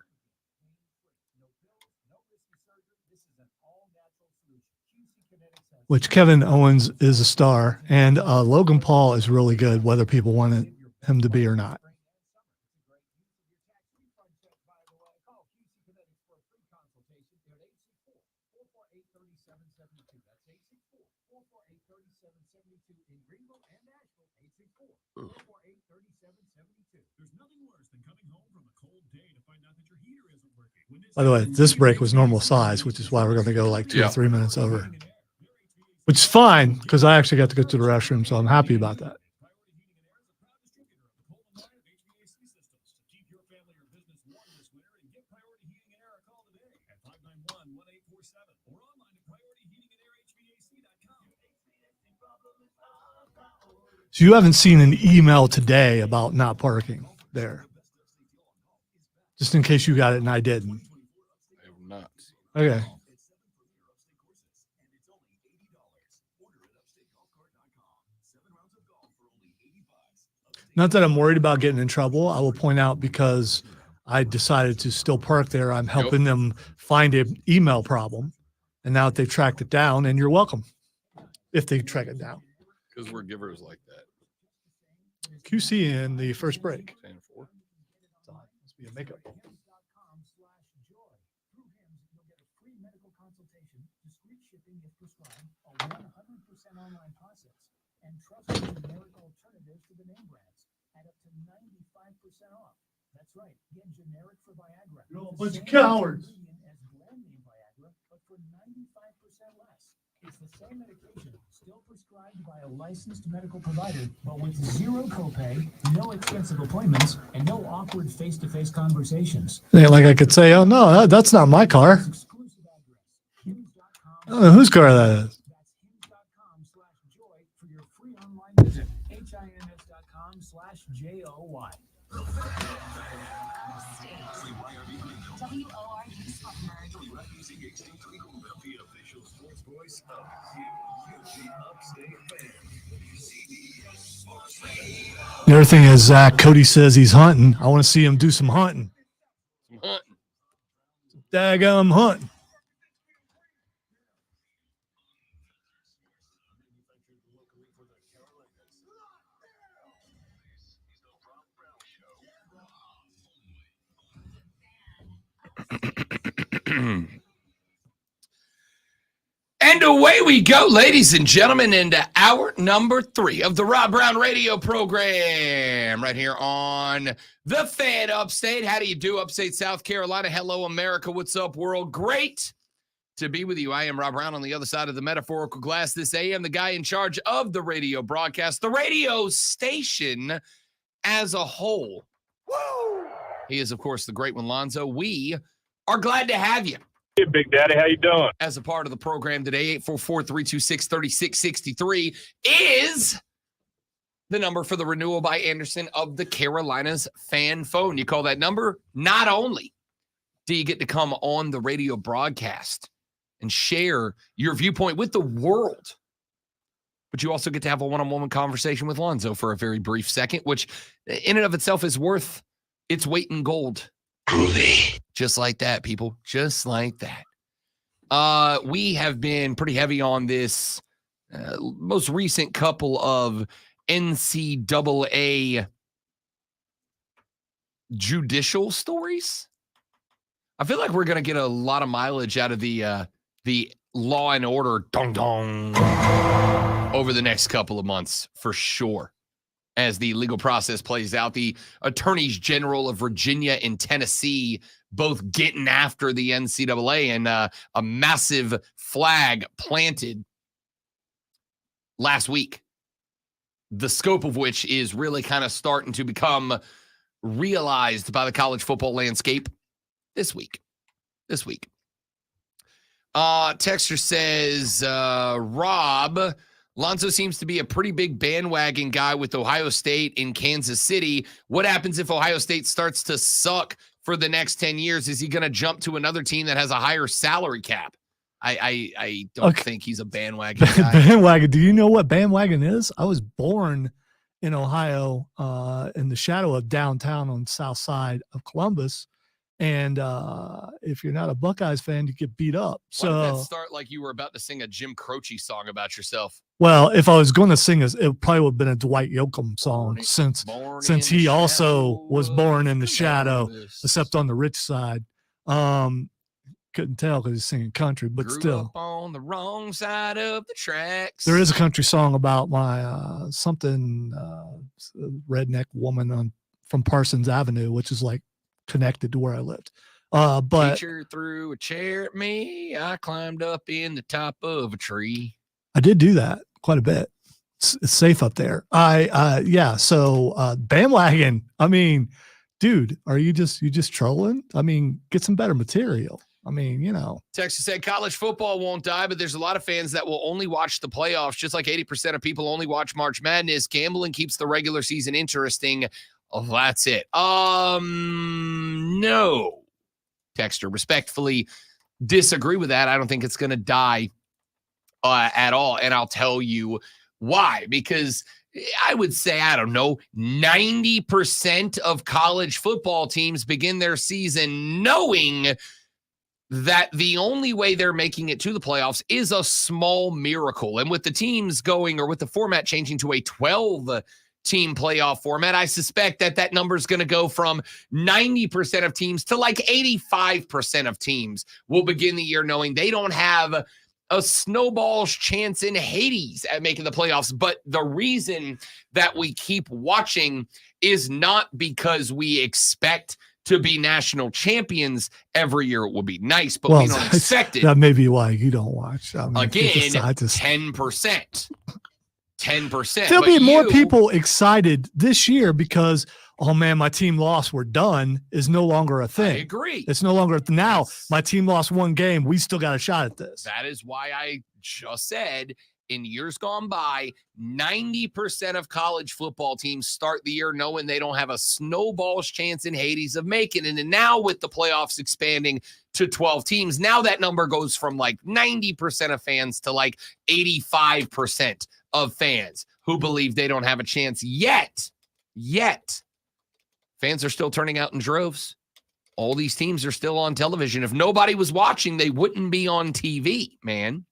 Speaker 1: Which Kevin Owens is a star, and Logan Paul is really good, whether people wanted him to be or not. By the way, this break was normal size, which is why we're going to go like 2 or 3 minutes over. Which is fine because I actually got to go to the restroom, so I'm happy about that. So you haven't seen an email today about not parking there, just in case you got it and I didn't.
Speaker 2: I have not.
Speaker 1: Okay. Not that I'm worried about getting in trouble. I will point out because I decided to still park there. I'm helping them find an email problem. And now that they've tracked it down, and you're welcome if they track it down.
Speaker 2: Because we're givers like that.
Speaker 1: QC in the first break.
Speaker 2: Stand for.
Speaker 1: Must be a makeup. You're all a bunch of cowards.
Speaker 8: It's the same medication, still prescribed by a licensed medical provider, but with zero copay, no expensive appointments, and no awkward face-to-face conversations.
Speaker 1: Ain't like I could say, oh no, that's not my car.
Speaker 8: Exclusive address, Hims.com.
Speaker 1: I don't know whose car that is.
Speaker 8: That's Hims.com/joy for your free online visit. HIMS.com/JOY.
Speaker 1: The other thing is, Zach, Cody says he's hunting. I want to see him do some hunting.
Speaker 2: Some hunting.
Speaker 1: Daggum hunting.
Speaker 2: And away we go, ladies and gentlemen, into hour number 3 of the Rob Brown radio program right here on the Fan Upstate. How do you do, Upstate South Carolina? Hello, America. What's up, world? Great to be with you. I am Rob Brown on the other side of the metaphorical glass this AM, the guy in charge of the radio broadcast, the radio station as a whole. Woo! He is, of course, the great one, Lonzo. We are glad to have you.
Speaker 9: Hey, Big Daddy, how you doing?
Speaker 2: As a part of the program today, 844-326-3663 is the number for the renewal by Anderson of the Carolinas fan phone. You call that number, not only do you get to come on the radio broadcast and share your viewpoint with the world, but you also get to have a one-on-one conversation with Lonzo for a very brief second, which in and of itself is worth its weight in gold. Groovy. Just like that, people. Just like that. We have been pretty heavy on this most recent couple of NCAA judicial stories. I feel like we're going to get a lot of mileage out of the Law and Order dong dong over the next couple of months for sure. As the legal process plays out, the attorneys general of Virginia and Tennessee both getting after the NCAA, and a massive flag planted last week, the scope of which is really kind of starting to become realized by the college football landscape this week. Texter says, Rob, Lonzo seems to be a pretty big bandwagon guy with Ohio State in Kansas City. What happens if Ohio State starts to suck for the next 10 years? Is he going to jump to another team that has a higher salary cap? I don't think he's a bandwagon guy.
Speaker 1: Bandwagon. Do you know what bandwagon is? I was born in Ohio, in the shadow of downtown on the south side of Columbus. And if you're not a Buckeyes fan, you get beat up.
Speaker 2: Why did that
Speaker 1: So,
Speaker 2: start like you were about to sing a Jim Croce song about yourself?
Speaker 1: well, if I was going to sing, it probably would have been a Dwight Yoakam song, since
Speaker 2: Born
Speaker 1: since
Speaker 2: in
Speaker 1: he
Speaker 2: the
Speaker 1: also
Speaker 2: shadow
Speaker 1: was
Speaker 2: of
Speaker 1: born in the shadow,
Speaker 2: Columbus.
Speaker 1: except on the rich side. Couldn't tell because he's singing country, but
Speaker 2: Grew
Speaker 1: still.
Speaker 2: up on the wrong side of the tracks.
Speaker 1: There is a country song about my redneck woman from Parsons Avenue, which is like connected to where I lived. But
Speaker 2: Teacher threw a chair at me. I climbed up in the top of a tree.
Speaker 1: I did do that quite a bit. It's safe up there. So bandwagon. I mean, dude, are you just trolling? I mean, get some better material. I mean,
Speaker 2: Texas said college football won't die, but there's a lot of fans that will only watch the playoffs, just like 80% of people only watch March Madness. Gambling keeps the regular season interesting. Oh, that's it. No. Texter, respectfully disagree with that. I don't think it's going to die at all. And I'll tell you why. Because I would say, 90% of college football teams begin their season knowing that the only way they're making it to the playoffs is a small miracle. And with the teams going, or with the format changing to a 12-team playoff format, I suspect that number is going to go from 90% of teams to like 85% of teams will begin the year knowing they don't have a snowball's chance in Hades at making the playoffs. But the reason that we keep watching is not because we expect to be national champions every year. It would be nice, but we don't expect it.
Speaker 1: That may be why you don't watch. I mean,
Speaker 2: Again,
Speaker 1: I just
Speaker 2: 10%. 10%.
Speaker 1: There'll
Speaker 2: But
Speaker 1: be more
Speaker 2: you-
Speaker 1: people excited this year because, oh man, my team lost. We're done is no longer a
Speaker 2: I
Speaker 1: thing.
Speaker 2: agree.
Speaker 1: It's no longer now.
Speaker 2: Yes.
Speaker 1: My team lost one game. We still got a shot at this.
Speaker 2: That is why I just said in years gone by, 90% of college football teams start the year knowing they don't have a snowball's chance in Hades of making it. And now with the playoffs expanding to 12 teams, now that number goes from like 90% of fans to like 85% of fans who believe they don't have a chance yet. Fans are still turning out in droves. All these teams are still on television. If nobody was watching, they wouldn't be on TV, man.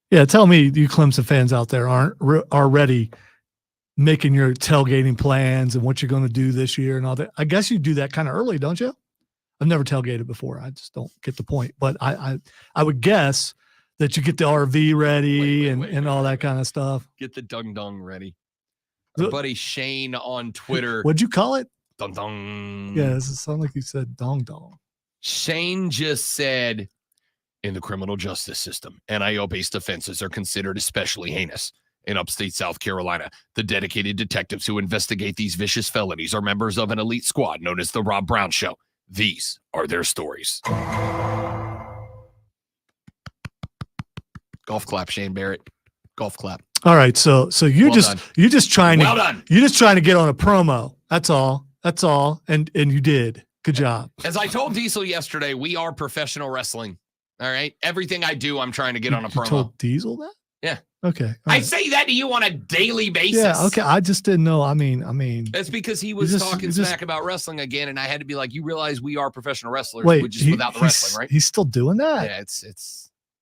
Speaker 1: Yeah, tell me you Clemson fans out there aren't already making your tailgating plans and what you're going to do this year and all that. I guess you do that kind of early, don't you? I've never tailgated before. I just don't get the point. But I would guess that you get the RV ready and all that kind of stuff.
Speaker 2: Get the dung ready. Our buddy Shane on Twitter.
Speaker 1: What'd you call it?
Speaker 2: Dung.
Speaker 1: Yeah, it sounded like you said dong.
Speaker 2: Shane just said, in the criminal justice system, NIL-based offenses are considered especially heinous. In upstate South Carolina, the dedicated detectives who investigate these vicious felonies are members of an elite squad known as the Rob Brown Show. These are their stories. Golf clap, Shane Barrett. Golf clap.
Speaker 1: All right, so you're
Speaker 2: Well done.
Speaker 1: you're just trying
Speaker 2: Well
Speaker 1: to
Speaker 2: done.
Speaker 1: you're just trying to get on a promo. That's all. And you did. Good job.
Speaker 2: As I told Diesel yesterday, we are professional wrestling. All right. Everything I do, I'm trying to get on a
Speaker 1: You
Speaker 2: promo.
Speaker 1: told Diesel that?
Speaker 2: Yeah.
Speaker 1: Okay. all
Speaker 2: I
Speaker 1: right.
Speaker 2: say that to you on a daily basis.
Speaker 1: Yeah. Okay. I just didn't know. I mean.
Speaker 2: That's because he was
Speaker 1: just-
Speaker 2: talking
Speaker 1: you just-
Speaker 2: smack about wrestling again, and I had to be like, you realize we are professional wrestlers,
Speaker 1: Wait.
Speaker 2: which is without the wrestling, right?
Speaker 1: He's still doing that.
Speaker 2: Yeah, it's it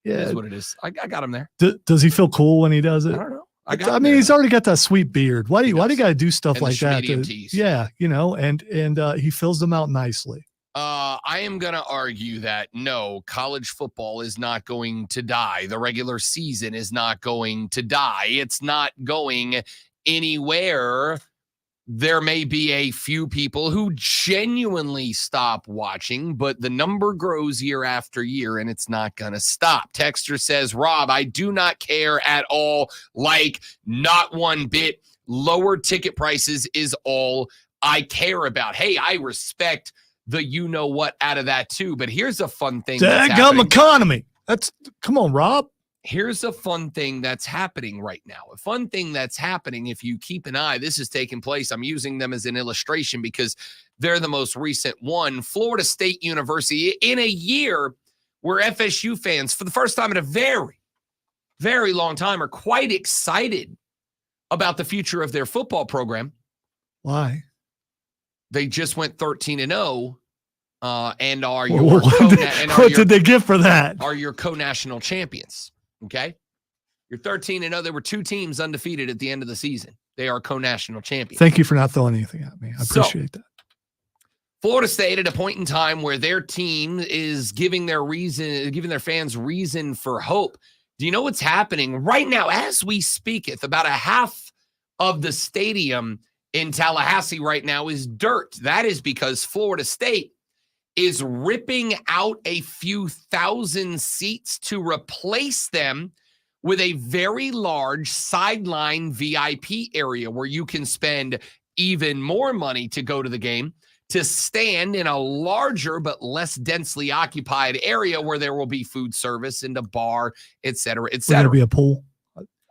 Speaker 1: Yeah.
Speaker 2: is what it is. I got him there.
Speaker 1: Does he feel cool when he does
Speaker 2: I
Speaker 1: it?
Speaker 2: don't know.
Speaker 1: I
Speaker 2: got him
Speaker 1: mean,
Speaker 2: there.
Speaker 1: he's already got that sweet beard. Why do you
Speaker 2: does.
Speaker 1: got to do stuff
Speaker 2: And the
Speaker 1: like that?
Speaker 2: Schmedium tees.
Speaker 1: Yeah, and he fills them out nicely.
Speaker 2: I am going to argue that no, college football is not going to die. The regular season is not going to die. It's not going anywhere. There may be a few people who genuinely stop watching, but the number grows year after year, and it's not going to stop. Texter says, Rob, I do not care at all, like not one bit. Lower ticket prices is all I care about. Hey, I respect the you-know-what out of that, too, but here's a fun thing that's
Speaker 1: Dadgum
Speaker 2: happening.
Speaker 1: economy. Come on, Rob.
Speaker 2: Here's a fun thing that's happening right now. A fun thing that's happening, if you keep an eye, this is taking place. I'm using them as an illustration because they're the most recent one. Florida State University, in a year where FSU fans, for the first time in a very, very long time, are quite excited about the future of their football program.
Speaker 1: Why?
Speaker 2: They just went 13-0 and are
Speaker 1: Well,
Speaker 2: your
Speaker 1: what did they get for that?
Speaker 2: Are your co-national champions. Okay? You're 13-0. There were 2 teams undefeated at the end of the season. They are co-national champions.
Speaker 1: Thank you for not throwing anything at me. I appreciate that.
Speaker 2: Florida State at a point in time where their team is giving their fans reason for hope. Do you know what's happening right now as we speaketh? About a half of the stadium in Tallahassee right now is dirt. That is because Florida State is ripping out a few thousand seats to replace them with a very large sideline VIP area where you can spend even more money to go to the game, to stand in a larger but less densely occupied area where there will be food service and a bar, et cetera, et
Speaker 1: Is there
Speaker 2: cetera.
Speaker 1: be a pool?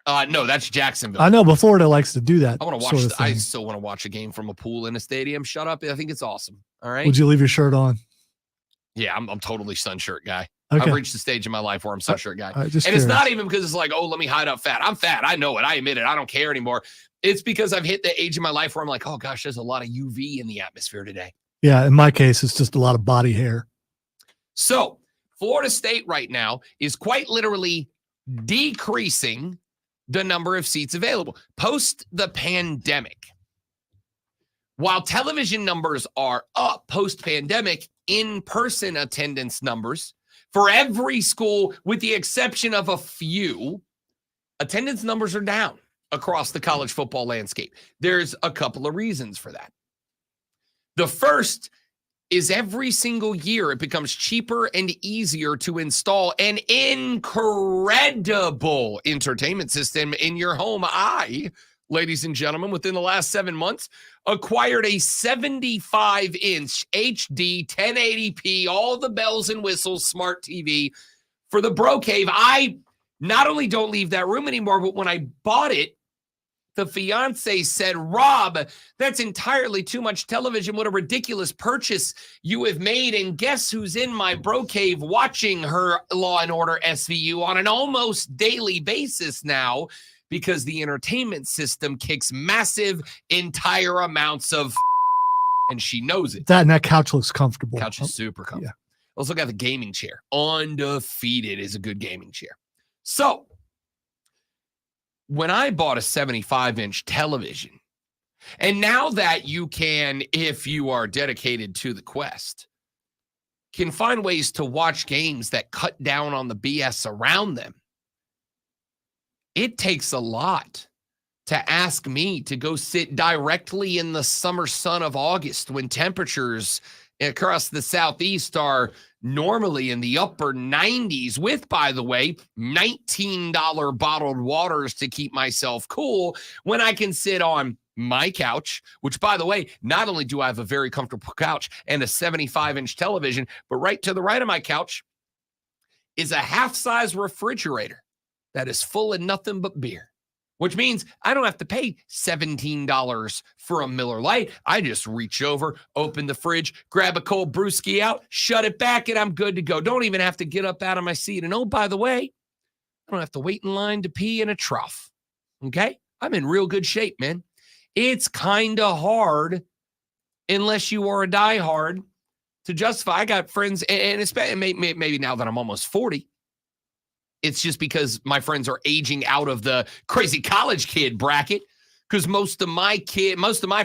Speaker 2: No, that's Jacksonville.
Speaker 1: I know, but Florida likes to do that.
Speaker 2: I want to watch. I still want to watch a game from a pool in a stadium. Shut up! I think it's awesome. All right.
Speaker 1: Would you leave your shirt on?
Speaker 2: Yeah, I'm totally sun shirt guy.
Speaker 1: Okay.
Speaker 2: I've reached the stage in my life where I'm sun shirt guy.
Speaker 1: Just
Speaker 2: And
Speaker 1: curious.
Speaker 2: it's not even because it's like, oh, let me hide up fat. I'm fat. I know it. I admit it. I don't care anymore. It's because I've hit the age in my life where I'm like, oh gosh, there's a lot of UV in the atmosphere today.
Speaker 1: Yeah, in my case, it's just a lot of body hair.
Speaker 2: So Florida State right now is quite literally decreasing the number of seats available. Post the pandemic, while television numbers are up post-pandemic, in-person attendance numbers for every school, with the exception of a few, attendance numbers are down across the college football landscape. There's a couple of reasons for that. The first is every single year it becomes cheaper and easier to install an incredible entertainment system in your home. Ladies and gentlemen, within the last 7 months, acquired a 75-inch HD 1080p, all the bells and whistles, smart TV for the Bro Cave. I not only don't leave that room anymore, but when I bought it, the fiance said, Rob, that's entirely too much television. What a ridiculous purchase you have made. And guess who's in my Bro Cave watching her Law and Order SVU on an almost daily basis now, because the entertainment system kicks massive entire amounts of and she knows it.
Speaker 1: That and that couch looks comfortable.
Speaker 2: Couch is super comfortable.
Speaker 1: Yeah.
Speaker 2: Also got the gaming chair. Undefeated is a good gaming chair. So when I bought a 75-inch television, and now that you can, if you are dedicated to the quest, can find ways to watch games that cut down on the BS around them, it takes a lot to ask me to go sit directly in the summer sun of August when temperatures across the Southeast are normally in the upper 90s with, by the way, $19 bottled waters to keep myself cool, when I can sit on my couch, which, by the way, not only do I have a very comfortable couch and a 75-inch television, but right to the right of my couch is a half-size refrigerator that is full of nothing but beer, which means I don't have to pay $17 for a Miller Lite. I just reach over, open the fridge, grab a cold brewski out, shut it back, and I'm good to go. Don't even have to get up out of my seat. And oh, by the way, I don't have to wait in line to pee in a trough. Okay? I'm in real good shape, man. It's kind of hard, unless you are a diehard, to justify. I got friends, and especially maybe now that I'm almost 40, it's just because my friends are aging out of the crazy college kid bracket, because most of my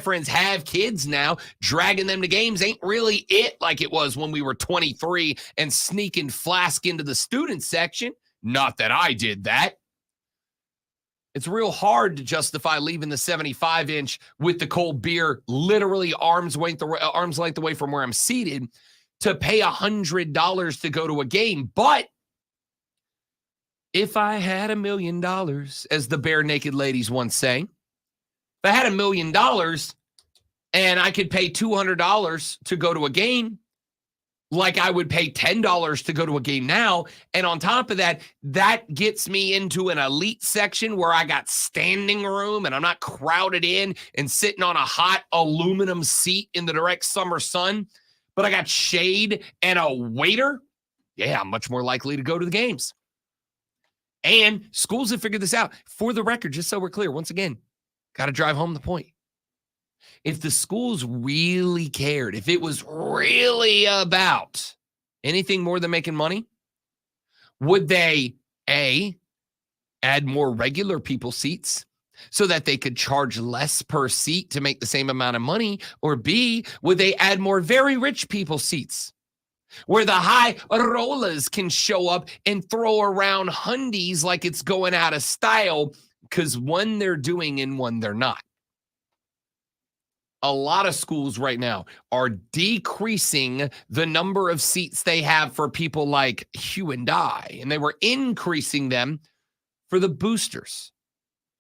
Speaker 2: friends have kids now. Dragging them to games ain't really it like it was when we were 23 and sneaking Flask into the student section. Not that I did that. It's real hard to justify leaving the 75-inch with the cold beer literally arm's length away from where I'm seated to pay $100 to go to a game. But if I had $1 million, as the bare naked ladies once sang, if I had $1 million and I could pay $200 to go to a game, like I would pay $10 to go to a game now. And on top of that, that gets me into an elite section where I got standing room and I'm not crowded in and sitting on a hot aluminum seat in the direct summer sun, but I got shade and a waiter. Yeah, I'm much more likely to go to the games. And schools have figured this out. For the record, just so we're clear, once again, got to drive home the point. If the schools really cared, if it was really about anything more than making money, would they, A, add more regular people seats so that they could charge less per seat to make the same amount of money? Or B, would they add more very rich people seats where the high rollers can show up and throw around hundies like it's going out of style, because one they're doing and one they're not. A lot of schools right now are decreasing the number of seats they have for people like you and I, and they were increasing them for the boosters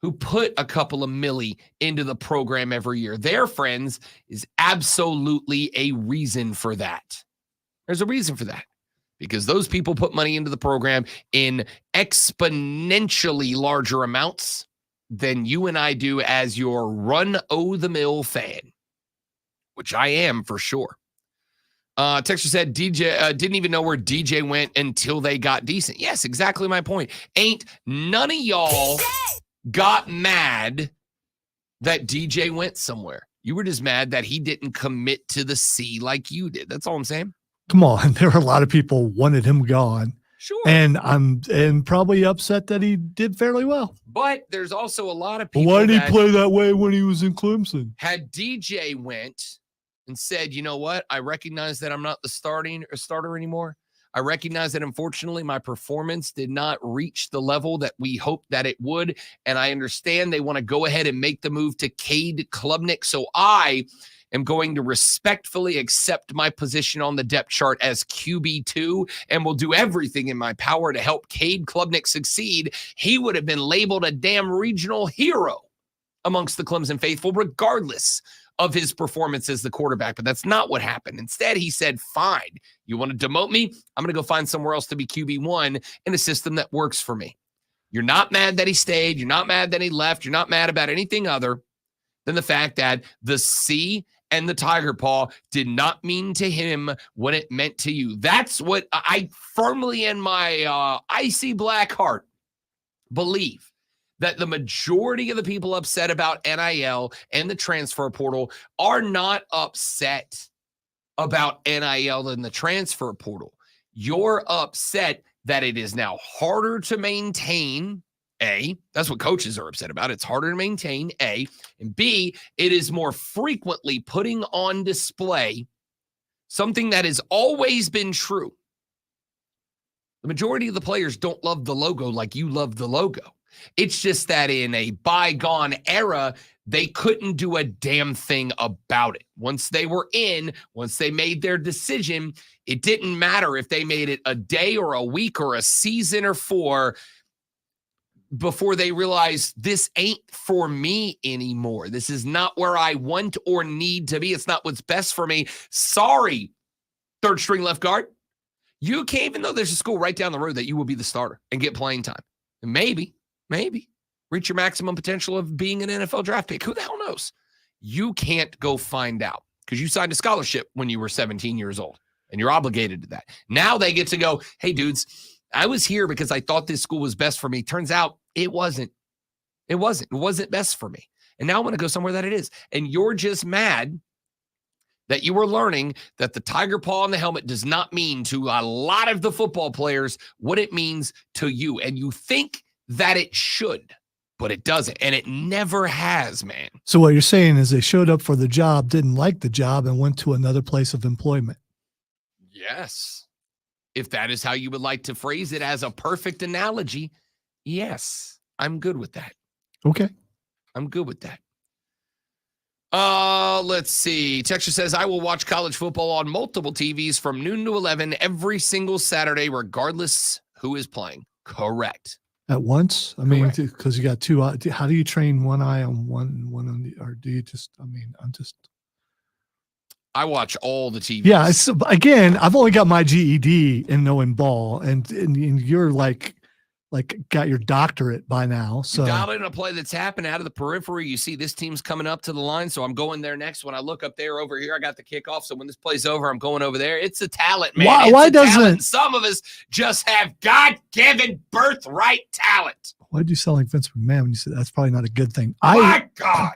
Speaker 2: who put a couple of milli into the program every year. Their friends is absolutely a reason for that. There's a reason for that, because those people put money into the program in exponentially larger amounts than you and I do as your run-o'-the-mill fan, which I am for sure. Texture said DJ didn't even know where DJ went until they got decent. Yes, exactly my point. Ain't none of y'all got mad that DJ went somewhere. You were just mad that he didn't commit to the C like you did. That's all I'm saying.
Speaker 1: Come on. There were a lot of people wanted him gone.
Speaker 2: Sure.
Speaker 1: And probably upset that he did fairly well.
Speaker 2: But there's also a lot of people.
Speaker 1: Why did he play that way when he was in Clemson?
Speaker 2: Had DJ went and said, you know what? I recognize that I'm not the starter anymore. I recognize that, unfortunately, my performance did not reach the level that we hoped that it would. And I understand they want to go ahead and make the move to Cade Klubnik. So I am going to respectfully accept my position on the depth chart as QB2 and will do everything in my power to help Cade Klubnik succeed. He would have been labeled a damn regional hero amongst the Clemson faithful, regardless of his performance as the quarterback. But that's not what happened. Instead, he said, fine, you want to demote me? I'm going to go find somewhere else to be QB1 in a system that works for me. You're not mad that he stayed. You're not mad that he left. You're not mad about anything other than the fact that the C and the Tiger Paw did not mean to him what it meant to you. That's what I firmly in my icy black heart believe, that the majority of the people upset about NIL and the transfer portal are not upset about NIL and the transfer portal. You're upset that it is now harder to maintain. A, that's what coaches are upset about. It's harder to maintain, A. And B, it is more frequently putting on display something that has always been true. The majority of the players don't love the logo like you love the logo. It's just that in a bygone era, they couldn't do a damn thing about it. Once they were in, once they made their decision, it didn't matter if they made it a day or a week or a season or 4 before they realized this ain't for me anymore. This is not where I want or need to be. It's not what's best for me. Sorry, third string left guard. You can't, even though there's a school right down the road that you will be the starter and get playing time. And maybe reach your maximum potential of being an NFL draft pick. Who the hell knows? You can't go find out because you signed a scholarship when you were 17 years old and you're obligated to that. Now they get to go, hey, dudes, I was here because I thought this school was best for me. Turns out it wasn't. It wasn't best for me. And now I'm going to go somewhere that it is. And you're just mad that you were learning that the Tiger Paw on the helmet does not mean to a lot of the football players what it means to you. And you think that it should, but it doesn't. And it never has, man.
Speaker 1: So what you're saying is they showed up for the job, didn't like the job, and went to another place of employment.
Speaker 2: Yes. If that is how you would like to phrase it as a perfect analogy, yes, I'm good with that.
Speaker 1: Okay.
Speaker 2: I'm good with that. Let's see. Texture says, I will watch college football on multiple TVs from noon to 11 every single Saturday, regardless who is playing. Correct.
Speaker 1: At once? I mean, because you got two. How do you train one eye on one on the, or do you just,
Speaker 2: I watch all the TV.
Speaker 1: Yeah. Again, I've only got my GED in knowing ball, and you're like got your doctorate by now. So
Speaker 2: dial in a play that's happening out of the periphery. You see this team's coming up to the line, so I'm going there next. When I look up there over here, I got the kickoff. So when this play's over, I'm going over there. It's a talent, man.
Speaker 1: Why doesn't
Speaker 2: some of us just have God-given birthright talent?
Speaker 1: Why did you sound like Vince McMahon when you said that's probably not a good thing?
Speaker 2: My God.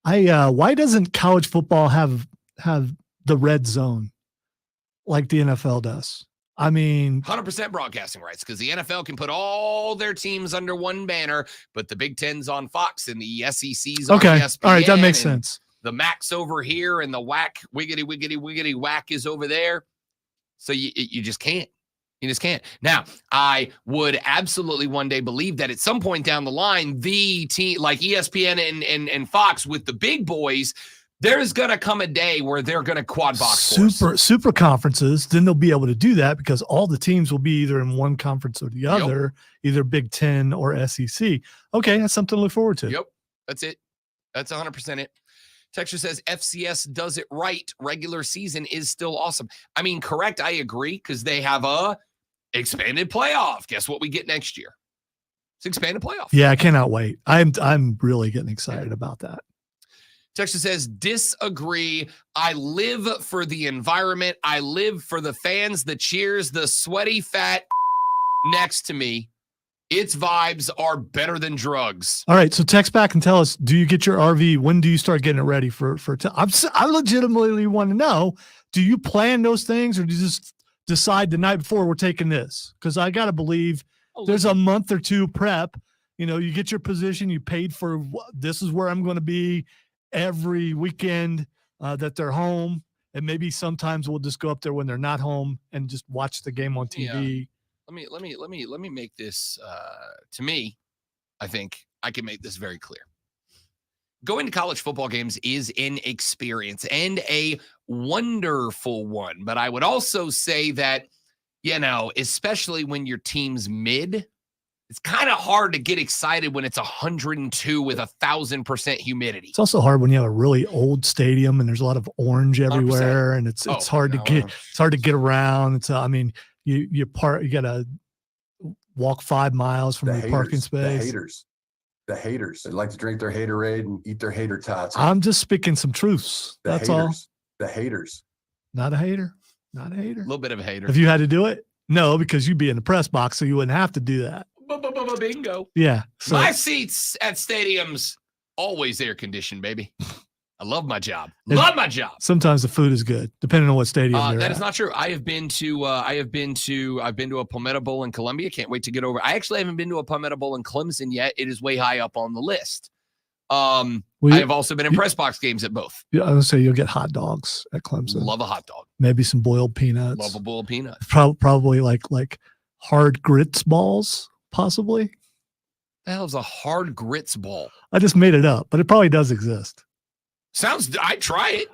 Speaker 1: Why doesn't college football have the red zone like the NFL does? I mean,
Speaker 2: 100% broadcasting rights, because the NFL can put all their teams under one banner, but the Big Ten's on Fox and the SEC's on ESPN.
Speaker 1: All right, that makes sense.
Speaker 2: The MAC's over here and the whack, wiggity whack is over there. So you just can't. You just can't. Now, I would absolutely one day believe that at some point down the line, the team like ESPN and Fox with the big boys, there's going to come a day where they're going to quad box
Speaker 1: super conferences. Then they'll be able to do that because all the teams will be either in one conference or the other, either Big Ten or SEC. Okay, that's something to look forward to.
Speaker 2: Yep, that's it. That's 100% it. Texture says FCS does it right. Regular season is still awesome. I mean, correct. I agree because they have a expanded playoff. Guess what we get next year? It's expanded playoff.
Speaker 1: Yeah, I cannot wait. I'm really getting excited about that.
Speaker 2: Texture says, disagree. I live for the environment. I live for the fans, the cheers, the sweaty fat next to me. Its vibes are better than drugs.
Speaker 1: All right, so text back and tell us, do you get your RV? When do you start getting it ready for I legitimately want to know, do you plan those things or do you just decide the night before we're taking this? Because I got to believe there's a month or two prep. You know, you get your position, you paid for this is where I'm going to be every weekend that they're home, and maybe sometimes we'll just go up there when they're not home and just watch the game on TV.
Speaker 2: Yeah. Let me make this to me, I think I can make this very clear. Going to college football games is an experience and a wonderful one, but I would also say that, you know, especially when your team's mid, it's kind of hard to get excited when it's 102 with 1,000% humidity.
Speaker 1: It's also hard when you have a really old stadium and there's a lot of orange everywhere, 100%. And it's hard to get around. It's you gotta walk 5 miles from the parking space.
Speaker 9: The haters. They like to drink their haterade and eat their hater tots.
Speaker 1: I'm just speaking some truths. That's all.
Speaker 9: The haters.
Speaker 1: Not a hater. Not a hater.
Speaker 2: A little bit of a hater.
Speaker 1: If you had to do it, no, because you'd be in the press box, so you wouldn't have to do that.
Speaker 2: Bingo.
Speaker 1: Yeah.
Speaker 2: So. My seats at stadiums, always air conditioned, baby. I love my job. Love my job.
Speaker 1: Sometimes the food is good, depending on what stadium you're
Speaker 2: that
Speaker 1: at.
Speaker 2: is not true. I've been to a Palmetto Bowl in Columbia. Can't wait to get over. I actually haven't been to a Palmetto Bowl in Clemson yet. It is way high up on the list. I have also been in press box games at both.
Speaker 1: Yeah, I would say you'll get hot dogs at Clemson.
Speaker 2: Love a hot dog.
Speaker 1: Maybe some boiled peanuts.
Speaker 2: Love a boiled peanut.
Speaker 1: Probably like hard grits balls. Possibly.
Speaker 2: The hell is a hard grits ball?
Speaker 1: I just made it up, but it probably does exist.
Speaker 2: I'd try it.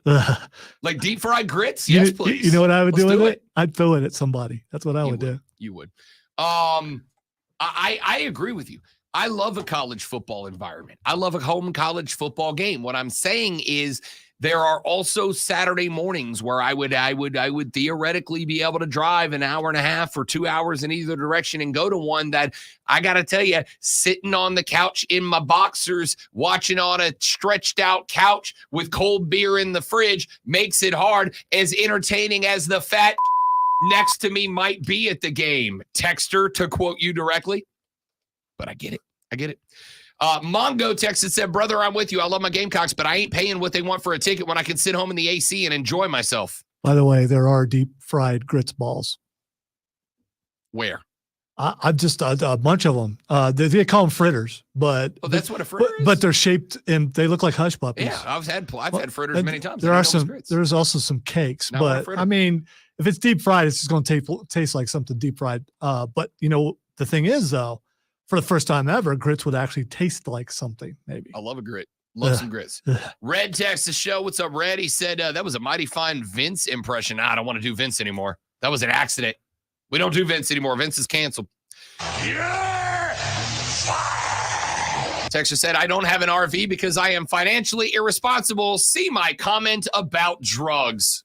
Speaker 2: Like deep fried grits? Yes, please.
Speaker 1: You know what I would do with it? I'd throw it at somebody. That's what I would do.
Speaker 2: You would. I agree with you. I love a college football environment. I love a home college football game. What I'm saying is there are also Saturday mornings where I would theoretically be able to drive an hour and a half or 2 hours in either direction and go to one that I got to tell you, sitting on the couch in my boxers, watching on a stretched out couch with cold beer in the fridge makes it hard, as entertaining as the fat next to me might be at the game. Texter, to quote you directly. But I get it. Mongo texted, said, brother, I'm with you. I love my Gamecocks, but I ain't paying what they want for a ticket when I can sit home in the AC and enjoy myself.
Speaker 1: By the way, there are deep fried grits balls.
Speaker 2: Where?
Speaker 1: I've just a bunch of them. They call them fritters, but
Speaker 2: that's what a fritter is.
Speaker 1: But they're shaped and they look like hush puppies.
Speaker 2: Yeah, I've had fritters many times.
Speaker 1: There's also some cakes, but I mean, if it's deep fried, it's just going to taste like something deep fried. But you know, the thing is though, for the first time ever, grits would actually taste like something, maybe.
Speaker 2: I love a grit. Love some grits. Red texts the show. What's up, Red? He said, that was a mighty fine Vince impression. I don't want to do Vince anymore. That was an accident. We don't do Vince anymore. Vince is canceled. Texture said, I don't have an RV because I am financially irresponsible. See my comment about drugs.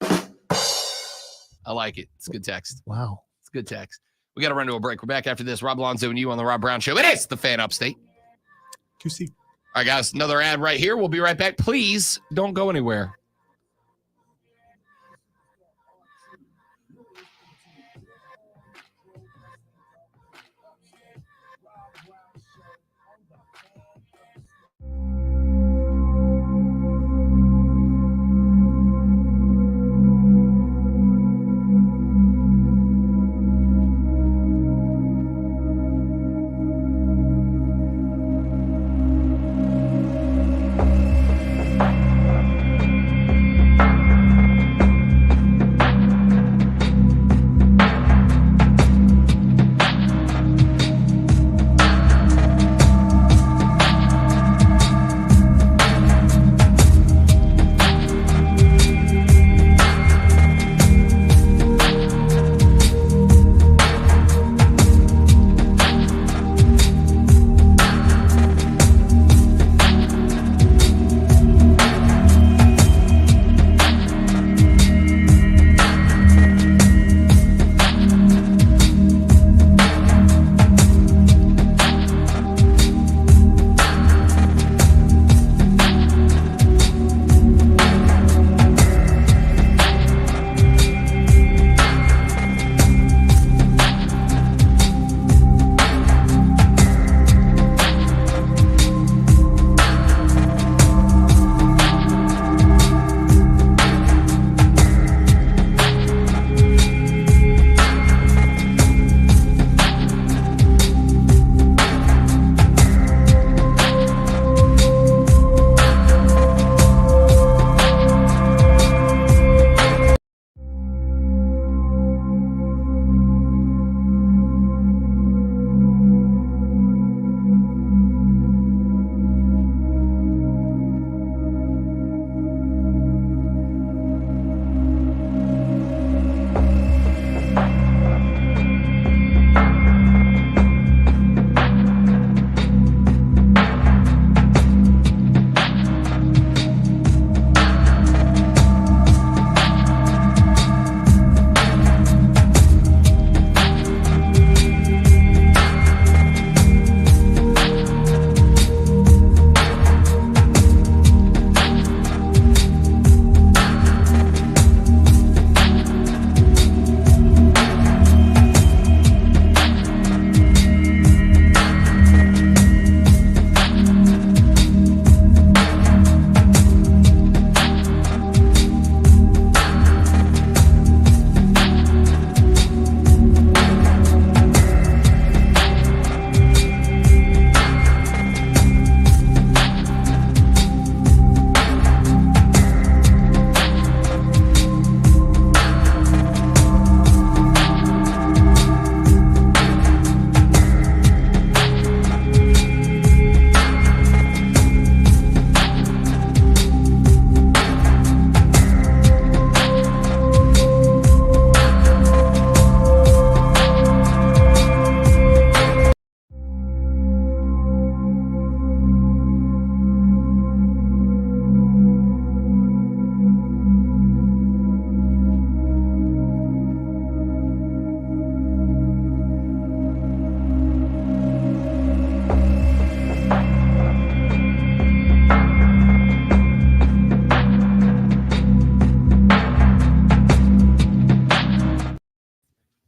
Speaker 2: I like it. It's a good text.
Speaker 1: Wow.
Speaker 2: It's a good text. We got to run to a break. We're back after this. Rob Alonzo and you on the Rob Brown Show. It is the Fan Upstate.
Speaker 1: QC.
Speaker 2: All right, guys, another ad right here. We'll be right back. Please don't go anywhere.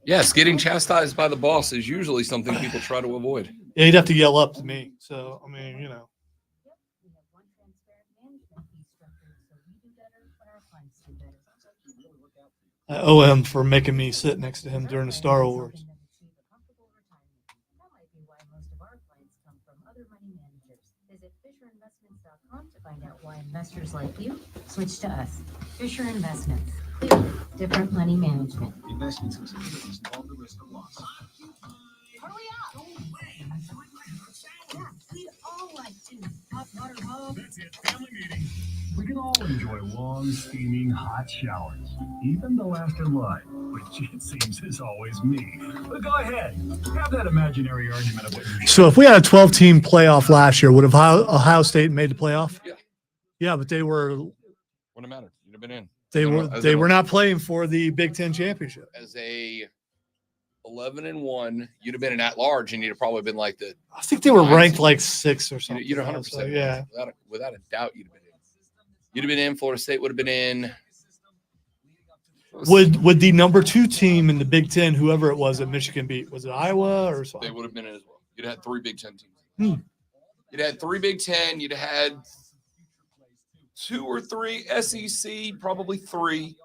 Speaker 2: Yes, getting chastised by the boss is usually something people try to avoid.
Speaker 1: Yeah, you'd have to yell up to me. So, I mean, you know. I owe him for making me sit next to him during the Star Wars.
Speaker 10: To find out why investors like you switch to us. Fisher Investments. Clearly, different money management.
Speaker 8: Investments involve the risk of loss.
Speaker 10: Hurry up! Yeah, we'd all like to. Hot water home.
Speaker 8: That's it, family meeting. We can all enjoy long, steaming, hot showers, even though after life. which it seems is always me. But go ahead, have that imaginary argument of what you
Speaker 1: So if we had a 12-team playoff last year, would have Ohio State made the playoff?
Speaker 2: Yeah.
Speaker 1: Yeah, but they
Speaker 2: Wouldn't have mattered. You'd have been in.
Speaker 1: they were not playing for the Big Ten championship.
Speaker 2: As a 11-1, you'd have been an at-large, and you'd have probably been like the.
Speaker 1: I think they were ranked like 6 or something.
Speaker 2: You'd 100%.
Speaker 1: So, yeah.
Speaker 2: Without a doubt, you'd have been in. You'd have been in. Florida State would have been in.
Speaker 1: Would the number 2 team in the Big Ten, whoever it was, at Michigan beat? Was it Iowa or something?
Speaker 2: They would have been in as well. You'd have had 3 Big Ten teams.
Speaker 1: Hmm.
Speaker 2: You'd had 3 Big Ten. You'd have had 2 or 3 SEC, probably 3.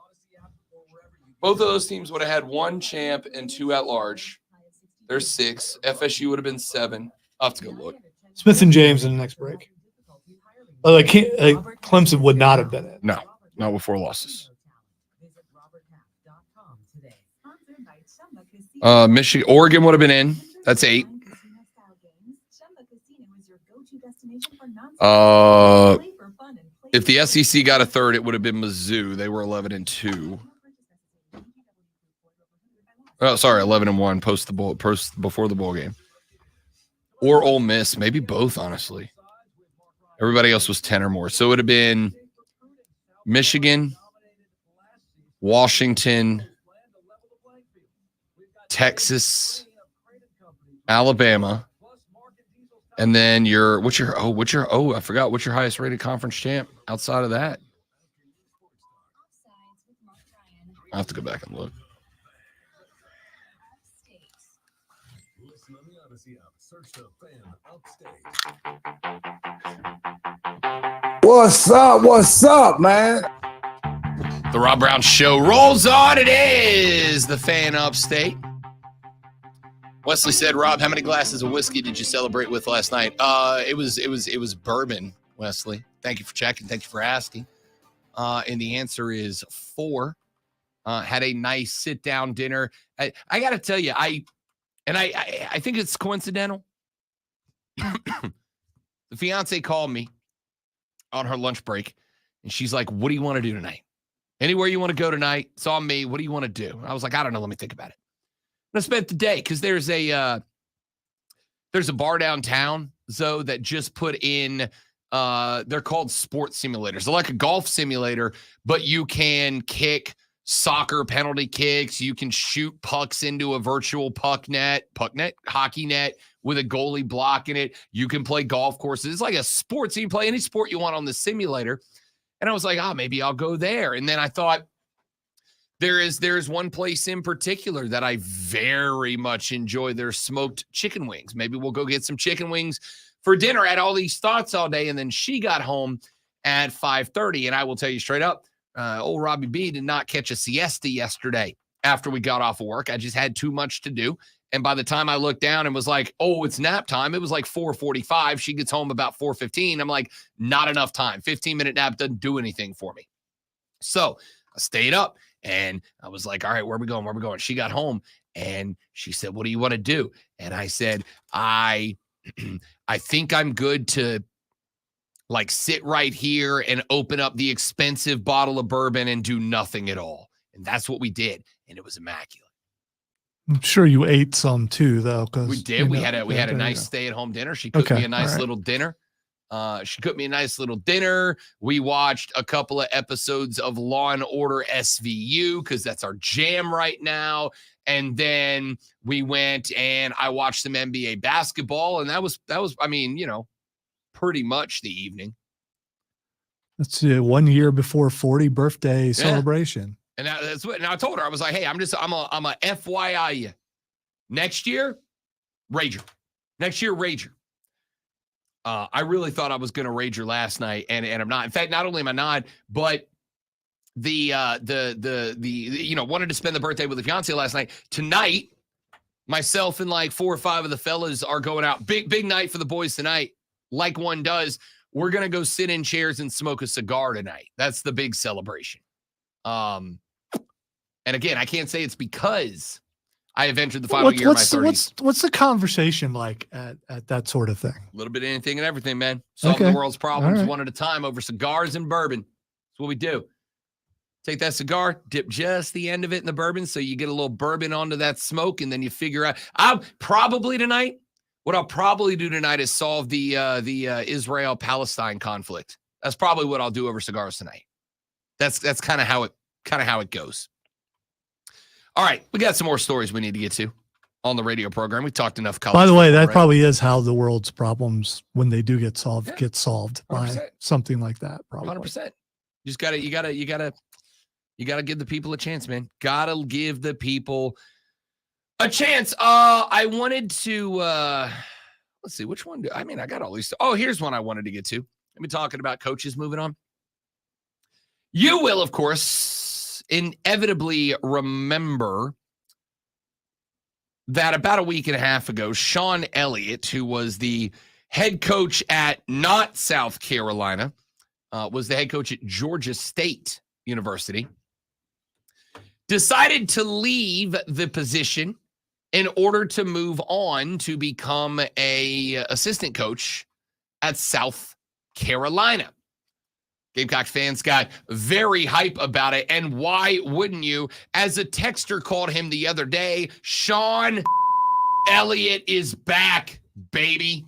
Speaker 2: Both of those teams would have had 1 champ and 2 at large. There's 6. FSU would have been 7. I'll have to go look.
Speaker 1: Smith and James in the next break. Clemson would not have been it.
Speaker 2: No, not with 4 losses. Michigan, Oregon would have been in. That's 8. If the SEC got a third, it would have been Mizzou. They were 11-2. Oh, sorry, 11-1 before the bowl game. Or Ole Miss, maybe both, honestly. Everybody else was 10 or more. So it would have been Michigan, Washington, Texas, Alabama, and then I forgot what's your highest rated conference champ outside of that. I'll have to go back and look.
Speaker 11: What's up, man?
Speaker 2: The Rob Brown Show rolls on. It is the Fan Upstate. Wesley said, "Rob, how many glasses of whiskey did you celebrate with last night?" It was bourbon, Wesley. Thank you for checking. Thank you for asking. And the answer is 4. Had a nice sit-down dinner. I got to tell you, I think it's coincidental. The fiance called me on her lunch break, and she's like, "What do you want to do tonight? Anywhere you want to go tonight? It's on me. What do you want to do?" And I was like, "I don't know. Let me think about it." And I spent the day because there's a bar downtown, Zoe, that just put in. They're called sports simulators. They're like a golf simulator, but you can kick soccer penalty kicks. You can shoot pucks into a virtual hockey net with a goalie blocking it. You can play golf courses. It's like a sport. So you can play any sport you want on the simulator. And I was like, maybe I'll go there. And then I thought there's one place in particular that I very much enjoy. Their smoked chicken wings. Maybe we'll go get some chicken wings for dinner. I had all these thoughts all day. And then she got home at 5:30. And I will tell you straight up, old Robbie B did not catch a siesta yesterday after we got off of work. I just had too much to do. And by the time I looked down and was like, it's nap time, it was like 4:45. She gets home about 4:15. I'm like, not enough time. 15-minute nap doesn't do anything for me. So I stayed up and I was like, all right, where are we going? Where are we going? She got home and she said, what do you want to do? And I said, I think I'm good to like sit right here and open up the expensive bottle of bourbon and do nothing at all. And that's what we did. And it was immaculate.
Speaker 1: I'm sure you ate some too, though.
Speaker 2: We did. We had a nice stay-at-home dinner. She cooked me a nice little dinner. We watched a couple of episodes of Law and Order SVU because that's our jam right now. And then we went and I watched some NBA basketball, and that was pretty much the evening.
Speaker 1: That's 1 year before 40 birthday celebration.
Speaker 2: And that's what. And I told her, I was like, "Hey, I'm a FYI you. Next year, Rager. Next year, Rager." I really thought I was going to Rager last night, and I'm not. In fact, not only am I not, but the wanted to spend the birthday with the fiance last night. Tonight, myself and like 4 or 5 of the fellas are going out. Big night for the boys tonight. Like one does. We're gonna go sit in chairs and smoke a cigar tonight. That's the big celebration. And again, I can't say it's because I have entered the final year of my 30s.
Speaker 1: What's the conversation like at that sort of thing?
Speaker 2: A little bit of anything and everything, man. Solving the world's problems one at a time over cigars and bourbon. That's what we do. Take that cigar, dip just the end of it in the bourbon so you get a little bourbon onto that smoke, and then you figure out. What I'll probably do tonight is solve the Israel-Palestine conflict. That's probably what I'll do over cigars tonight. That's kind of how it goes. All right, we got some more stories we need to get to on the radio program. We talked enough college.
Speaker 1: By the way, that
Speaker 2: football, right?
Speaker 1: probably is how the world's problems, when they do get solved,
Speaker 2: Yeah.
Speaker 1: get solved by
Speaker 2: 100%.
Speaker 1: something like that. Probably.
Speaker 2: 100%. You gotta give the people a chance, man. Gotta give the people a chance. I wanted to let's see, which one I got all these. Oh, here's one I wanted to get to. Let me talking about coaches moving on. You will, of course, inevitably remember that about a week and a half ago, Sean Elliott, who was the head coach at not South Carolina, was the head coach at Georgia State University, decided to leave the position in order to move on to become a assistant coach at South Carolina. Gamecock fans got very hype about it, and why wouldn't you? As a texter called him the other day, Sean Elliott is back, baby.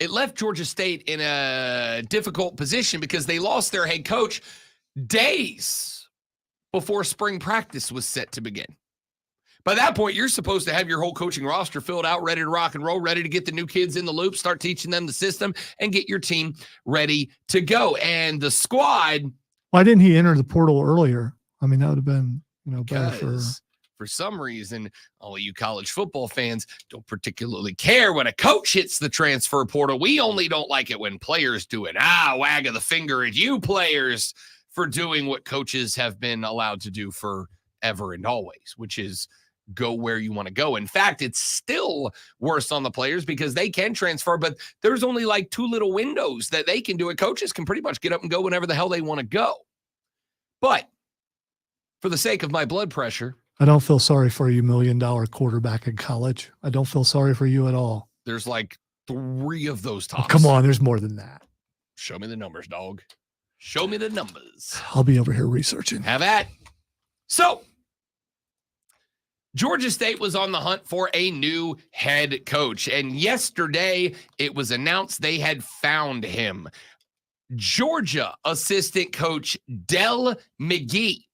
Speaker 2: It left Georgia State in a difficult position because they lost their head coach days before spring practice was set to begin. By that point, you're supposed to have your whole coaching roster filled out, ready to rock and roll, ready to get the new kids in the loop, start teaching them the system, and get your team ready to go. And the squad...
Speaker 1: Why didn't he enter the portal earlier? I mean, that would have been, better
Speaker 2: for some reason, all you college football fans don't particularly care when a coach hits the transfer portal. We only don't like it when players do it. Wag of the finger at you players for doing what coaches have been allowed to do forever and always, which is go where you want to go. In fact, it's still worse on the players because they can transfer, but there's only like 2 little windows that they can do it. Coaches can pretty much get up and go whenever the hell they want to go. But for the sake of my blood pressure,
Speaker 1: I don't feel sorry for you, $1 million quarterback in college. I don't feel sorry for you at all.
Speaker 2: there's like 3 of those tops.
Speaker 1: Oh, come on, there's more than that.
Speaker 2: Show me the numbers, dog. Show me the numbers.
Speaker 1: I'll be over here researching.
Speaker 2: Have at. So, Georgia State was on the hunt for a new head coach. And yesterday, it was announced they had found him. Georgia assistant coach Dell McGee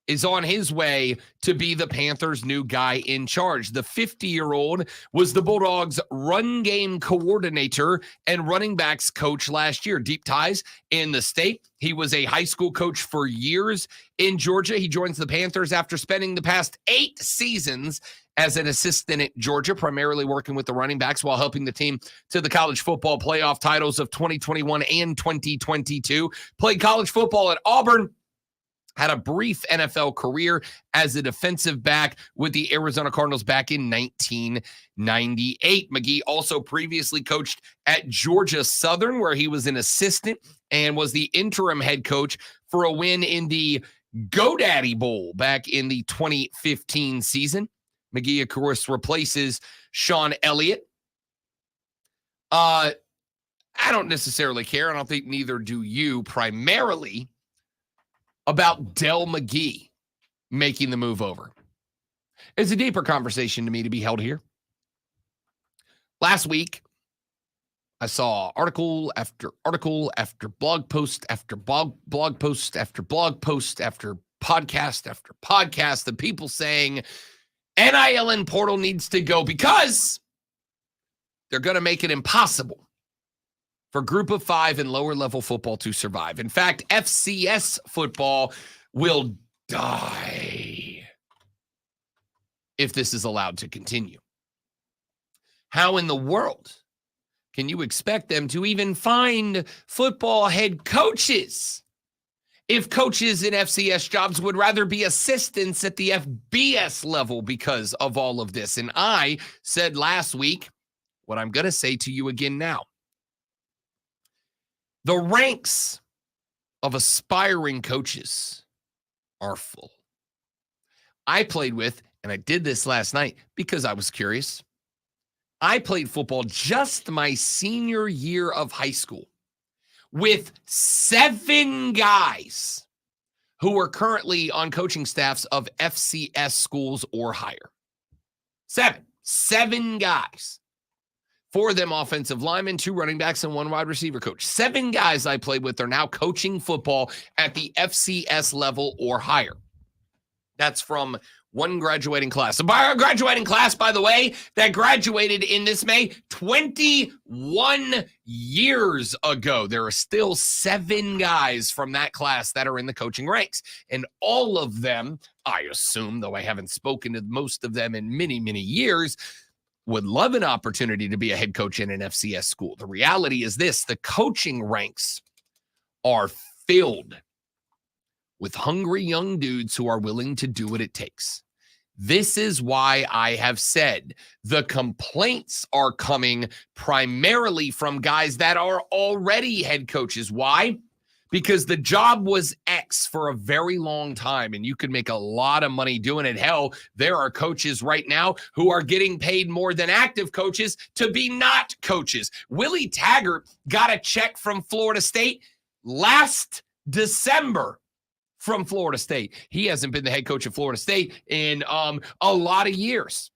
Speaker 2: is on his way to be the Panthers' new guy in charge. The 50-year-old was the Bulldogs' run game coordinator and running backs coach last year. Deep ties in the state. He was a high school coach for years in Georgia. He joins the Panthers after spending the past 8 seasons as an assistant at Georgia, primarily working with the running backs while helping the team to the college football playoff titles of 2021 and 2022. Played college football at Auburn. Had a brief NFL career as a defensive back with the Arizona Cardinals back in 1998. McGee also previously coached at Georgia Southern, where he was an assistant and was the interim head coach for a win in the GoDaddy Bowl back in the 2015 season. McGee, of course, replaces Sean Elliott. I don't necessarily care. I don't think neither do you, primarily about Dell McGee making the move over. It's a deeper conversation to me to be held here. Last week, I saw article after article after blog post after blog post after blog post after podcast of people saying NIL and portal needs to go because they're going to make it impossible for group of 5 and lower level football to survive. In fact, FCS football will die if this is allowed to continue. How in the world can you expect them to even find football head coaches if coaches in FCS jobs would rather be assistants at the FBS level because of all of this? And I said last week what I'm going to say to you again now. The ranks of aspiring coaches are full. I played with, and I did this last night because I was curious. I played football just my senior year of high school with 7 guys who are currently on coaching staffs of FCS schools or higher. 7 guys. 4 of them offensive linemen, 2 running backs, and 1 wide receiver coach. 7 guys I played with are now coaching football at the FCS level or higher. That's from one graduating class. A graduating class, by the way, that graduated in this May 21 years ago. There are still 7 guys from that class that are in the coaching ranks. And all of them, I assume, though I haven't spoken to most of them in many, many years, would love an opportunity to be a head coach in an FCS school. The reality is this: the coaching ranks are filled with hungry young dudes who are willing to do what it takes. This is why I have said the complaints are coming primarily from guys that are already head coaches. Why? Because the job was X for a very long time, and you could make a lot of money doing it. Hell, there are coaches right now who are getting paid more than active coaches to be not coaches. Willie Taggart got a check from Florida State last December from Florida State. He hasn't been the head coach of Florida State in a lot of years.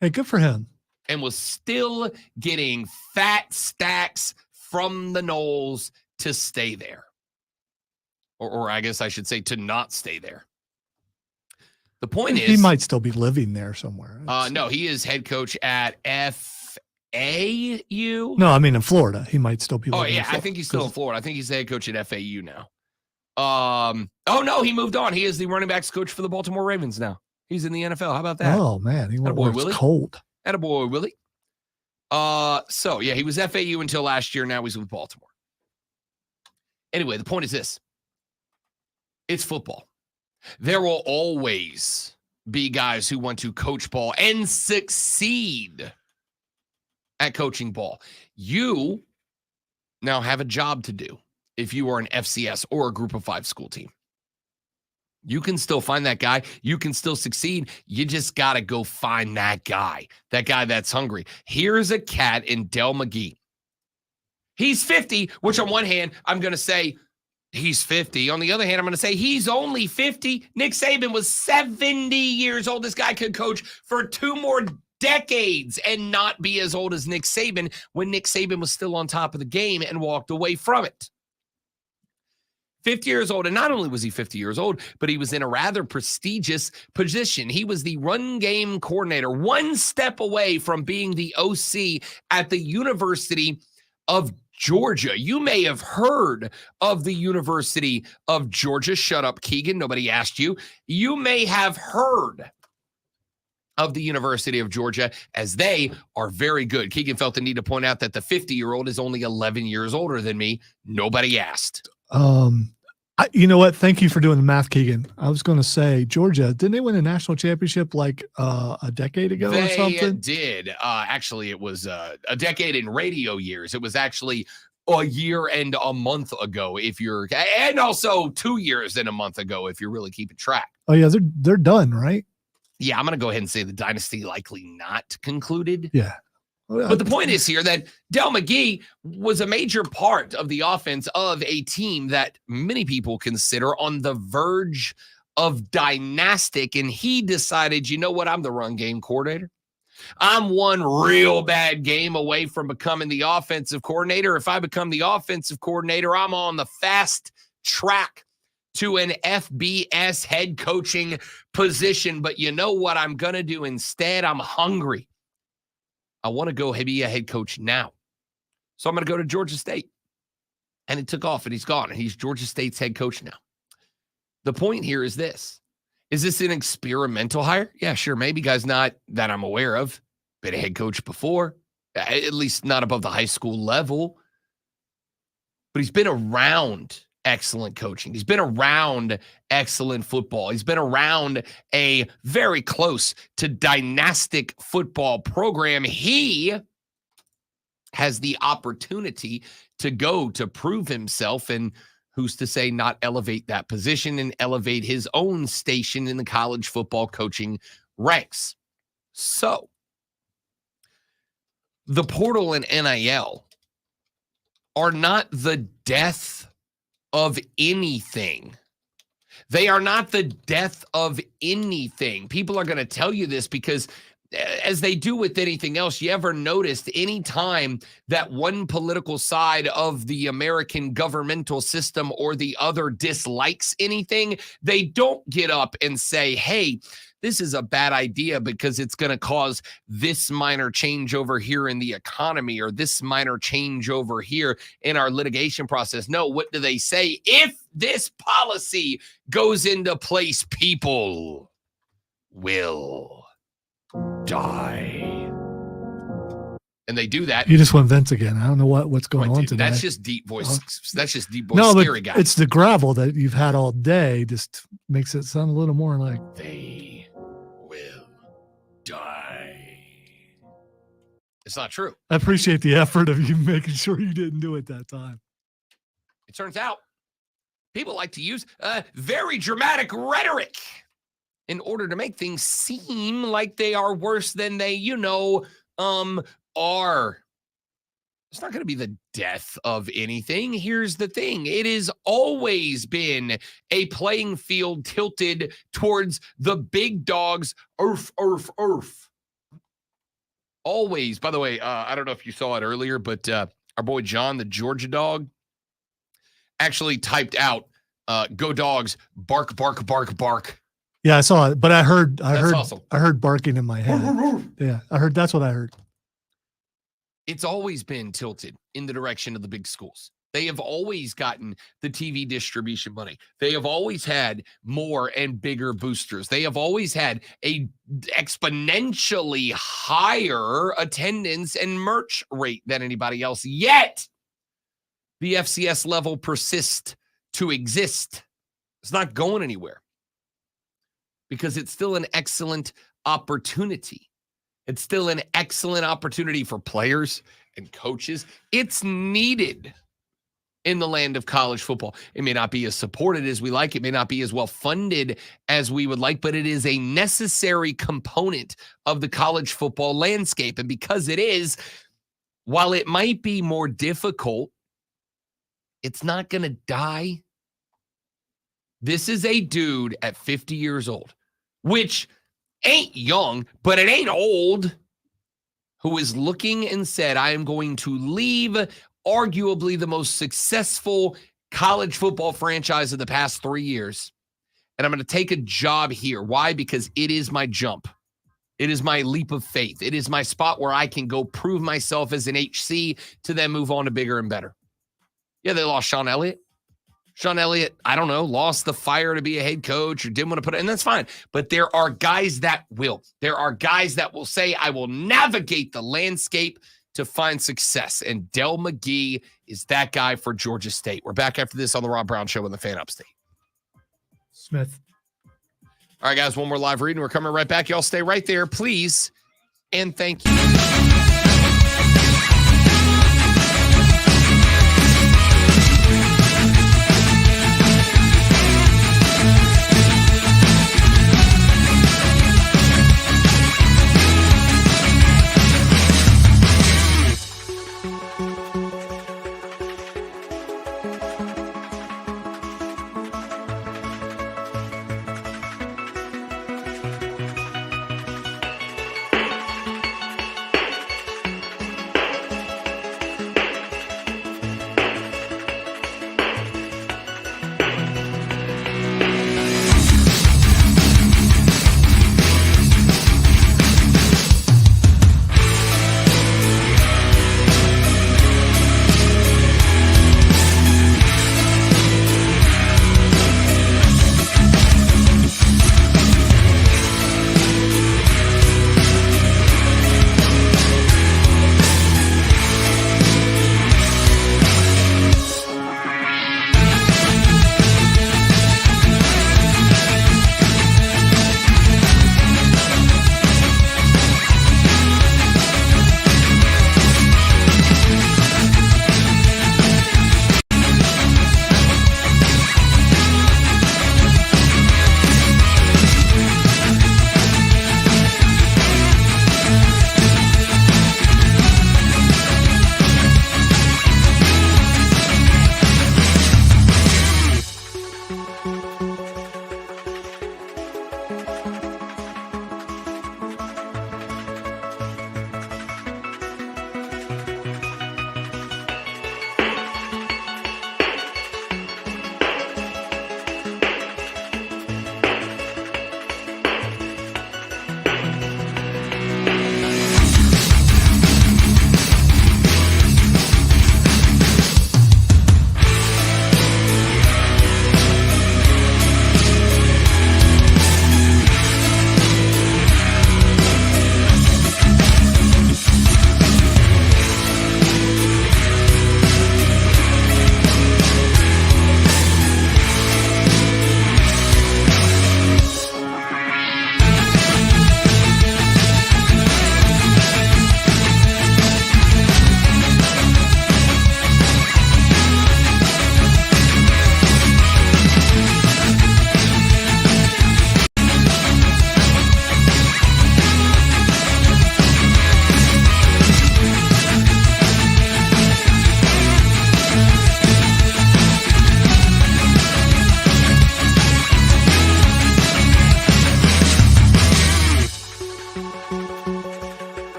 Speaker 1: Hey, good for him.
Speaker 2: And was still getting fat stacks from the Noles to stay there. Or I guess I should say to not stay there. The point is,
Speaker 1: he might still be living there somewhere.
Speaker 2: No, he is head coach at FAU.
Speaker 1: No, I mean in Florida. He might still be living
Speaker 2: Oh, yeah, I think he's still in Florida. I think he's the head coach at FAU now. Oh, no, he moved on. He is the running backs coach for the Baltimore Ravens now. He's in the NFL. How about that?
Speaker 1: Oh, man. He went
Speaker 2: where it's
Speaker 1: cold.
Speaker 2: Attaboy, Willie. So, yeah, he was FAU until last year. Now he's with Baltimore. Anyway, the point is this. It's football. There will always be guys who want to coach ball and succeed at coaching ball. You now have a job to do if you are an FCS or a group of 5 school team. You can still find that guy. You can still succeed. You just got to go find that guy that's hungry. Here's a cat in Del McGee. He's 50, which on one hand, I'm going to say he's 50. On the other hand, I'm going to say he's only 50. Nick Saban was 70 years old. This guy could coach for 2 more decades and not be as old as Nick Saban when Nick Saban was still on top of the game and walked away from it. 50 years old, and not only was he 50 years old, but he was in a rather prestigious position. He was the run game coordinator, one step away from being the OC at the University of Georgia. You may have heard of the University of Georgia. Shut up, Keegan. Nobody asked you. You may have heard of the University of Georgia, as they are very good. Keegan felt the need to point out that the 50-year-old is only 11 years older than me. Nobody asked.
Speaker 1: You know what? Thank you for doing the math, Keegan. I was going to say, Georgia, didn't they win a national championship like a decade ago or something?
Speaker 2: They did. Actually, it was a decade in radio years. It was actually a year and a month ago, and also 2 years and a month ago, if you're really keeping track.
Speaker 1: Oh, yeah, they're done, right?
Speaker 2: Yeah, I'm going to go ahead and say the dynasty likely not concluded.
Speaker 1: Yeah.
Speaker 2: But the point is here that Del McGee was a major part of the offense of a team that many people consider on the verge of dynastic. And he decided, you know what? I'm the run game coordinator. I'm one real bad game away from becoming the offensive coordinator. If I become the offensive coordinator, I'm on the fast track to an FBS head coaching position. But you know what I'm going to do instead? I'm hungry. I want to go be a head coach now. So I'm going to go to Georgia State. And it took off and he's gone. And he's Georgia State's head coach now. The point here is this. Is this an experimental hire? Yeah, sure. Maybe guys not that I'm aware of. Been a head coach before. At least not above the high school level. But he's been around excellent coaching. He's been around excellent football. He's been around a very close to dynastic football program. He has the opportunity to go to prove himself, and who's to say not elevate that position and elevate his own station in the college football coaching ranks. So the portal and NIL are not the death of anything. They are not the death of anything. People are going to tell you this because, as they do with anything else, you ever noticed any time that one political side of the American governmental system or the other dislikes anything, they don't get up and say, hey, this is a bad idea because it's going to cause this minor change over here in the economy or this minor change over here in our litigation process. No, what do they say? If this policy goes into place, people will die. And they do that.
Speaker 1: You just went Vince again. I don't know what's going on today.
Speaker 2: That's just deep voice. That's just deep voice.
Speaker 1: No,
Speaker 2: Scary
Speaker 1: but
Speaker 2: guy.
Speaker 1: it's the gravel that you've had all day. Just makes it sound a little more like
Speaker 2: they will die. It's not true.
Speaker 1: I appreciate the effort of you making sure you didn't do it that time.
Speaker 2: It turns out people like to use very dramatic rhetoric in order to make things seem like they are worse than they, are. It's not going to be the death of anything. Here's the thing. It has always been a playing field tilted towards the big dogs. Earth. Always. By the way, I don't know if you saw it earlier, but our boy John, the Georgia dog, actually typed out, go dogs, bark, bark, bark, bark.
Speaker 1: Yeah, I saw it, but I heard
Speaker 2: awesome.
Speaker 1: I heard barking in my head. Yeah, that's what I heard.
Speaker 2: It's always been tilted in the direction of the big schools. They have always gotten the TV distribution money. They have always had more and bigger boosters. They have always had a exponentially higher attendance and merch rate than anybody else. Yet, the FCS level persists to exist. It's not going anywhere because it's still an excellent opportunity. It's still an excellent opportunity for players and coaches. It's needed in the land of college football. It may not be as supported as we like. It may not be as well funded as we would like, but it is a necessary component of the college football landscape. And because it is, while it might be more difficult, it's not going to die. This is a dude at 50 years old, which ain't young, but it ain't old, who is looking and said, I am going to leave arguably the most successful college football franchise of the past 3 years, and I'm going to take a job here. Why? Because it is my jump. It is my leap of faith. It is my spot where I can go prove myself as an HC to then move on to bigger and better. Yeah, they lost Sean Elliott. Sean Elliott, I don't know, lost the fire to be a head coach or didn't want to put it, and that's fine. But there are guys that will. There are guys that will say, I will navigate the landscape to find success. And Dell McGee is that guy for Georgia State. We're back after this on the Rob Brown Show in the Fan Upstate.
Speaker 1: Smith.
Speaker 2: All right, guys, one more live reading. We're coming right back. Y'all stay right there, please. And thank you.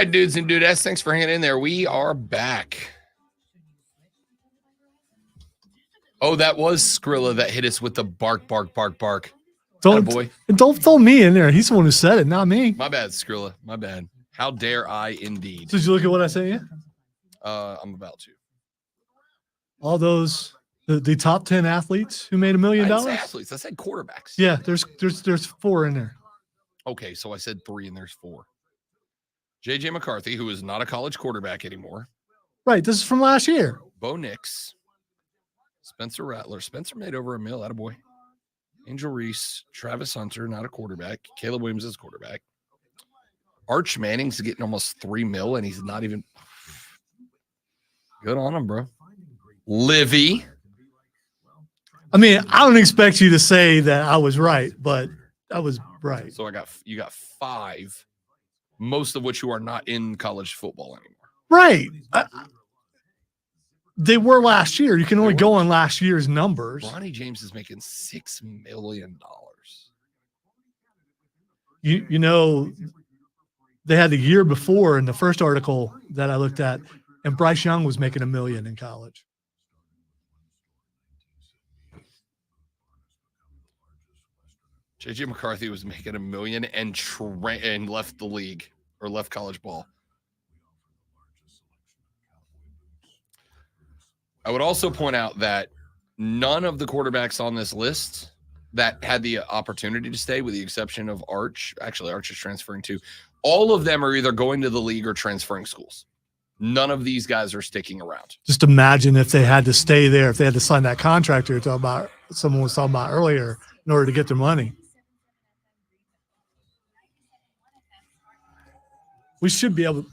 Speaker 2: right, dudes and dudettes, thanks for hanging in there. We are back. Oh, that was Skrilla that hit us with the bark. Boy.
Speaker 1: Don't throw me in there. He's the one who said it, not me.
Speaker 2: My bad, Skrilla. My bad. How dare I indeed?
Speaker 1: Did you look at what I sent you?
Speaker 2: I'm about to.
Speaker 1: All those the top 10 athletes who made $1 million.
Speaker 2: I didn't say athletes. I said quarterbacks.
Speaker 1: Yeah, there's 4 in there.
Speaker 2: Okay, so I said 3 and there's 4. JJ McCarthy, who is not a college quarterback anymore.
Speaker 1: Right, this is from last year.
Speaker 2: Bo Nix. Spencer Rattler. Spencer made over $1 million. Attaboy. Angel Reese. Travis Hunter, not a quarterback. Caleb Williams is quarterback. Arch Manning's getting almost $3 million, and he's not even. Good on him, bro. Livy.
Speaker 1: I mean, I don't expect you to say that I was right, but I was right.
Speaker 2: So you got 5, most of which you are not in college football anymore.
Speaker 1: Right. They were last year. You can only go on last year's numbers.
Speaker 2: Ronnie James is making $6 million.
Speaker 1: You know, they had the year before in the first article that I looked at, and Bryce Young was making $1 million in college.
Speaker 2: JJ McCarthy was making $1 million and left the league or left college ball. I would also point out that none of the quarterbacks on this list that had the opportunity to stay, with the exception of Arch, actually Arch is transferring too, all of them are either going to the league or transferring schools. None of these guys are sticking around.
Speaker 1: Just imagine if they had to stay there, if they had to sign that contract you're talking about, someone was talking about earlier, in order to get their money. We should be able to.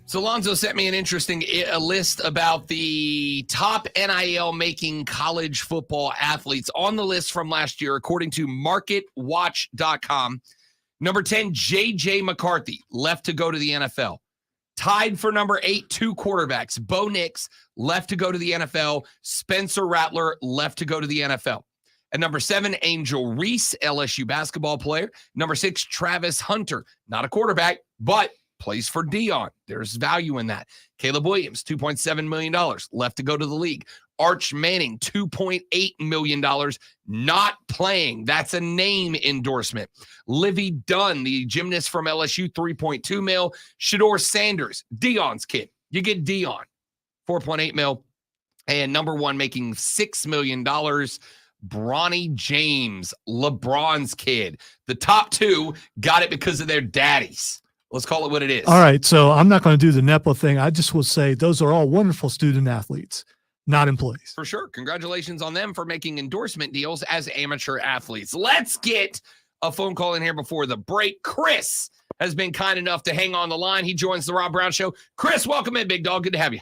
Speaker 2: So Lonzo sent me an interesting list about the top NIL making college football athletes on the list from last year, according to MarketWatch.com. Number 10, J.J. McCarthy, left to go to the NFL. Tied for number 8, 2 quarterbacks. Bo Nix, left to go to the NFL. Spencer Rattler, left to go to the NFL. At number 7, Angel Reese, LSU basketball player. Number 6, Travis Hunter, not a quarterback, but plays for Dion. There's value in that. Caleb Williams, $2.7 million, left to go to the league. Arch Manning, $2.8 million, not playing. That's a name endorsement. Livy Dunn, the gymnast from LSU, $3.2 million. Shedeur Sanders, Dion's kid. You get Dion, $4.8 million. And number 1 making $6 million, Bronny James, LeBron's kid. The top 2 got it because of their daddies. Let's call it what it is.
Speaker 1: All right, so I'm not going to do the NEPA thing. I just will say those are all wonderful student athletes, not employees.
Speaker 2: For sure. Congratulations on them for making endorsement deals as amateur athletes. Let's get a phone call in here before the break. Chris has been kind enough to hang on the line. He joins the Rob Brown Show. Chris, welcome in, big dog. Good to have you.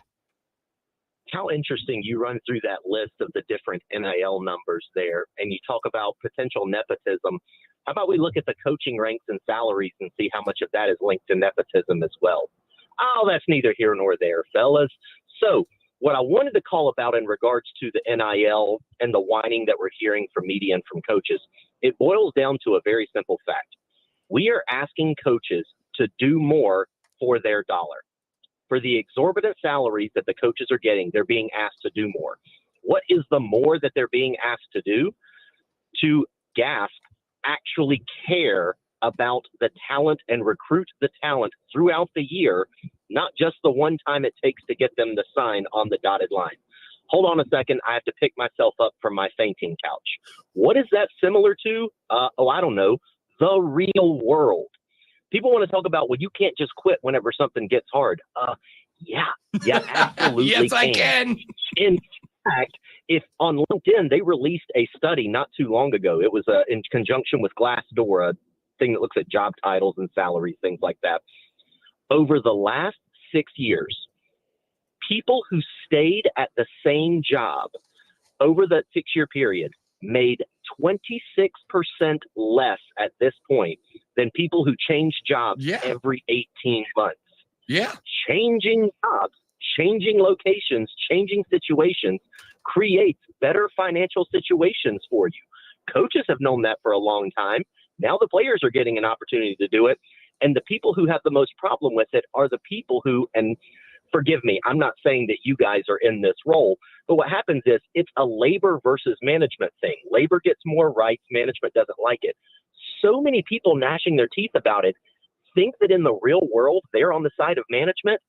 Speaker 12: How interesting you run through that list of the different NIL numbers there, and you talk about potential nepotism. How about we look at the coaching ranks and salaries and see how much of that is linked to nepotism as well? Oh, that's neither here nor there, fellas. So what I wanted to call about in regards to the NIL and the whining that we're hearing from media and from coaches, it boils down to a very simple fact. We are asking coaches to do more for their dollar. For the exorbitant salaries that the coaches are getting, they're being asked to do more. What is the more that they're being asked to do? To gasp, actually care about the talent and recruit the talent throughout the year, not just the one time it takes to get them to sign on the dotted line. Hold on a second. I have to pick myself up from my fainting couch. What is that similar to? I don't know. The real world. People want to talk about, well, you can't just quit whenever something gets hard. Yeah, absolutely.
Speaker 2: Yes, I can.
Speaker 12: In fact, if on LinkedIn, they released a study not too long ago. It was in conjunction with Glassdoor, a thing that looks at job titles and salaries, things like that. Over the last 6 years, people who stayed at the same job over that 6-year period made 26% less at this point than people who change jobs every 18 months.
Speaker 2: Yeah.
Speaker 12: Changing jobs, changing locations, changing situations creates better financial situations for you. Coaches have known that for a long time. Now the players are getting an opportunity to do it. And the people who have the most problem with it are the people who, and forgive me, I'm not saying that you guys are in this role, but what happens is it's a labor versus management thing. Labor gets more rights, management doesn't like it. So many people gnashing their teeth about it think that in the real world, they're on the side of management.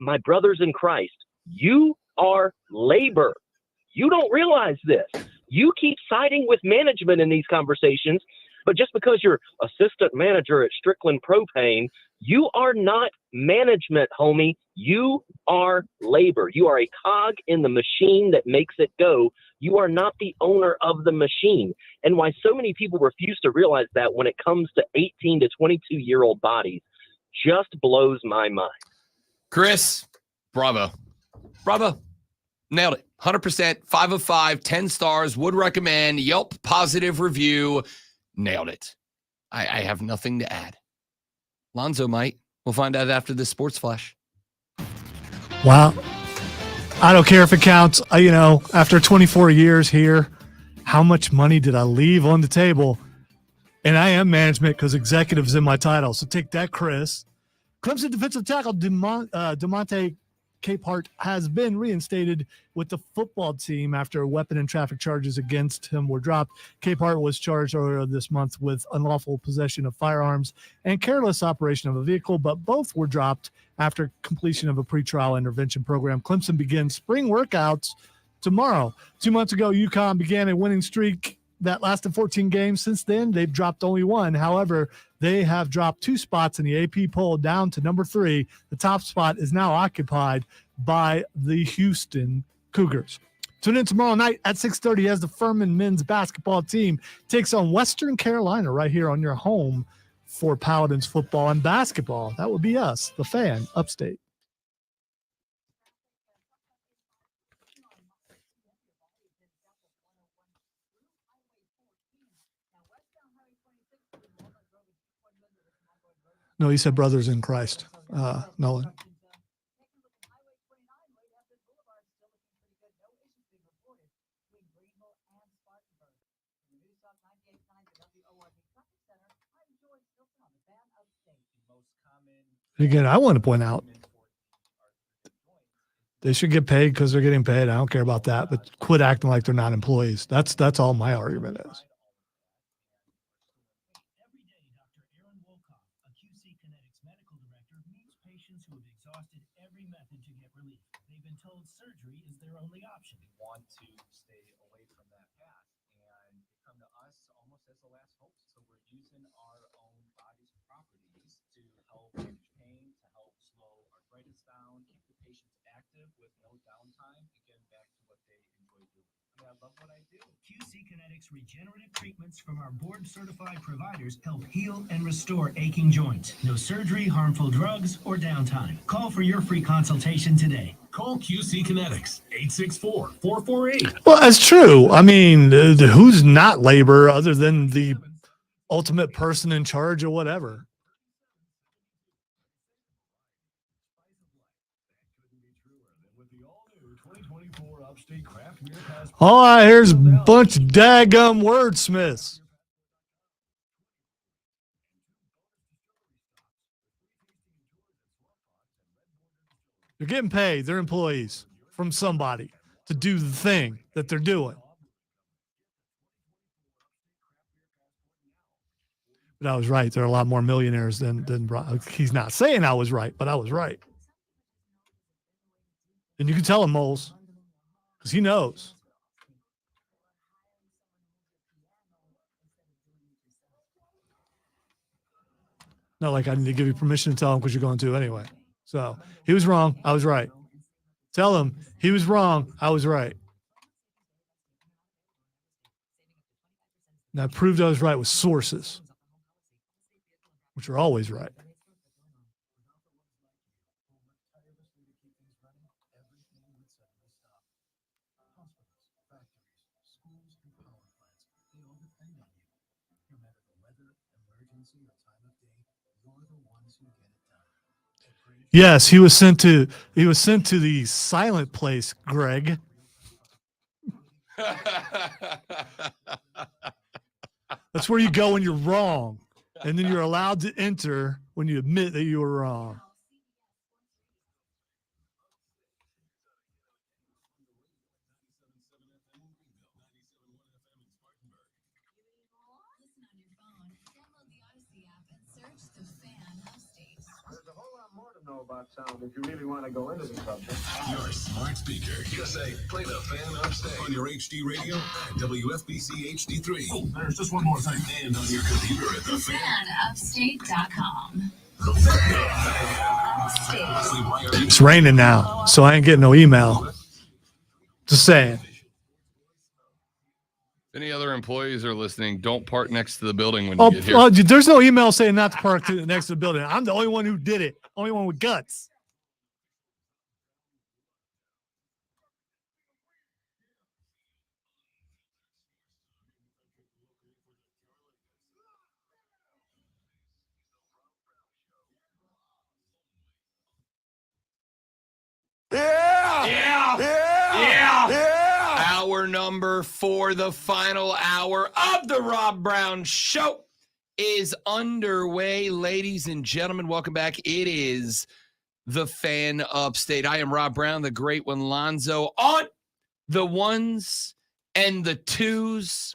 Speaker 12: My brothers in Christ, you are labor. You don't realize this. You keep siding with management in these conversations, but just because you're assistant manager at Strickland Propane, you are not management, homie. You are labor. You are a cog in the machine that makes it go. You are not the owner of the machine. And why so many people refuse to realize that when it comes to 18 to 22-year-old bodies just blows my mind.
Speaker 2: Chris, bravo. Bravo. Nailed it. 100%, 5 of 5, 10 stars, would recommend, Yelp positive review. Nailed it. I have nothing to add. Lonzo might. We'll find out after this sports flash.
Speaker 1: Wow. I don't care if it counts. After 24 years here, how much money did I leave on the table? And I am management because executive's in my title. So take that, Chris. Clemson defensive tackle DeMonte Capehart has been reinstated with the football team after weapon and traffic charges against him were dropped. Capehart was charged earlier this month with unlawful possession of firearms and careless operation of a vehicle, but both were dropped after completion of a pretrial intervention program. Clemson begins spring workouts tomorrow. 2 months ago, UConn began a winning streak that lasted 14 games. Since then, they've dropped only one. However, they have dropped 2 spots in the AP poll down to number 3. The top spot is now occupied by the Houston Cougars. Tune in tomorrow night at 6:30 as the Furman men's basketball team takes on Western Carolina right here on your home for Paladins football and basketball. That would be us, the Fan, upstate. No, he said brothers in Christ, Nolan. Again, I want to point out they should get paid because they're getting paid. I don't care about that, but quit acting like they're not employees. That's all my argument is.
Speaker 8: Surgery is their only option. They want to stay away from that path and come to us almost as the last hope. So we're using our own body's properties to help manage pain, to help slow arthritis down, keep the patients active with no downtime, and getting back to what they enjoy doing. I love what I do. QC Kinetics regenerative treatments from our board-certified providers help heal and restore aching joints. No surgery, harmful drugs, or downtime. Call for your free consultation today. Call QC Kinetics, 864-448.
Speaker 1: Well, that's true. I mean, who's not labor other than the ultimate person in charge or whatever? All I hear is a bunch of daggum wordsmiths. They're getting paid. They're employees from somebody to do the thing that they're doing. But I was right. There are a lot more millionaires than he's not saying I was right, but I was right. And you can tell him, Moles, because he knows. Not like I need to give you permission to tell him because you're going to anyway. So he was wrong. I was right. Tell him he was wrong. I was right. And I proved I was right with sources, which are always right. Yes, he was sent to the silent place, Greg. That's where you go when you're wrong, and then you're allowed to enter when you admit that you were wrong.
Speaker 13: Know about sound if you really want to go into the subject.
Speaker 6: Your smart speaker. USA, play the Fan Upstate on your HD radio at WFBC HD3. Oh, there's just one more thing. And on your computer at
Speaker 10: FanUpstate.com.
Speaker 1: It's raining now, so I ain't getting no email. Just saying.
Speaker 2: Any other employees are listening, don't park next to the building when you get here.
Speaker 1: There's no email saying not to park next to the building. I'm the only one who did it. Only one with guts.
Speaker 2: Hour number 4, the final hour of the Rob Brown Show is underway. Ladies and gentlemen, welcome back. It is the Fan Upstate. I am Rob Brown, the great one, Lonzo, on the ones and the twos.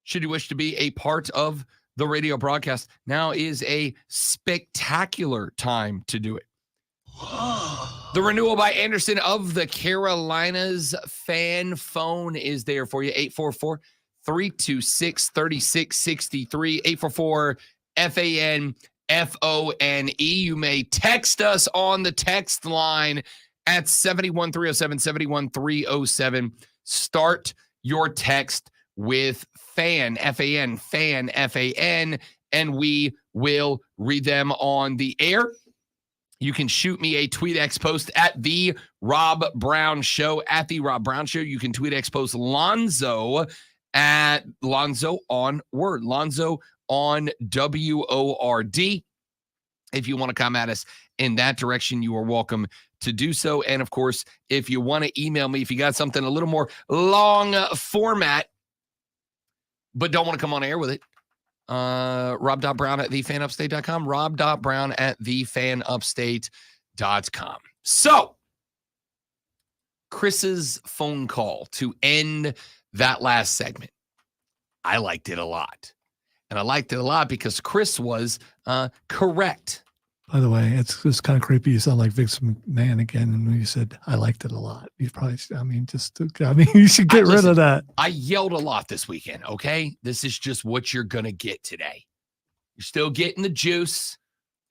Speaker 2: Should you wish to be a part of the radio broadcast, now is a spectacular time to do it. The renewal by Anderson of the Carolinas fan phone is there for you. 844-326-3663. 844-FAN-FONE. You may text us on the text line at 71307, 71307. Start your text with FAN, F-A-N, FAN, F-A-N, and we will read them on the air. You can shoot me a TweetX post at the Rob Brown Show, at the Rob Brown Show. You can TweetX post Lonzo at Lonzo on Word, Lonzo on WORD. If you want to come at us in that direction, you are welcome to do so. And of course, if you want to email me, if you got something a little more long format, but don't want to come on air with it, rob.brown at thefanupstate.com, rob.brown at thefanupstate.com. So, Chris's phone call to end that last segment, I liked it a lot. And I liked it a lot because Chris was correct.
Speaker 1: By the way, it's kind of creepy. You sound like Vince McMahon again. And when you said, I liked it a lot, you probably, you should get rid of that.
Speaker 2: I yelled a lot this weekend, okay? This is just what you're going to get today. You're still getting the juice.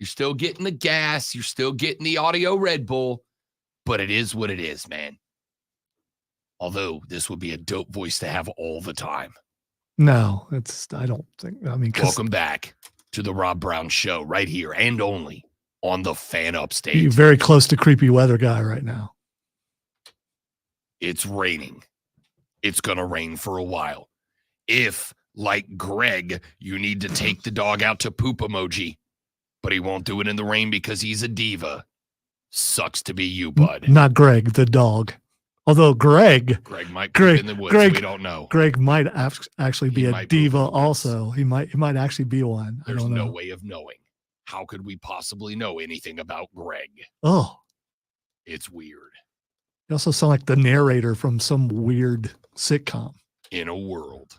Speaker 2: You're still getting the gas. You're still getting the audio Red Bull. But it is what it is, man. Although this would be a dope voice to have all the time.
Speaker 1: No, I don't think,
Speaker 2: welcome back to the Rob Brown Show right here and only on the Fan Upstate.
Speaker 1: You're very close to creepy weather guy right now.
Speaker 2: It's raining. It's going to rain for a while. If, like Greg, you need to take the dog out to poop emoji, but he won't do it in the rain because he's a diva. Sucks to be you, bud.
Speaker 1: Not Greg, the dog. Although Greg
Speaker 2: might poop in the woods. We don't know.
Speaker 1: Greg might actually be a diva also. He might actually be one.
Speaker 2: There's
Speaker 1: I don't know.
Speaker 2: No way of knowing. How could we possibly know anything about Greg?
Speaker 1: Oh.
Speaker 2: It's weird.
Speaker 1: You also sound like the narrator from some weird sitcom.
Speaker 2: In a world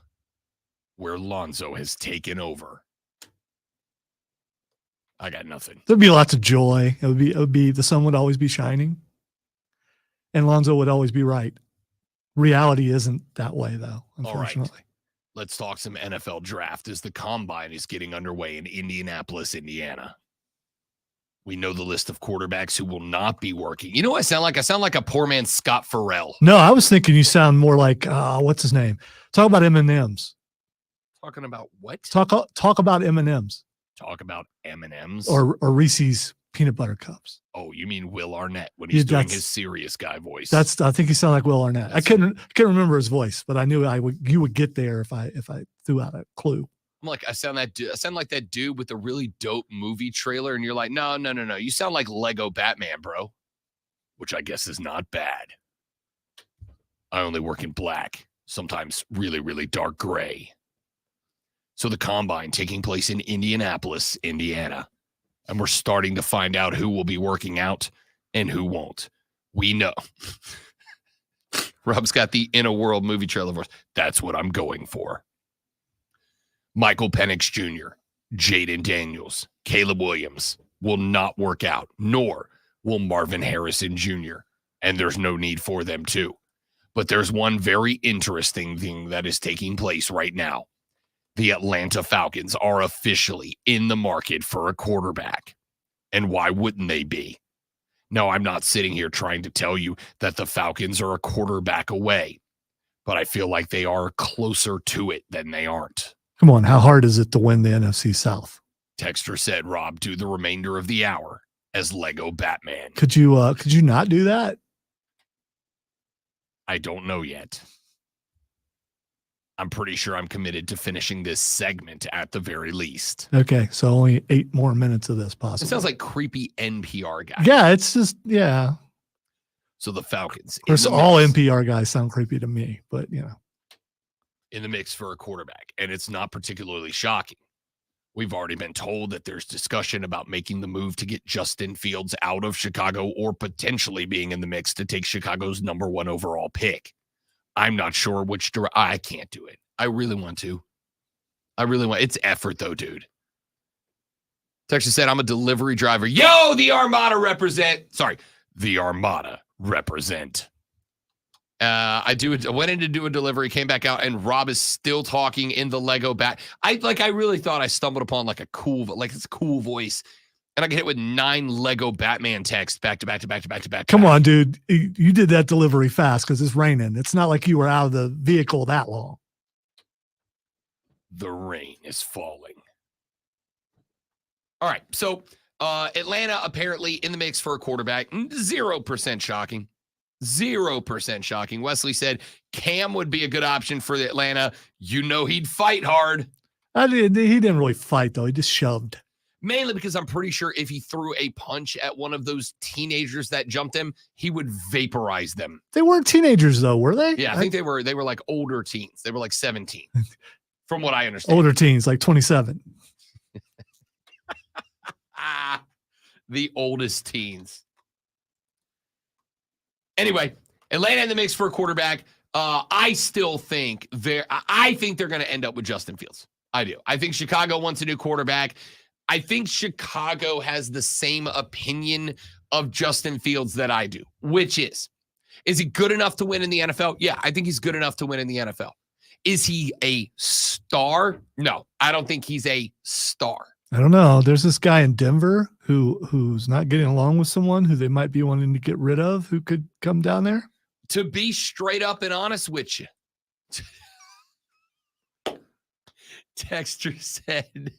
Speaker 2: where Lonzo has taken over, I got nothing.
Speaker 1: There'd be lots of joy. It would be the sun would always be shining. And Lonzo would always be right. Reality isn't that way, though, unfortunately.
Speaker 2: All right. Let's talk some NFL draft as the combine is getting underway in Indianapolis, Indiana. We know the list of quarterbacks who will not be working. You know what I sound like? I sound like a poor man Scott Farrell.
Speaker 1: No, I was thinking you sound more like, what's his name? Talk about M&Ms.
Speaker 2: Talking about what?
Speaker 1: Talk about M&Ms.
Speaker 2: Talk about M&Ms?
Speaker 1: Or Reese's peanut butter cups.
Speaker 2: Oh, you mean Will Arnett when he's doing his serious guy voice? I
Speaker 1: think he sounded like Will Arnett. I couldn't remember his voice, but I knew you would get there if I threw out a clue.
Speaker 2: I'm like, I sound like that dude with a really dope movie trailer, and you're like, no. You sound like Lego Batman, bro. Which I guess is not bad. I only work in black, sometimes really, really dark gray. So the combine taking place in Indianapolis, Indiana. And we're starting to find out who will be working out and who won't. We know. Rob's got the In a World movie trailer for us. That's what I'm going for. Michael Penix Jr., Jaden Daniels, Caleb Williams will not work out, nor will Marvin Harrison Jr., and there's no need for them to. But there's one very interesting thing that is taking place right now. The Atlanta Falcons are officially in the market for a quarterback. And why wouldn't they be? No, I'm not sitting here trying to tell you that the Falcons are a quarterback away, but I feel like they are closer to it than they aren't.
Speaker 1: Come on, how hard is it to win the NFC South?
Speaker 2: Texter said, Rob, do the remainder of the hour as Lego Batman.
Speaker 1: Could you not do that?
Speaker 2: I don't know yet. I'm pretty sure I'm committed to finishing this segment at the very least.
Speaker 1: Okay, so only 8 more minutes of this possible.
Speaker 2: It sounds like creepy NPR guy.
Speaker 1: Yeah, it's just, yeah.
Speaker 2: So the Falcons.
Speaker 1: Of course, all NPR guys sound creepy to me, but,
Speaker 2: in the mix for a quarterback, and it's not particularly shocking. We've already been told that there's discussion about making the move to get Justin Fields out of Chicago or potentially being in the mix to take Chicago's number 1 overall pick. I'm not sure which direction. I can't do it. I really want to. It's effort, though, dude. Texas said, I'm a delivery driver. Yo, the Armada represent. Sorry, the Armada represent. I went in to do a delivery, came back out, and Rob is still talking in the Lego bat. I really thought I stumbled upon it's a cool voice, and I get hit with 9 Lego Batman texts back to back.
Speaker 1: Come on, dude. You did that delivery fast because it's raining. It's not like you were out of the vehicle that long.
Speaker 2: The rain is falling. All right, so Atlanta apparently in the mix for a quarterback. 0% shocking. 0% shocking. Wesley said Cam would be a good option for the Atlanta. He'd fight hard.
Speaker 1: He didn't really fight, though. He just shoved.
Speaker 2: Mainly because I'm pretty sure if he threw a punch at one of those teenagers that jumped him, he would vaporize them.
Speaker 1: They weren't teenagers, though, were they?
Speaker 2: Yeah, I think they were like older teens. They were like 17, from what I understand.
Speaker 1: Older teens, like 27.
Speaker 2: The oldest teens. Anyway, Atlanta in the mix for a quarterback. I still think they're going to end up with Justin Fields. I do. I think Chicago wants a new quarterback. I think Chicago has the same opinion of Justin Fields that I do, which is he good enough to win in the NFL? Yeah, I think he's good enough to win in the NFL. Is he a star? No, I don't think he's a star.
Speaker 1: I don't know. There's this guy in Denver who's not getting along with someone who they might be wanting to get rid of who could come down there.
Speaker 2: To be straight up and honest with you, Texter said,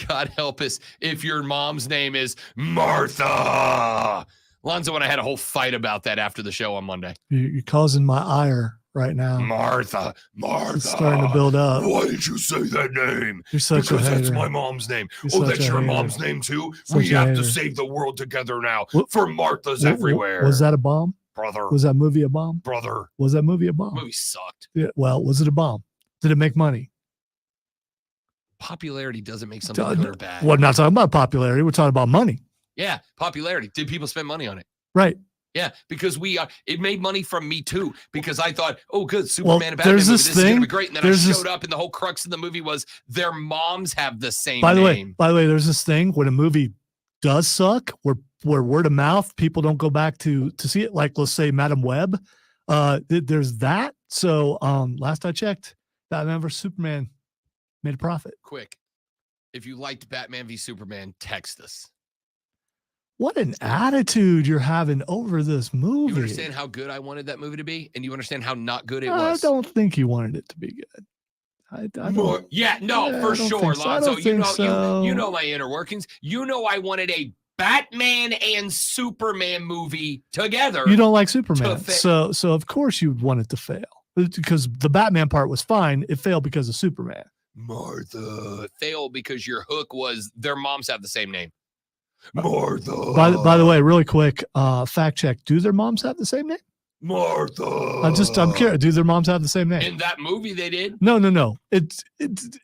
Speaker 2: God help us if your mom's name is Martha. Lonzo and I had a whole fight about that after the show on Monday.
Speaker 1: You're causing my ire right now.
Speaker 2: Martha.
Speaker 1: It's starting to build up.
Speaker 2: Why did you say that name?
Speaker 1: You're such
Speaker 2: because
Speaker 1: a hater.
Speaker 2: That's my mom's name.
Speaker 1: You're
Speaker 2: That's your
Speaker 1: hater.
Speaker 2: mom's name too?
Speaker 1: Such
Speaker 2: we
Speaker 1: a
Speaker 2: have
Speaker 1: hater.
Speaker 2: to save the world together now for Marthas everywhere.
Speaker 1: Was that a bomb?
Speaker 2: Brother.
Speaker 1: Was that movie a bomb?
Speaker 2: Brother.
Speaker 1: Was that movie a bomb?
Speaker 2: The movie sucked.
Speaker 1: Yeah, well, was it a bomb? Did it make money?
Speaker 2: Popularity doesn't make something good or bad.
Speaker 1: Well, not talking about popularity. We're talking about money.
Speaker 2: Yeah, popularity. Did people spend money on it?
Speaker 1: Right.
Speaker 2: Yeah, because it made money from me too. Because I thought, oh, good, Superman and Batman
Speaker 1: there's
Speaker 2: movie.
Speaker 1: this
Speaker 2: This is
Speaker 1: thing.
Speaker 2: gonna be great. And then I showed up, and the whole crux of the movie was their moms have the same
Speaker 1: By the
Speaker 2: name.
Speaker 1: way, there's this thing when a movie does suck, where word of mouth, people don't go back to see it. Like, let's say Madam Web. There's that. So last I checked, Batman vs Superman made a profit.
Speaker 2: Quick, if you liked Batman v Superman, text us.
Speaker 1: What an attitude you're having over this movie.
Speaker 2: You understand how good I wanted that movie to be, and you understand how not good it
Speaker 1: I
Speaker 2: was.
Speaker 1: don't think you wanted it to be good. I don't,
Speaker 2: for
Speaker 1: I
Speaker 2: sure,
Speaker 1: don't think so. I
Speaker 2: Lonzo.
Speaker 1: don't
Speaker 2: You
Speaker 1: think
Speaker 2: know,
Speaker 1: so.
Speaker 2: you know my inner workings. You know I wanted a Batman and Superman movie together.
Speaker 1: You don't like Superman,
Speaker 2: to
Speaker 1: so of course you'd want it to fail because the Batman part was fine. It failed because of Superman.
Speaker 2: Martha failed because your hook was their moms have the same name. Martha.
Speaker 1: By the way, really quick, fact check. Do their moms have the same name?
Speaker 2: Martha.
Speaker 1: I'm curious. Do their moms have the same name?
Speaker 2: In that movie, they did.
Speaker 1: No. It's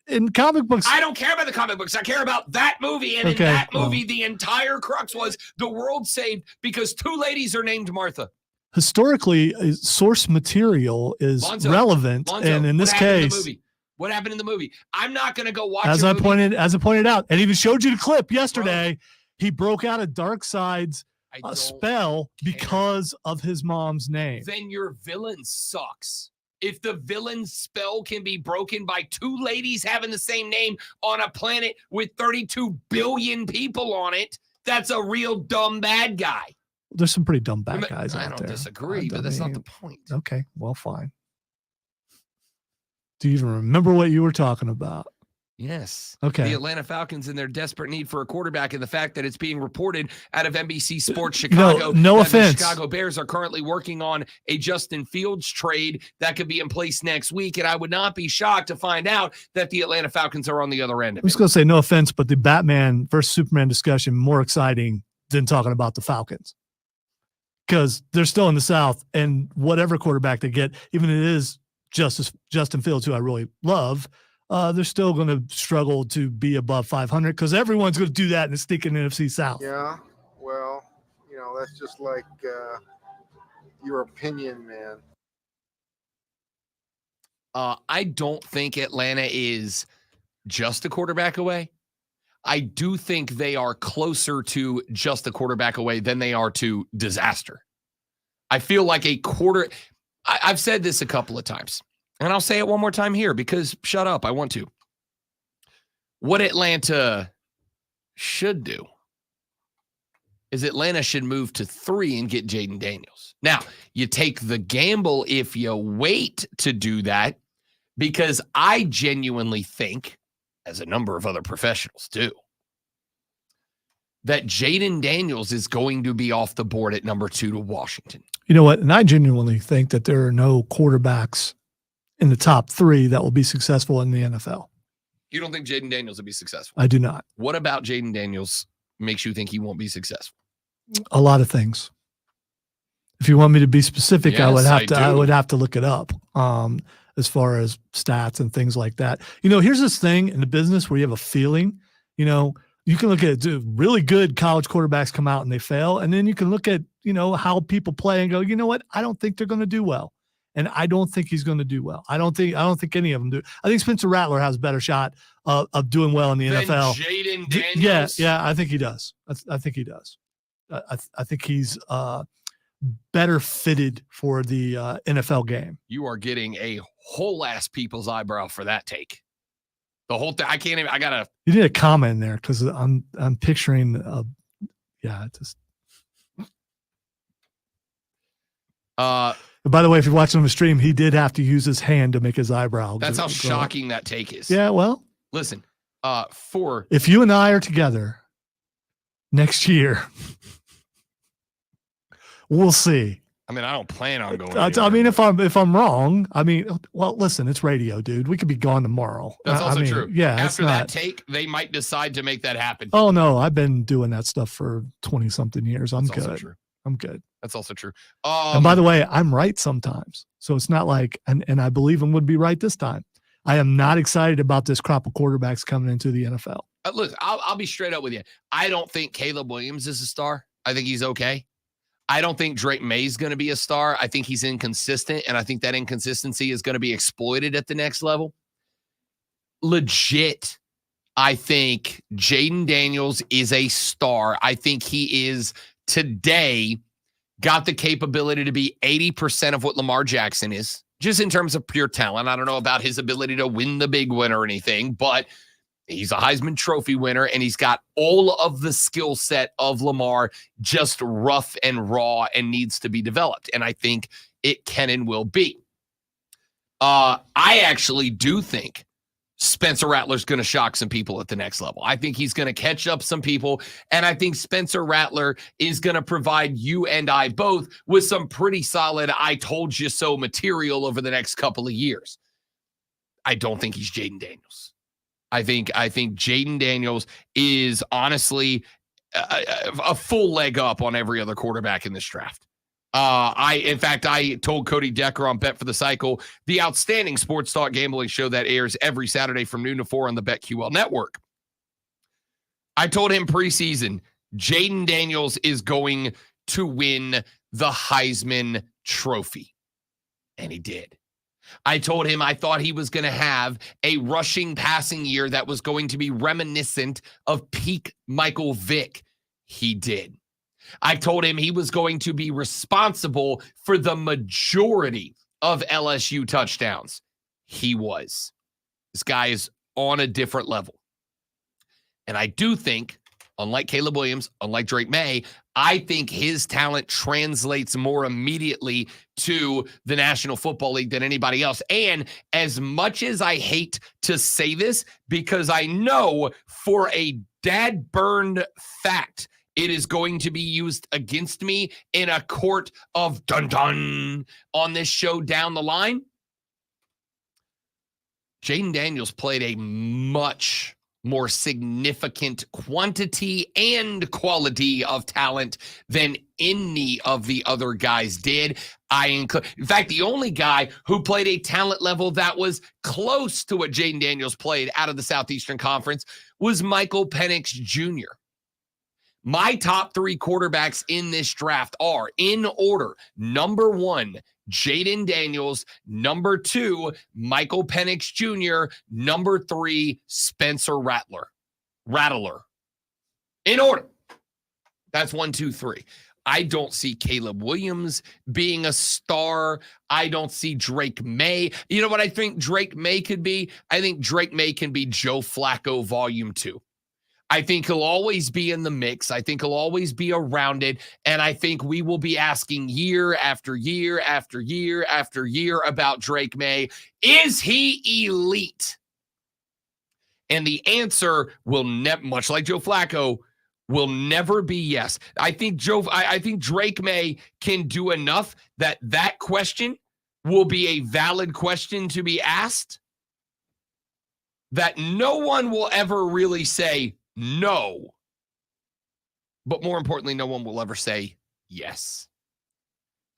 Speaker 1: in comic books.
Speaker 2: I don't care about the comic books. I care about that movie. And
Speaker 1: Okay,
Speaker 2: in that movie, the entire crux was the world saved because 2 ladies are named Martha.
Speaker 1: Historically, source material is
Speaker 2: Lonzo,
Speaker 1: relevant, and in this case,
Speaker 2: what happened in the movie? I'm not going to go watch.
Speaker 1: as
Speaker 2: a
Speaker 1: I
Speaker 2: movie.
Speaker 1: pointed out, and even showed you the clip yesterday, he broke out a Darkseid's spell because of his mom's name.
Speaker 2: Then your villain sucks. If the villain's spell can be broken by 2 ladies having the same name on a planet with 32 billion people on it, that's a real dumb bad guy.
Speaker 1: There's some pretty dumb bad guys
Speaker 2: I
Speaker 1: out
Speaker 2: don't
Speaker 1: there.
Speaker 2: disagree, but that's not the point.
Speaker 1: Okay, well, fine. Do you even remember what you were talking about?
Speaker 2: Yes.
Speaker 1: Okay.
Speaker 2: The Atlanta Falcons in their desperate need for a quarterback, and the fact that it's being reported out of NBC Sports Chicago.
Speaker 1: No
Speaker 2: that
Speaker 1: offense.
Speaker 2: The Chicago Bears are currently working on a Justin Fields trade that could be in place next week, and I would not be shocked to find out that the Atlanta Falcons are on the other end
Speaker 1: I
Speaker 2: of
Speaker 1: was
Speaker 2: it.
Speaker 1: going to say no offense, but the Batman versus Superman discussion more exciting than talking about the Falcons because they're still in the South, and whatever quarterback they get, even if it is Justin Fields, who I really love, they're still going to struggle to be above 500 because everyone's going to do that in the stinking NFC South.
Speaker 13: Yeah, well, that's just like your opinion, man.
Speaker 2: I don't think Atlanta is just a quarterback away. I do think they are closer to just a quarterback away than they are to disaster. I feel like I've said this a couple of times, and I'll say it one more time here because shut up, I want to. What Atlanta should do is Atlanta should move to 3 and get Jaden Daniels. Now, you take the gamble if you wait to do that, because I genuinely think, as a number of other professionals do, that Jaden Daniels is going to be off the board at number 2 to Washington.
Speaker 1: You know what? And I genuinely think that there are no quarterbacks in the top 3 that will be successful in the NFL.
Speaker 2: You don't think Jaden Daniels will be successful?
Speaker 1: I do not.
Speaker 2: What about Jaden Daniels makes you think he won't be successful?
Speaker 1: A lot of things. If you want me to be specific, I would have to look it up. As far as stats and things like that. Here's this thing in the business where you have a feeling, you can look at really good college quarterbacks come out and they fail. And then you can look at, how people play and go, you know what? I don't think they're going to do well. And I don't think he's going to do well. I don't think any of them do. I think Spencer Rattler has a better shot of doing well in the NFL.
Speaker 2: Jaden Daniels?
Speaker 1: Yeah, I think he does. I think he does. I think he's better fitted for the NFL game.
Speaker 2: You are getting a whole ass people's eyebrow for that take. The whole thing. I can't even. I gotta.
Speaker 1: You need a comment in there because I'm picturing. Just. By the way, if you're watching on the stream, he did have to use his hand to make his eyebrow.
Speaker 2: That's how shocking that take is.
Speaker 1: Yeah, well,
Speaker 2: listen.
Speaker 1: If you and I are together next year, we'll see.
Speaker 2: I mean, I don't plan on going.
Speaker 1: I mean, if I'm wrong, listen, it's radio, dude. We could be gone tomorrow.
Speaker 2: That's also true.
Speaker 1: Yeah.
Speaker 2: After that take, they might decide to make that happen.
Speaker 1: Oh no, I've been doing that stuff for 20 something years. I'm
Speaker 2: That's
Speaker 1: good.
Speaker 2: also true.
Speaker 1: I'm good.
Speaker 2: That's also true.
Speaker 1: And by the way, I'm right sometimes. So it's not like, and I believe him would be right this time. I am not excited about this crop of quarterbacks coming into the NFL.
Speaker 2: Look, I'll be straight up with you. I don't think Caleb Williams is a star. I think he's okay. I don't think Drake May's going to be a star. I think he's inconsistent, and I think that inconsistency is going to be exploited at the next level. Legit, I think Jaden Daniels is a star. I think he is today got the capability to be 80% of what Lamar Jackson is, just in terms of pure talent. I don't know about his ability to win the big one or anything, but he's a Heisman Trophy winner, and he's got all of the skill set of Lamar, just rough and raw, and needs to be developed. And I think it can and will be. I actually do think Spencer Rattler's going to shock some people at the next level. I think he's going to catch up some people, and I think Spencer Rattler is going to provide you and I both with some pretty solid I told you so material over the next couple of years. I don't think he's Jaden Daniels. I think Jaden Daniels is honestly a full leg up on every other quarterback in this draft. I told Cody Decker on Bet for the Cycle, the outstanding sports talk gambling show that airs every Saturday from noon to 4 on the BetQL network. I told him preseason, Jaden Daniels is going to win the Heisman Trophy. And he did. I told him I thought he was going to have a rushing passing year that was going to be reminiscent of peak Michael Vick. He did. I told him he was going to be responsible for the majority of LSU touchdowns. He was. This guy is on a different level. And I do think, unlike Caleb Williams, unlike Drake May, I think his talent translates more immediately to the National Football League than anybody else. And as much as I hate to say this, because I know for a dad-burned fact, it is going to be used against me in a court of dun-dun on this show down the line. Jaden Daniels played a much more significant quantity and quality of talent than any of the other guys did. In fact, the only guy who played a talent level that was close to what Jaden Daniels played out of the Southeastern Conference was Michael Penix Jr. My top 3 quarterbacks in this draft are, in order, number 1, Jaden Daniels, number 2, Michael Penix Jr., number 3, Spencer Rattler. In order. That's 1, 2, 3. I don't see Caleb Williams being a star. I don't see Drake May. You know what I think Drake May could be? I think Drake May can be Joe Flacco Volume 2. I think he'll always be in the mix. I think he'll always be around it. And I think we will be asking year after year after year after year about Drake May. Is he elite? And the answer will much like Joe Flacco, will never be yes. I think Drake May can do enough that question will be a valid question to be asked, that no one will ever really say no. But more importantly, no one will ever say yes.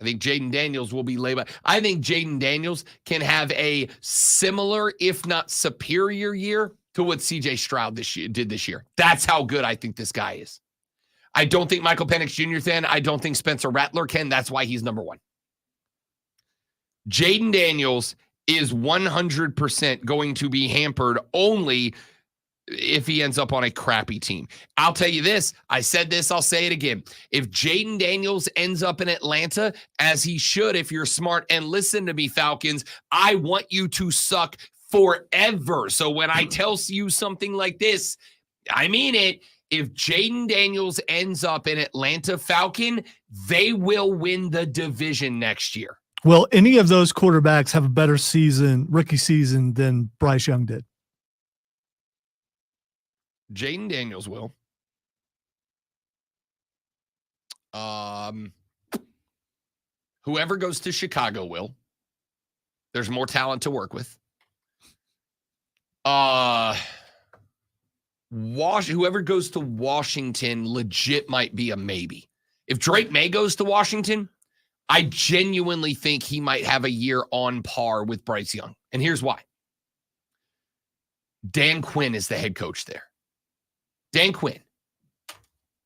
Speaker 2: I think Jaden Daniels will be labeled. I think Jaden Daniels can have a similar, if not superior year to what CJ Stroud did this year. That's how good I think this guy is. I don't think Michael Penix Jr. can. I don't think Spencer Rattler can. That's why he's number 1. Jaden Daniels is 100% going to be hampered only if he ends up on a crappy team. I'll tell you this. I said this. I'll say it again. If Jaden Daniels ends up in Atlanta, as he should, if you're smart and listen to me, Falcons, I want you to suck forever. So when I tell you something like this, I mean it. If Jaden Daniels ends up in Atlanta Falcon, they will win the division next year.
Speaker 1: Will any of those quarterbacks have a better rookie season than Bryce Young did?
Speaker 2: Jaden Daniels will. Whoever goes to Chicago will. There's more talent to work with. Whoever goes to Washington legit might be a maybe. If Drake May goes to Washington, I genuinely think he might have a year on par with Bryce Young. And here's why. Dan Quinn is the head coach there. Dan Quinn.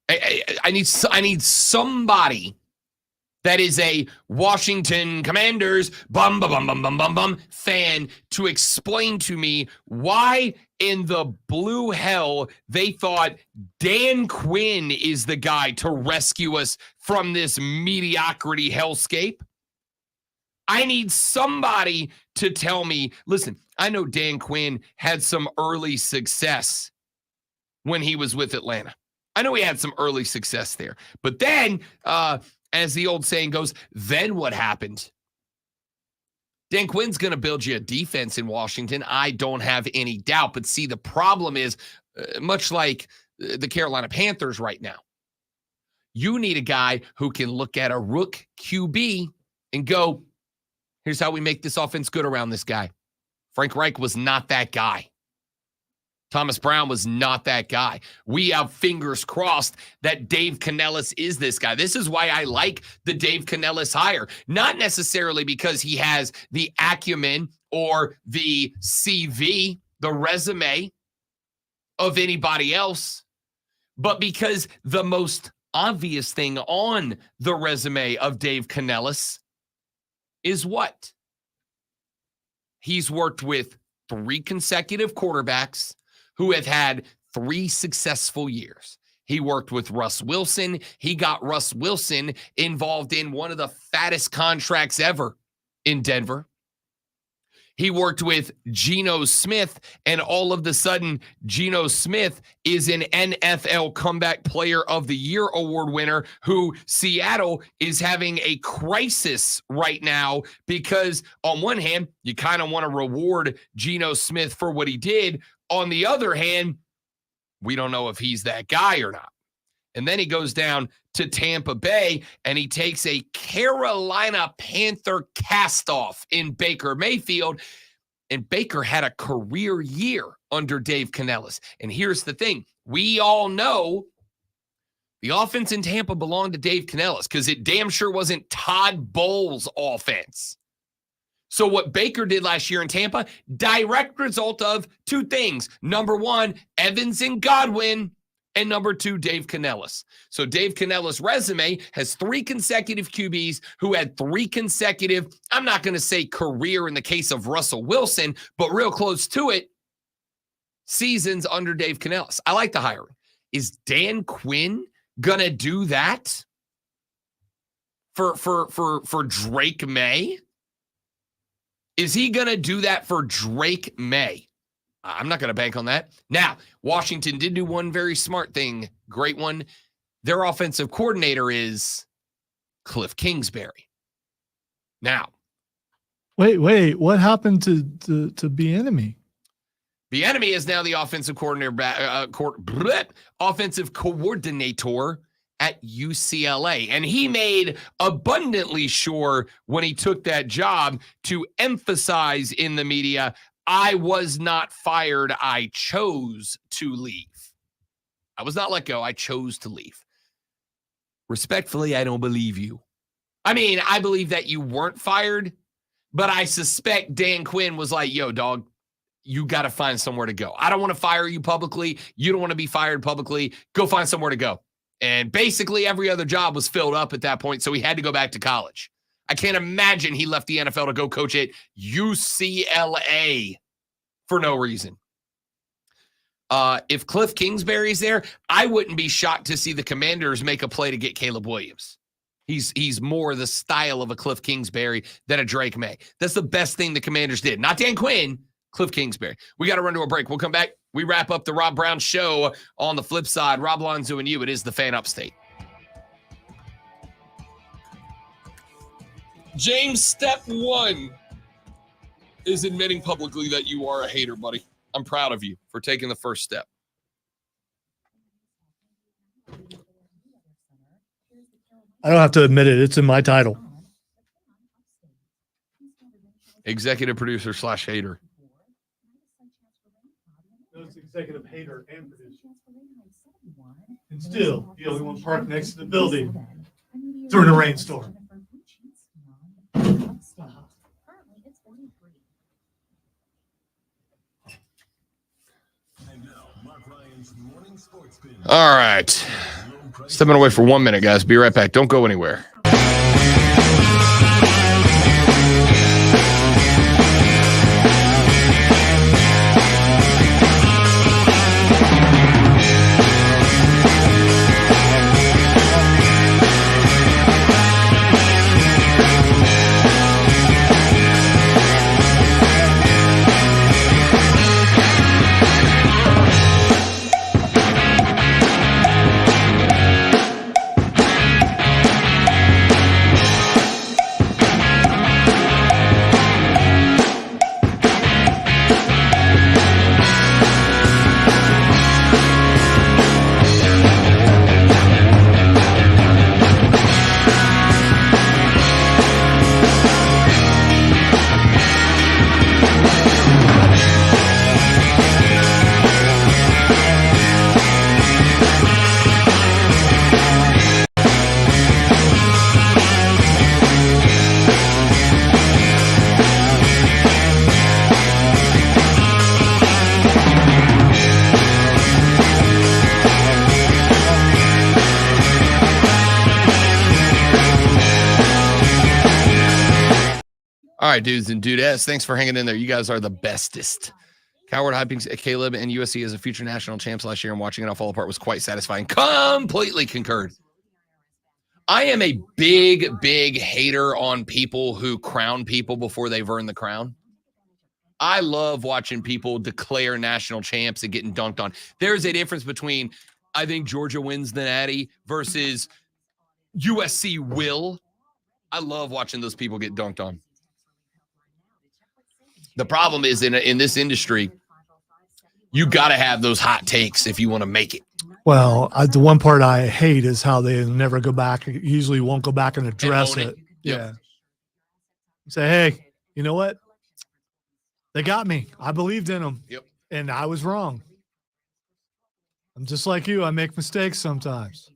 Speaker 2: I need somebody that is a Washington Commanders fan to explain to me why in the blue hell they thought Dan Quinn is the guy to rescue us from this mediocrity hellscape. I need somebody to tell me, listen, I know Dan Quinn had some early success when he was with Atlanta. I know he had some early success there. But then, as the old saying goes, then what happened? Dan Quinn's going to build you a defense in Washington. I don't have any doubt. But see, the problem is, much like the Carolina Panthers right now, you need a guy who can look at a rook QB and go, here's how we make this offense good around this guy. Frank Reich was not that guy. Thomas Brown was not that guy. We have fingers crossed that Dave Canellis is this guy. This is why I like the Dave Canellis hire. Not necessarily because he has the acumen or the CV, the resume of anybody else, but because the most obvious thing on the resume of Dave Canellis is what? He's worked with 3 consecutive quarterbacks who have had 3 successful years. He worked with Russ Wilson. He got Russ Wilson involved in one of the fattest contracts ever in Denver. He worked with Geno Smith, and all of a sudden, Geno Smith is an NFL Comeback Player of the Year award winner who Seattle is having a crisis right now because on one hand, you kind of want to reward Geno Smith for what he did. On the other hand, we don't know if he's that guy or not. And then he goes down to Tampa Bay and he takes a Carolina Panther cast-off in Baker Mayfield. And Baker had a career year under Dave Canellis. And here's the thing. We all know the offense in Tampa belonged to Dave Canellis because it damn sure wasn't Todd Bowles' offense. So what Baker did last year in Tampa, direct result of 2 things. Number 1, Evans and Godwin. And number 2, Dave Canellis. So Dave Canellis' resume has 3 consecutive QBs who had 3 consecutive, I'm not going to say career in the case of Russell Wilson, but real close to it, seasons under Dave Canellis. I like the hiring. Is Dan Quinn going to do that for Drake May? Is he going to do that for Drake May? I'm not going to bank on that. Now, Washington did do one very smart thing. Great one. Their offensive coordinator is Cliff Kingsbury. Now.
Speaker 1: Wait. What happened to Bieniemy?
Speaker 2: Bieniemy is now the offensive offensive coordinator at UCLA. And he made abundantly sure when he took that job to emphasize in the media, I was not fired. I chose to leave. I was not let go. I chose to leave. Respectfully, I don't believe you. I mean, I believe that you weren't fired, but I suspect Dan Quinn was like, yo, dog, you got to find somewhere to go. I don't want to fire you publicly. You don't want to be fired publicly. Go find somewhere to go. And basically every other job was filled up at that point, so he had to go back to college. I can't imagine he left the NFL to go coach at UCLA for no reason. If Cliff Kingsbury's there, I wouldn't be shocked to see the Commanders make a play to get Caleb Williams. He's more the style of a Cliff Kingsbury than a Drake May. That's the best thing the Commanders did. Not Dan Quinn, Cliff Kingsbury. We got to run to a break. We'll come back. We wrap up the Rob Brown Show on the flip side. Rob Lonzo and you. It is the Fan Upstate. James, step 1 is admitting publicly that you are a hater, buddy. I'm proud of you for taking the first step.
Speaker 1: I don't have to admit it. It's in my title.
Speaker 2: Executive producer / hater.
Speaker 1: No, it's executive hater and producer. And still, the only one parked next to the building during a rainstorm.
Speaker 2: All right. Stepping away for 1 minute, guys. Be right back. Don't go anywhere. All right, dudes and dudettes, thanks for hanging in there. You guys are the bestest. Coward hyping Caleb and USC as a future national champs last year, and watching it all fall apart was quite satisfying. Completely concurred. I am a big hater on people who crown people before they've earned the crown. I love watching people declare national champs and getting dunked on. There's a difference between, I think Georgia wins the Natty versus USC will. I love watching those people get dunked on. The problem is in this industry, you got to have those hot takes if you want to make it.
Speaker 1: Well, the one part I hate is how they never go back. Usually won't go back and address
Speaker 2: And own
Speaker 1: it.
Speaker 2: Yep.
Speaker 1: Yeah. Say, hey, you know what? They got me. I believed in them.
Speaker 2: Yep.
Speaker 1: And I was wrong. I'm just like you. I make mistakes sometimes.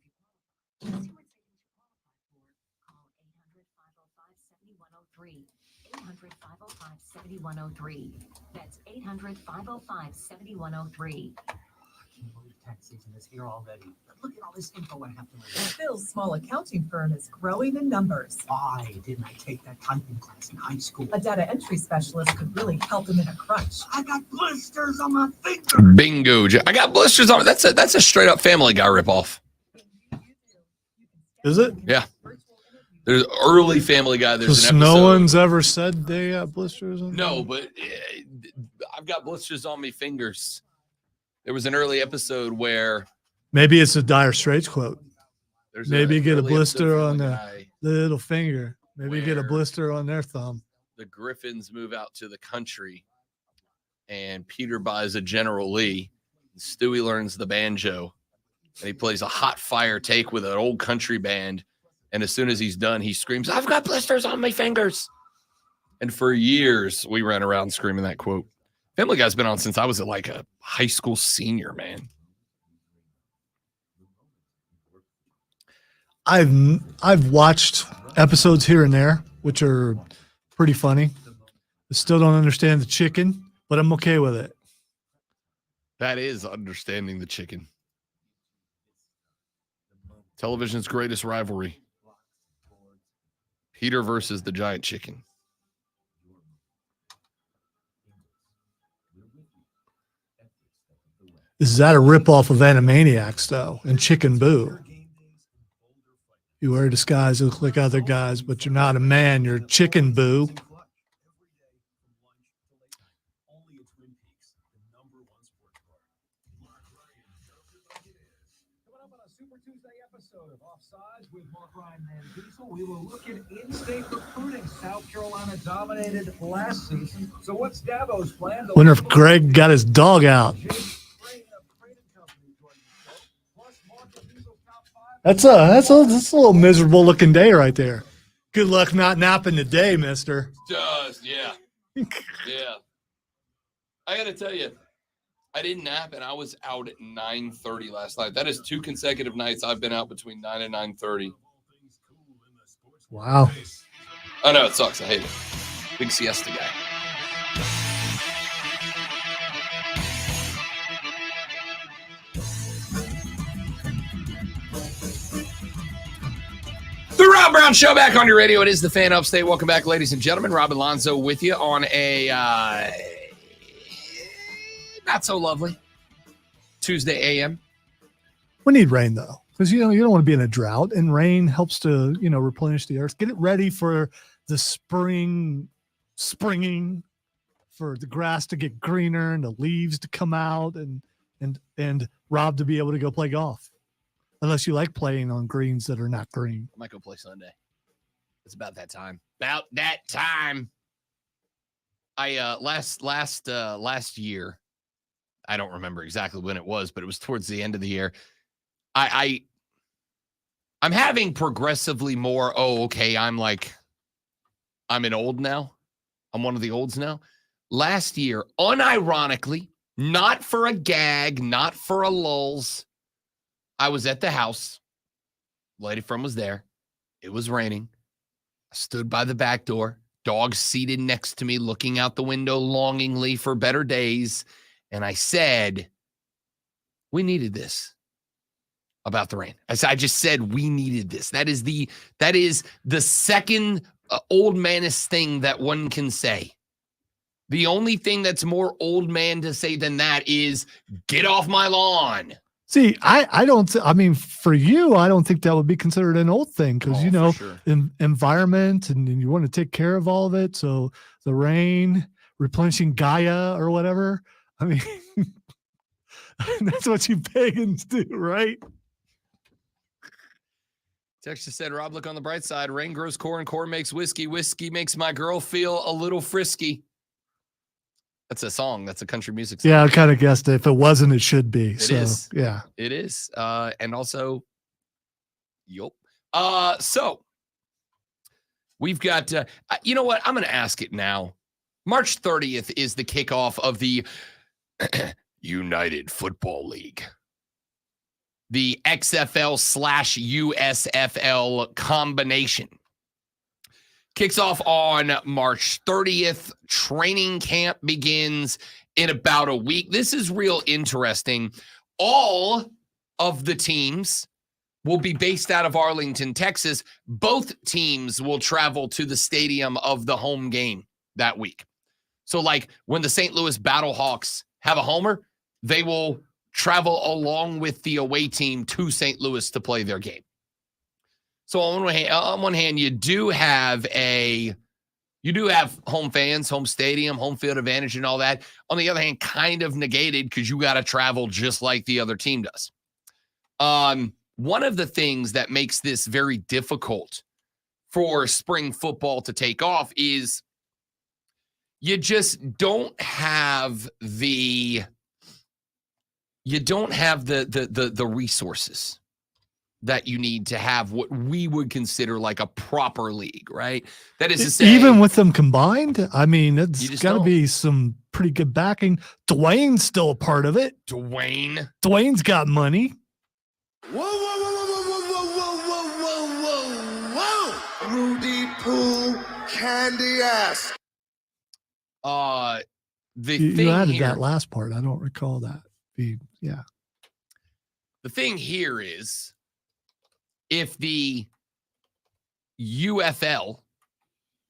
Speaker 10: That's 800-505-7103.
Speaker 8: Tax season is here already. But look at all this info I have to learn.
Speaker 14: Phil's small accounting firm is growing in numbers.
Speaker 8: Why didn't I take that typing class in high school?
Speaker 14: A data entry specialist could really help him in a crunch.
Speaker 8: I got blisters on my fingers.
Speaker 2: Bingo. I got blisters on. That's a straight up Family Guy ripoff.
Speaker 1: Is it?
Speaker 2: Yeah. There's early Family Guy. There's
Speaker 1: Because
Speaker 2: an episode.
Speaker 1: no one's ever said they got blisters on
Speaker 2: No, but I've got blisters on me fingers. There was an early episode where
Speaker 1: Maybe it's a Dire Straits quote.
Speaker 2: there's
Speaker 1: Maybe
Speaker 2: an
Speaker 1: get a
Speaker 2: early episode
Speaker 1: blister
Speaker 2: of
Speaker 1: on
Speaker 2: Family
Speaker 1: the
Speaker 2: Guy.
Speaker 1: little finger. Maybe get a
Speaker 2: Where-
Speaker 1: blister on their thumb.
Speaker 2: The Griffins move out to the country, and Peter buys a General Lee. Stewie learns the banjo, and he plays a hot fire take with an old country band. And as soon as he's done, he screams, "I've got blisters on my fingers." And for years, we ran around screaming that quote. Family Guy's been on since I was like a high school senior, man.
Speaker 1: I've watched episodes here and there, which are pretty funny. I still don't understand the chicken, but I'm okay with it.
Speaker 2: That is understanding the chicken. Television's greatest rivalry. Peter versus the giant chicken.
Speaker 1: Is that a ripoff of Animaniacs, though, and Chicken Boo? You wear a disguise, look like other guys, but you're not a man. You're Chicken Boo.
Speaker 13: With Mark Ryan and Diesel, we will look at in-state recruiting. South Carolina dominated last season. So what's Dabo's plan?
Speaker 1: Wonder if Greg got his dog out. That's a little miserable looking day right there. Good luck not napping today, mister.
Speaker 2: Just, yeah. Yeah. I got to tell you, I didn't nap, and I was out at 9:30 last night. That is 2 consecutive nights I've been out between 9 and 9:30.
Speaker 1: Wow.
Speaker 2: I know, it sucks. I hate it. Big siesta guy. The Rob Brown Show back on your radio. It is the Fan Upstate. Welcome back, ladies and gentlemen. Rob Alonzo with you on a not so lovely Tuesday AM.
Speaker 1: We need rain though, because you don't want to be in a drought, and rain helps to replenish the earth, get it ready for the springing, for the grass to get greener and the leaves to come out, and Rob to be able to go play golf, unless you like playing on greens that are not green.
Speaker 2: I might go play Sunday. It's about that time. About that time. I last year, I don't remember exactly when it was, but it was towards the end of the year. I'm having progressively more, I'm an old now. I'm one of the olds now. Last year, unironically, not for a gag, not for a lulz, I was at the house. Lady friend was there. It was raining. I stood by the back door. Dog seated next to me, looking out the window longingly for better days. And I said, we needed this about the rain. I just said we needed this. That is the second old manist thing that one can say. The only thing that's more old man to say than that is get off my lawn.
Speaker 1: See, I don't, I mean, for you, I don't think that would be considered an old thing because, you know,
Speaker 2: sure.
Speaker 1: environment and you want to take care of all of it. So the rain, replenishing Gaia or whatever. I mean, that's what you pagans do, right?
Speaker 2: Texture said, Rob, look on the bright side. Rain grows corn, corn makes whiskey, whiskey makes my girl feel a little frisky. That's a song. That's a country music song.
Speaker 1: Yeah, I kind of guessed it. If it wasn't, it should be.
Speaker 2: It
Speaker 1: So,
Speaker 2: is.
Speaker 1: yeah.
Speaker 2: It is. And also, yup. So we've got, you know what? I'm going to ask it now. March 30th is the kickoff of the United Football League. The XFL/USFL combination kicks off on March 30th. Training camp begins in about a week. This is real interesting. All of the teams will be based out of Arlington, Texas. Both teams will travel to the stadium of the home game that week. So like when the St. Louis Battlehawks have a homer, they will travel along with the away team to St. Louis to play their game. So on one hand, you do have home fans, home stadium, home field advantage and all that. On the other hand, kind of negated because you got to travel just like the other team does. One of the things that makes this very difficult for spring football to take off is you just don't have the resources that you need to have what we would consider like a proper league, right? That is to say,
Speaker 1: even with them combined, I mean, it's got to
Speaker 2: don't.
Speaker 1: be some pretty good backing. Dwayne's still a part of it. Dwayne's got money.
Speaker 4: Whoa, whoa, whoa, whoa, whoa, whoa, whoa, whoa, whoa, whoa. Rudy Poo candy ass.
Speaker 1: You added that last part. I don't recall that. Yeah.
Speaker 2: The thing here is if the UFL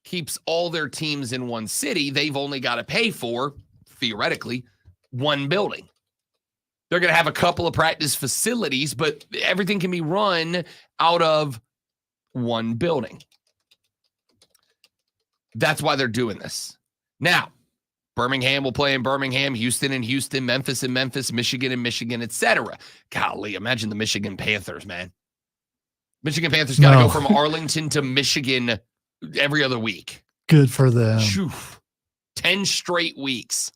Speaker 2: keeps all their teams in one city, they've only got to pay for, theoretically, one building. They're going to have a couple of practice facilities, but everything can be run out of one building. That's why they're doing this. Now, Birmingham will play in Birmingham, Houston and Houston, Memphis and Memphis, Michigan and Michigan, etc. Golly, imagine the Michigan Panthers, man. Michigan Panthers got to go from Arlington to Michigan every other week.
Speaker 1: Good for them.
Speaker 2: 10 straight weeks.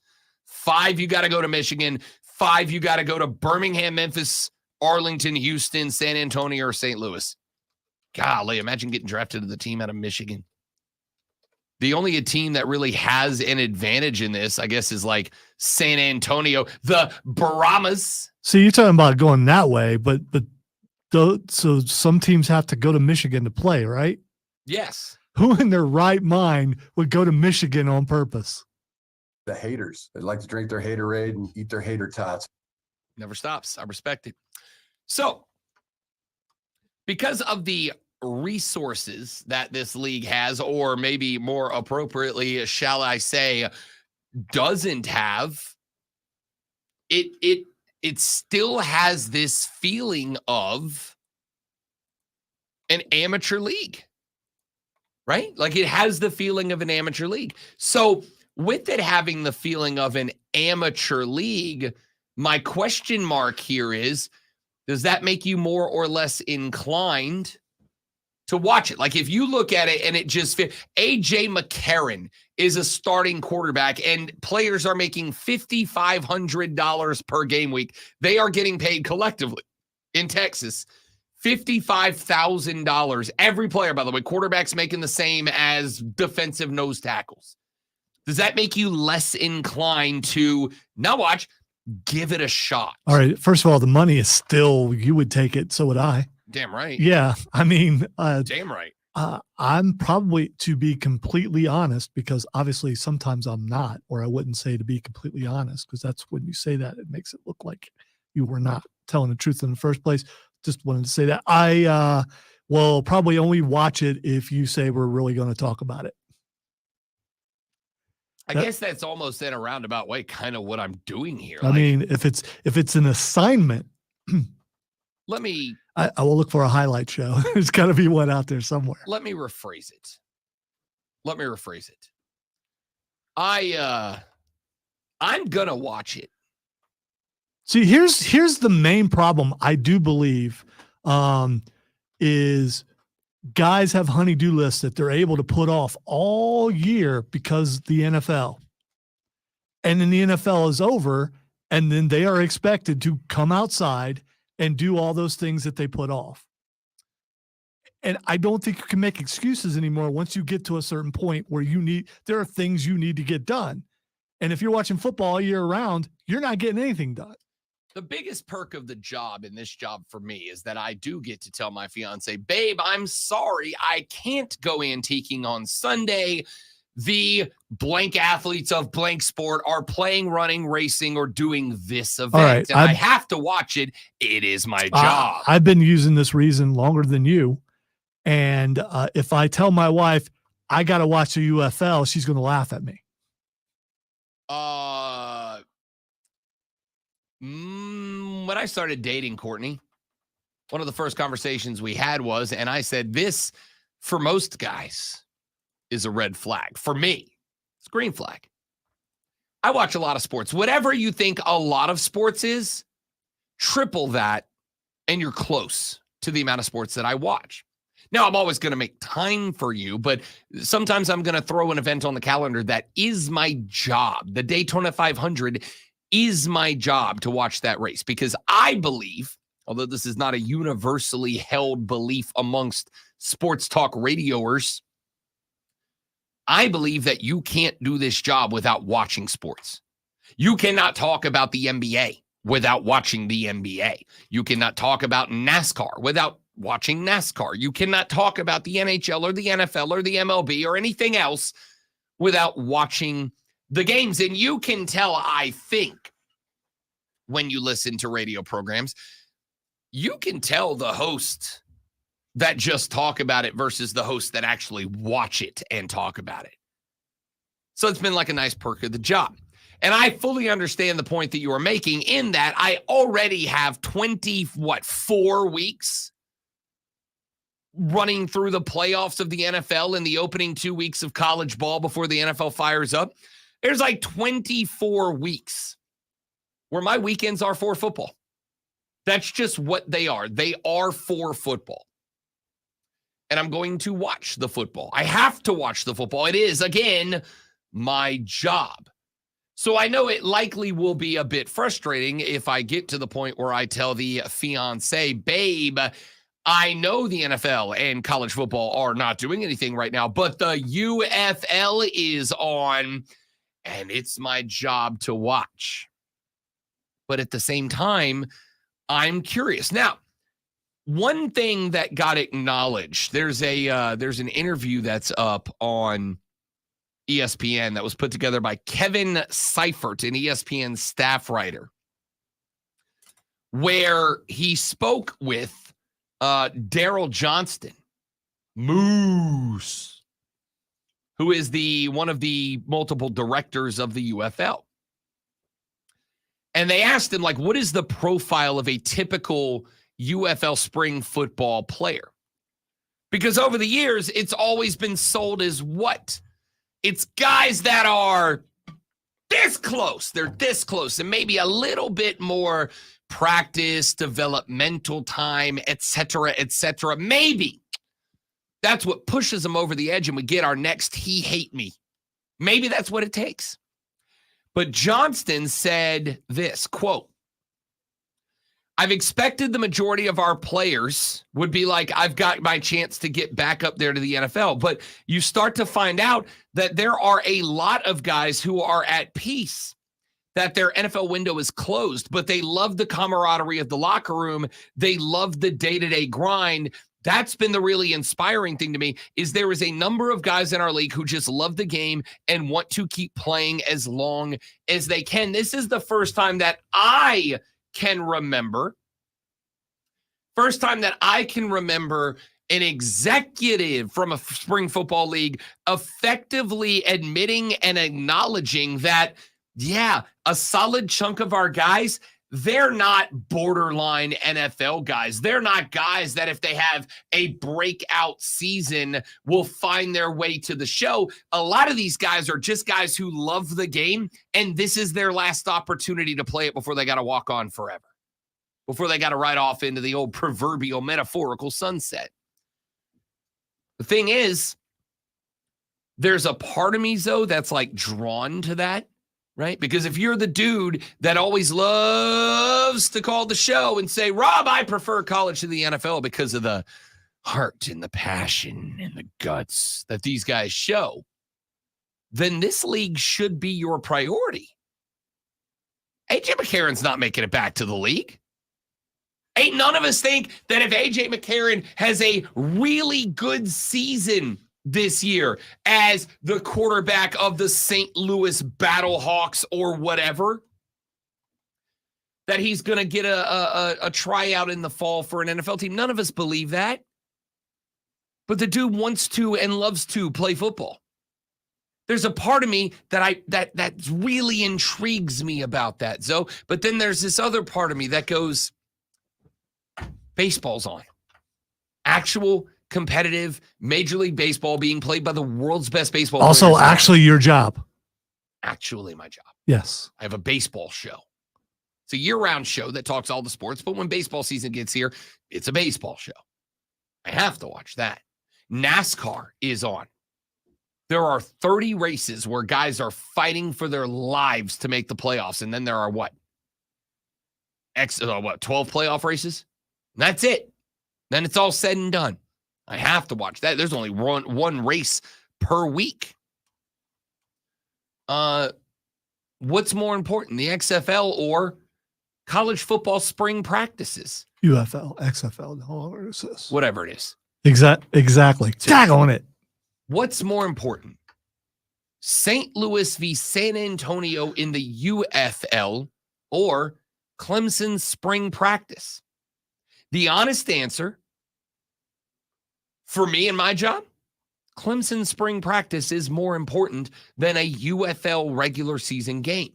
Speaker 2: 5, you got to go to Michigan. 5, you got to go to Birmingham, Memphis, Arlington, Houston, San Antonio, or St. Louis. Golly, imagine getting drafted to the team out of Michigan. The only team that really has an advantage in this, I guess, is like San Antonio, the Brahmas.
Speaker 1: See, you're talking about going that way, but so some teams have to go to Michigan to play, right?
Speaker 2: Yes.
Speaker 1: Who in their right mind would go to Michigan on purpose?
Speaker 9: The haters. They like to drink their haterade and eat their hater tots.
Speaker 2: Never stops. I respect it. So, because of the resources that this league has, or maybe more appropriately, shall I say, doesn't have, it still has this feeling of an amateur league, right? Like it has the feeling of an amateur league. So with it having the feeling of an amateur league, my question mark here is, does that make you more or less inclined to watch it? Like if you look at it and it just fit, AJ McCarron is a starting quarterback and players are making $5,500 per game week. They are getting paid collectively in Texas, $55,000. Every player, by the way, quarterbacks making the same as defensive nose tackles. Does that make you less inclined to, now watch, give it a shot?
Speaker 1: All right. First of all, the money is still, you would take it. So would I.
Speaker 2: Damn right.
Speaker 1: Yeah. I mean,
Speaker 2: damn right.
Speaker 1: I'm probably, to be completely honest, because obviously sometimes I'm not, or I wouldn't say to be completely honest, because that's when you say that, it makes it look like you were not telling the truth in the first place. Just wanted to say that. will probably only watch it if you say we're really going to talk about it.
Speaker 2: I guess that's almost in a roundabout way kind of what I'm doing here.
Speaker 1: I mean, if it's an assignment,
Speaker 2: let me
Speaker 1: I will look for a highlight show. There's got to be one out there somewhere.
Speaker 2: Let me rephrase it. I'm gonna watch it.
Speaker 1: See, here's the main problem. I do believe is guys have honey-do lists that they're able to put off all year because the NFL, and then the NFL is over, and then they are expected to come outside and do all those things that they put off. And I don't think you can make excuses anymore once you get to a certain point where there are things you need to get done. And if you're watching football all year round, you're not getting anything done.
Speaker 2: The biggest perk of the job in this job for me is that I do get to tell my fiance, babe, I'm sorry, I can't go antiquing on Sunday. The blank athletes of blank sport are playing, running, racing, or doing this event.
Speaker 1: Right,
Speaker 2: and I have to watch it. It is my job.
Speaker 1: I've been using this reason longer than you. And if I tell my wife, I got to watch the UFL, she's going to laugh at me.
Speaker 2: When I started dating Courtney, one of the first conversations we had was, and I said, this, for most guys, is a red flag. For me, it's a green flag. I watch a lot of sports. Whatever you think a lot of sports is, triple that, and you're close to the amount of sports that I watch. Now, I'm always going to make time for you, but sometimes I'm going to throw an event on the calendar that is my job. The Daytona 500 is my job to watch that race because I believe, although this is not a universally held belief amongst sports talk radioers, I believe that you can't do this job without watching sports. You cannot talk about the NBA without watching the NBA. You cannot talk about NASCAR without watching NASCAR. You cannot talk about the NHL or the NFL or the MLB or anything else without watching the games. And you can tell, I think, when you listen to radio programs, you can tell the host that just talk about it versus the hosts that actually watch it and talk about it. So it's been like a nice perk of the job. And I fully understand the point that you are making in that I already have 4 weeks running through the playoffs of the NFL in the opening 2 weeks of college ball before the NFL fires up. There's like 24 weeks where my weekends are for football. That's just what they are. They are for football. And I'm going to watch the football. I have to watch the football. It is, again, my job. So I know it likely will be a bit frustrating if I get to the point where I tell the fiance, babe, I know the NFL and college football are not doing anything right now, but the UFL is on, and it's my job to watch. But at the same time, I'm curious. Now, one thing that got acknowledged, there's an interview that's up on ESPN that was put together by Kevin Seifert, an ESPN staff writer, where he spoke with Daryl Johnston, Moose, who is one of the multiple directors of the UFL. And they asked him, like, what is the profile of a typical UFL spring football player? Because over the years, it's always been sold as what? It's guys that are this close. They're this close and maybe a little bit more practice, developmental time, et cetera, et cetera. Maybe that's what pushes them over the edge and we get our next he hate me. Maybe that's what it takes. But Johnston said this, quote, I've expected the majority of our players would be like, I've got my chance to get back up there to the NFL. But you start to find out that there are a lot of guys who are at peace that their NFL window is closed, but they love the camaraderie of the locker room. They love the day-to-day grind. That's been the really inspiring thing to me is there is a number of guys in our league who just love the game and want to keep playing as long as they can. This is the first time that I can remember an executive from a spring football league effectively admitting and acknowledging that, yeah, a solid chunk of our guys, they're not borderline NFL guys. They're not guys that if they have a breakout season will find their way to the show. A lot of these guys are just guys who love the game, and this is their last opportunity to play it before they got to walk on forever, before they got to ride off into the old proverbial metaphorical sunset. The thing is, there's a part of me, though, that's like drawn to that. Right? Because if you're the dude that always loves to call the show and say, Rob, I prefer college to the NFL because of the heart and the passion and the guts that these guys show, then this league should be your priority. AJ McCarron's not making it back to the league. Ain't none of us think that if AJ McCarron has a really good season this year as the quarterback of the St. Louis Battlehawks or whatever, that he's going to get a tryout in the fall for an NFL team. None of us believe that. But the dude wants to and loves to play football. There's a part of me that really intrigues me about that, Zoe. But then there's this other part of me that goes, baseball's on. Actual competitive Major League Baseball being played by the world's best baseball players.
Speaker 1: Also, actually, your job.
Speaker 2: Actually, my job.
Speaker 1: Yes.
Speaker 2: I have a baseball show. It's a year-round show that talks all the sports, but when baseball season gets here, it's a baseball show. I have to watch that. NASCAR is on. There are 30 races where guys are fighting for their lives to make the playoffs, and then there are what? 12 playoff races? And that's it. Then it's all said and done. I have to watch that. There's only one race per week. What's more important, the XFL or college football spring practices?
Speaker 1: UFL, XFL, whatever it is.
Speaker 2: Whatever it is.
Speaker 1: Exactly. Tag on it.
Speaker 2: What's more important? St. Louis v. San Antonio in the UFL or Clemson spring practice? The honest answer for me and my job, Clemson spring practice is more important than a UFL regular season game.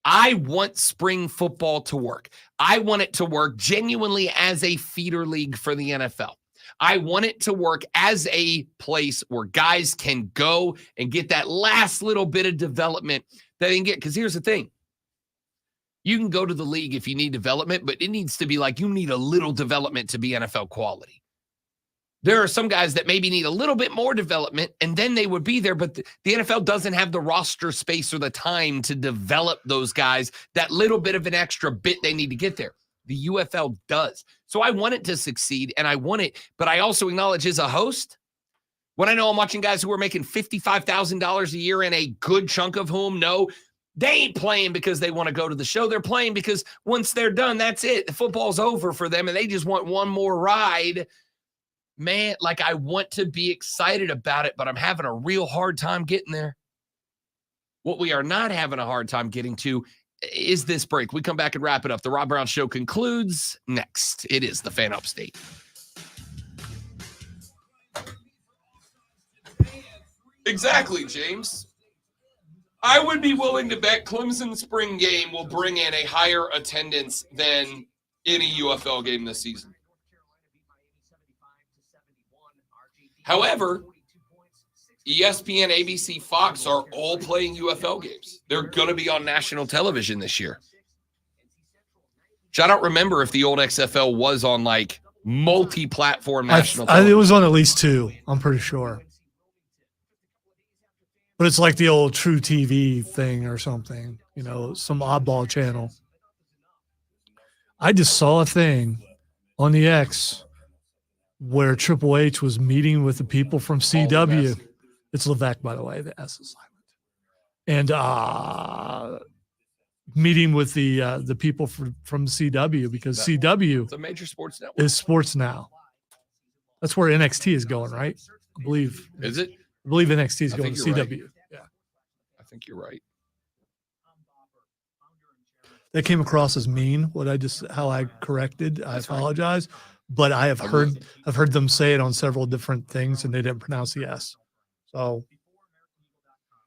Speaker 2: I want spring football to work. I want it to work genuinely as a feeder league for the NFL. I want it to work as a place where guys can go and get that last little bit of development that they can get. Because here's the thing. You can go to the league if you need development, but it needs to be like you need a little development to be NFL quality. There are some guys that maybe need a little bit more development, and then they would be there, but the NFL doesn't have the roster space or the time to develop those guys, that little bit of an extra bit they need to get there. The UFL does. So I want it to succeed, and I want it, but I also acknowledge as a host, when I know I'm watching guys who are making $55,000 a year and a good chunk of whom know they ain't playing because they want to go to the show. They're playing because once they're done, that's it. The football's over for them, and they just want one more ride. Man, like I want to be excited about it, but I'm having a real hard time getting there. What we are not having a hard time getting to is this break. We come back and wrap it up. The Rob Brown Show concludes next. It is the Fan Upstate. Exactly, James. I would be willing to bet Clemson spring game will bring in a higher attendance than any UFL game this season. However, ESPN, ABC, Fox are all playing UFL games. They're going to be on national television this year. Which I don't remember if the old XFL was on like multi-platform national television.
Speaker 1: It was on at least 2, I'm pretty sure. But it's like the old True TV thing or something, some oddball channel. I just saw a thing on the X where Triple H was meeting with the people from CW. It's Levesque, by the way. The S is silent. And meeting with the people from CW because CW
Speaker 2: it's a major sports network.
Speaker 1: Is Sports Now. That's where NXT is going, right? I believe.
Speaker 2: Is it?
Speaker 1: I believe NXT is going to CW.
Speaker 2: Right.
Speaker 1: Yeah.
Speaker 2: I think you're right.
Speaker 1: That came across as mean, how I corrected. I apologize. but I've heard them say it on several different things, and they didn't pronounce the S. So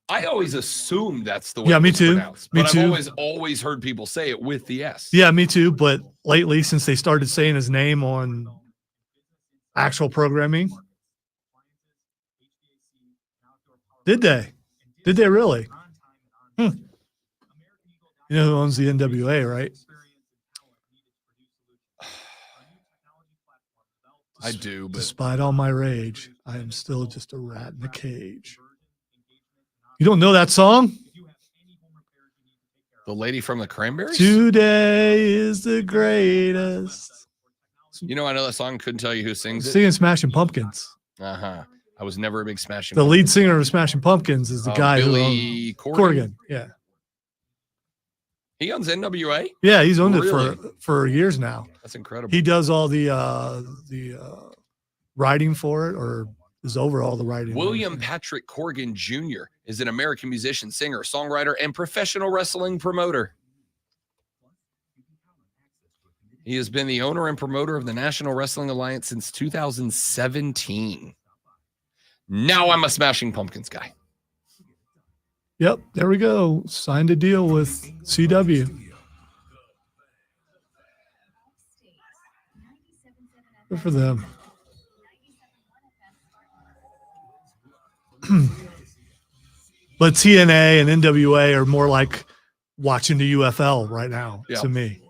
Speaker 2: I always assumed that's the way.
Speaker 1: Yeah, me
Speaker 2: it was
Speaker 1: too.
Speaker 2: pronounced,
Speaker 1: Me
Speaker 2: but
Speaker 1: too.
Speaker 2: I've always heard people say it with the S.
Speaker 1: yeah, me too. But lately, since they started saying his name on actual programming, did they? Did they really? You know who owns the NWA, right?
Speaker 2: I do, but
Speaker 1: Despite all my rage, I am still just a rat in a cage. You don't know that song?
Speaker 2: the lady from the Cranberries.
Speaker 1: Today is the greatest.
Speaker 2: You know, I know that song. Couldn't tell you who sings it.
Speaker 1: Singing Smashing Pumpkins.
Speaker 2: I was never a big Smashing.
Speaker 1: The lead singer of Smashing Pumpkins is the guy
Speaker 2: Billy
Speaker 1: who
Speaker 2: Corgan.
Speaker 1: Yeah.
Speaker 2: He owns NWA.
Speaker 1: Yeah, he's owned
Speaker 2: Really?
Speaker 1: it for years now.
Speaker 2: That's incredible.
Speaker 1: He does all the writing for it, or is over all the writing.
Speaker 2: William Patrick Corgan Jr. is an American musician, singer, songwriter, and professional wrestling promoter. He has been the owner and promoter of the National Wrestling Alliance since 2017. Now I'm a Smashing Pumpkins guy.
Speaker 1: Yep, there we go. Signed a deal with CW. Good for them. But TNA and NWA are more like watching the UFL right now to me.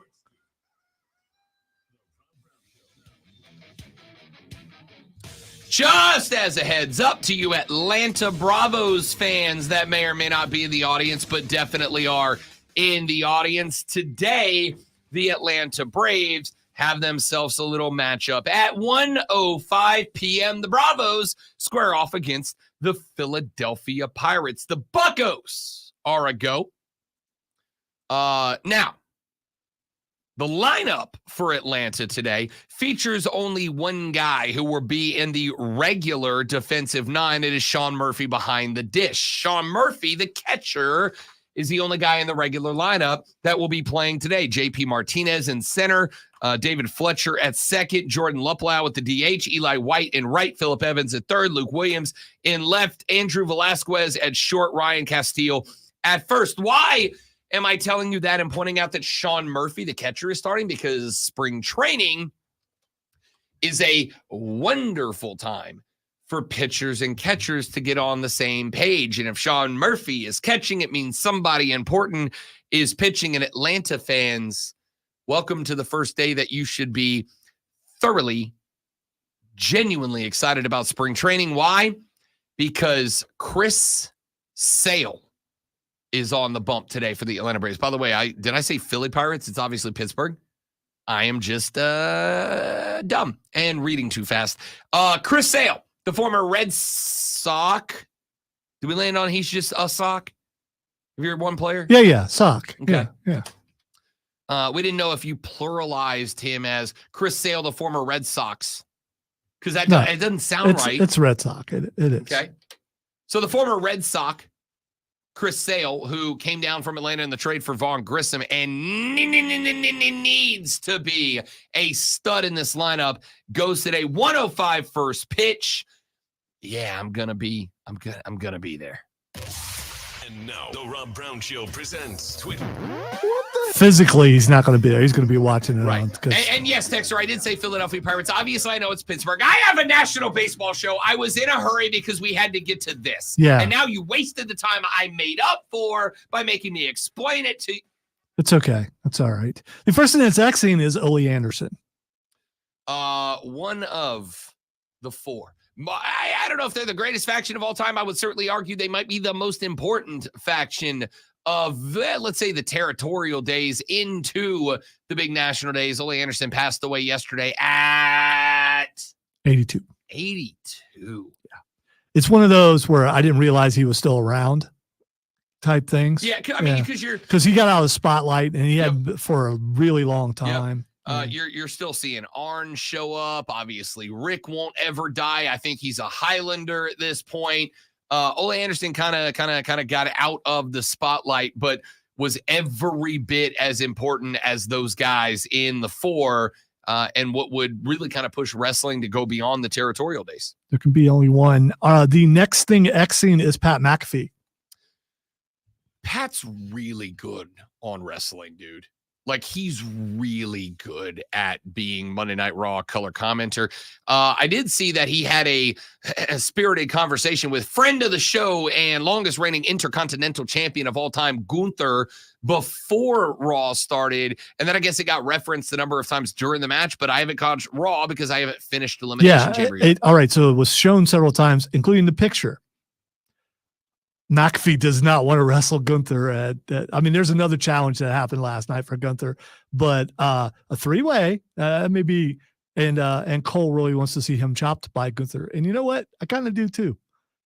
Speaker 2: Just as a heads up to you Atlanta Bravos fans that may or may not be in the audience, but definitely are in the audience today, the Atlanta Braves have themselves a little matchup at 1:05 p.m. The Bravos square off against the Philadelphia Pirates. The Buccos are a go. Now, the lineup for Atlanta today features only one guy who will be in the regular defensive nine. It is Sean Murphy behind the dish. Sean Murphy, the catcher, is the only guy in the regular lineup that will be playing today. JP Martinez in center, David Fletcher at second, Jordan Luplow at the DH, Eli White in right, Phillip Evans at third, Luke Williams in left, Andrew Velasquez at short, Ryan Castillo at first. Why am I telling you that and pointing out that Sean Murphy, the catcher, is starting? Because spring training is a wonderful time for pitchers and catchers to get on the same page. And if Sean Murphy is catching, it means somebody important is pitching. And Atlanta fans, welcome to the first day that you should be thoroughly, genuinely excited about spring training. Why? Because Chris Sale is on the bump today for the Atlanta Braves. By the way, did I say Philly Pirates? It's obviously Pittsburgh. I am just dumb and reading too fast. Chris Sale, the former Red Sox. Did we land on he's just a sock? Have you heard one player?
Speaker 1: Yeah, Sock.
Speaker 2: Okay.
Speaker 1: Yeah.
Speaker 2: We didn't know if you pluralized him as Chris Sale, the former Red Sox, because it doesn't sound right.
Speaker 1: It's Red Sox. It is.
Speaker 2: Okay. So the former Red Sox, Chris Sale, who came down from Atlanta in the trade for Vaughn Grissom and needs to be a stud in this lineup, goes today. 105 first pitch. Yeah, I'm gonna be there.
Speaker 6: And now the Rob Brown Show presents Twitter.
Speaker 1: Physically, he's not going to be there. He's going to be watching it.
Speaker 2: Right.
Speaker 1: On,
Speaker 2: and yes, Texter, I did say Philadelphia Pirates. Obviously, I know it's Pittsburgh. I have a national baseball show. I was in a hurry because we had to get to this.
Speaker 1: Yeah.
Speaker 2: And now you wasted the time I made up for by making me explain it to you.
Speaker 1: It's okay. That's all right. The first thing that's Xing is Ole Anderson.
Speaker 2: One of the four. I don't know if they're the greatest faction of all time. I would certainly argue they might be the most important faction of, let's say, the territorial days into the big national days. Ole Anderson passed away yesterday at
Speaker 1: 82.
Speaker 2: 82.
Speaker 1: Yeah. It's one of those where I didn't realize he was still around type things.
Speaker 2: Yeah, I mean,
Speaker 1: because he got out of the spotlight and he had for a really long time.
Speaker 2: You're still seeing Arn show up. Obviously, Rick won't ever die. I think he's a Highlander at this point. Ole Anderson kind of got out of the spotlight, but was every bit as important as those guys in the four. and what would really kind of push wrestling to go beyond the territorial days.
Speaker 1: There can be only one. The next thing Xing is Pat McAfee.
Speaker 2: Pat's really good on wrestling, dude. Like, he's really good at being Monday Night Raw color commenter. I did see that he had a spirited conversation with friend of the show and longest reigning intercontinental champion of all time, Gunther, before Raw started. And then I guess it got referenced a number of times during the match, but I haven't caught Raw because I haven't finished Elimination Chamber yet.
Speaker 1: All right. So it was shown several times, including the picture. McAfee does not want to wrestle Gunther. I mean, there's another challenge that happened last night for Gunther, but a three-way maybe, and Cole really wants to see him chopped by Gunther. And you know what? I kind of do too.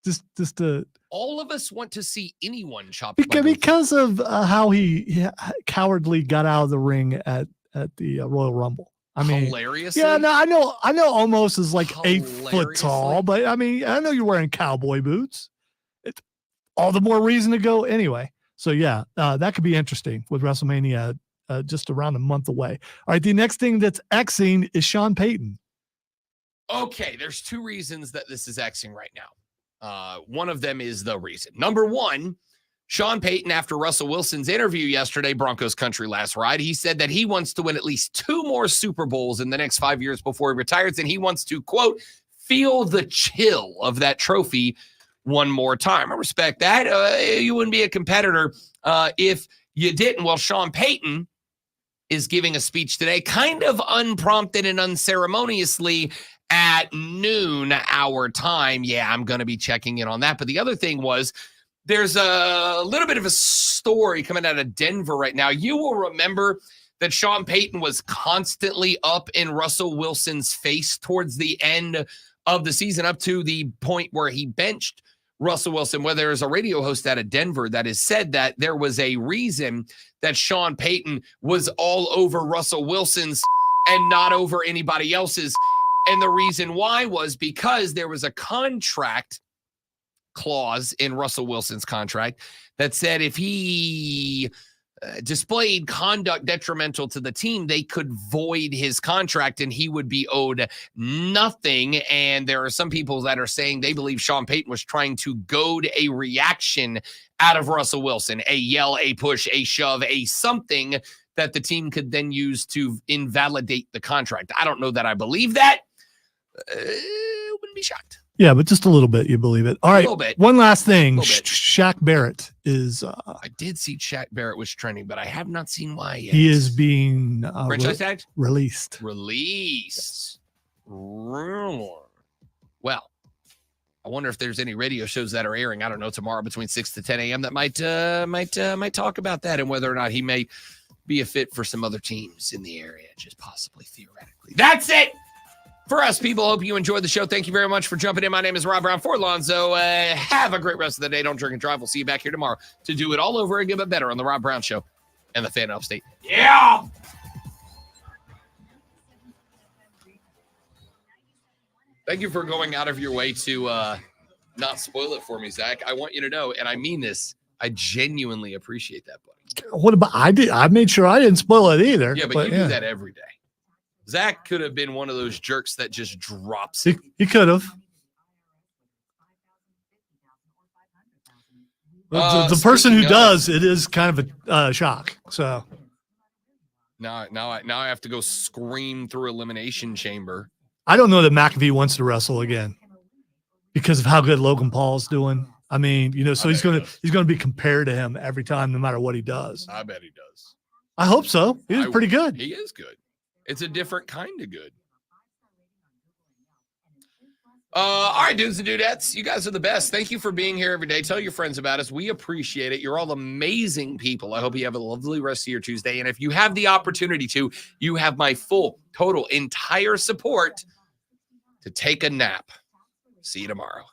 Speaker 1: Just to
Speaker 2: all of us want to see anyone chopped
Speaker 1: because of how he cowardly got out of the ring at the Royal Rumble. I mean,
Speaker 2: hilariously.
Speaker 1: Yeah, no, I know. Almost is like 8 foot tall, but I mean, I know you're wearing cowboy boots. All the more reason to go anyway. So yeah, that could be interesting with WrestleMania just around a month away. All right, the next thing that's Xing is Sean Payton.
Speaker 2: Okay, there's 2 reasons that this is Xing right now. One of them is the reason. Number 1, Sean Payton, after Russell Wilson's interview yesterday, Broncos Country Last Ride, he said that he wants to win at least 2 more Super Bowls in the next 5 years before he retires, and he wants to, quote, feel the chill of that trophy one more time. I respect that. You wouldn't be a competitor if you didn't. Well, Sean Payton is giving a speech today, kind of unprompted and unceremoniously at noon our time. Yeah, I'm going to be checking in on that. But the other thing was, there's a little bit of a story coming out of Denver right now. You will remember that Sean Payton was constantly up in Russell Wilson's face towards the end of the season, up to the point where he benched Russell Wilson, where there's a radio host out of Denver that has said that there was a reason that Sean Payton was all over Russell Wilson's and not over anybody else's. And the reason why was because there was a contract clause in Russell Wilson's contract that said if he displayed conduct detrimental to the team, they could void his contract and he would be owed nothing. And there are some people that are saying they believe Sean Payton was trying to goad a reaction out of Russell Wilson, a yell, a push, a shove, a something that the team could then use to invalidate the contract. I don't know that I believe that. Wouldn't be shocked.
Speaker 1: Yeah, but just a little bit, you believe it. All right,
Speaker 2: little bit.
Speaker 1: One last thing. Shaq Barrett is...
Speaker 2: I did see Shaq Barrett was trending, but I have not seen why yet.
Speaker 1: He is being
Speaker 2: franchise tagged?
Speaker 1: Released.
Speaker 2: Yes. Well, I wonder if there's any radio shows that are airing, I don't know, tomorrow between 6 to 10 a.m. that might talk about that and whether or not he may be a fit for some other teams in the area, just possibly theoretically. That's it for us, people. Hope you enjoyed the show. Thank you very much for jumping in. My name is Rob Brown for Lonzo. Have a great rest of the day. Don't drink and drive. We'll see you back here tomorrow to do it all over again, but better on the Rob Brown Show and the Fan Upstate. Yeah! Thank you for going out of your way to not spoil it for me, Zach. I want you to know, and I mean this, I genuinely appreciate that, buddy.
Speaker 1: What about I made sure I didn't spoil it either.
Speaker 2: Yeah, but you do that every day. Zach could have been one of those jerks that just drops it.
Speaker 1: He could have. The person who does, it is kind of a shock. So
Speaker 2: now I have to go scream through Elimination Chamber.
Speaker 1: I don't know that McAfee wants to wrestle again because of how good Logan Paul's doing. I mean, so he's gonna be compared to him every time, no matter what he does.
Speaker 2: I bet he does.
Speaker 1: I hope so. He's pretty good.
Speaker 2: He is good. It's a different kind of good. All right, dudes and dudettes, you guys are the best. Thank you for being here every day. Tell your friends about us. We appreciate it. You're all amazing people. I hope you have a lovely rest of your Tuesday. And if you have the opportunity to, you have my full, total, entire support to take a nap. See you tomorrow.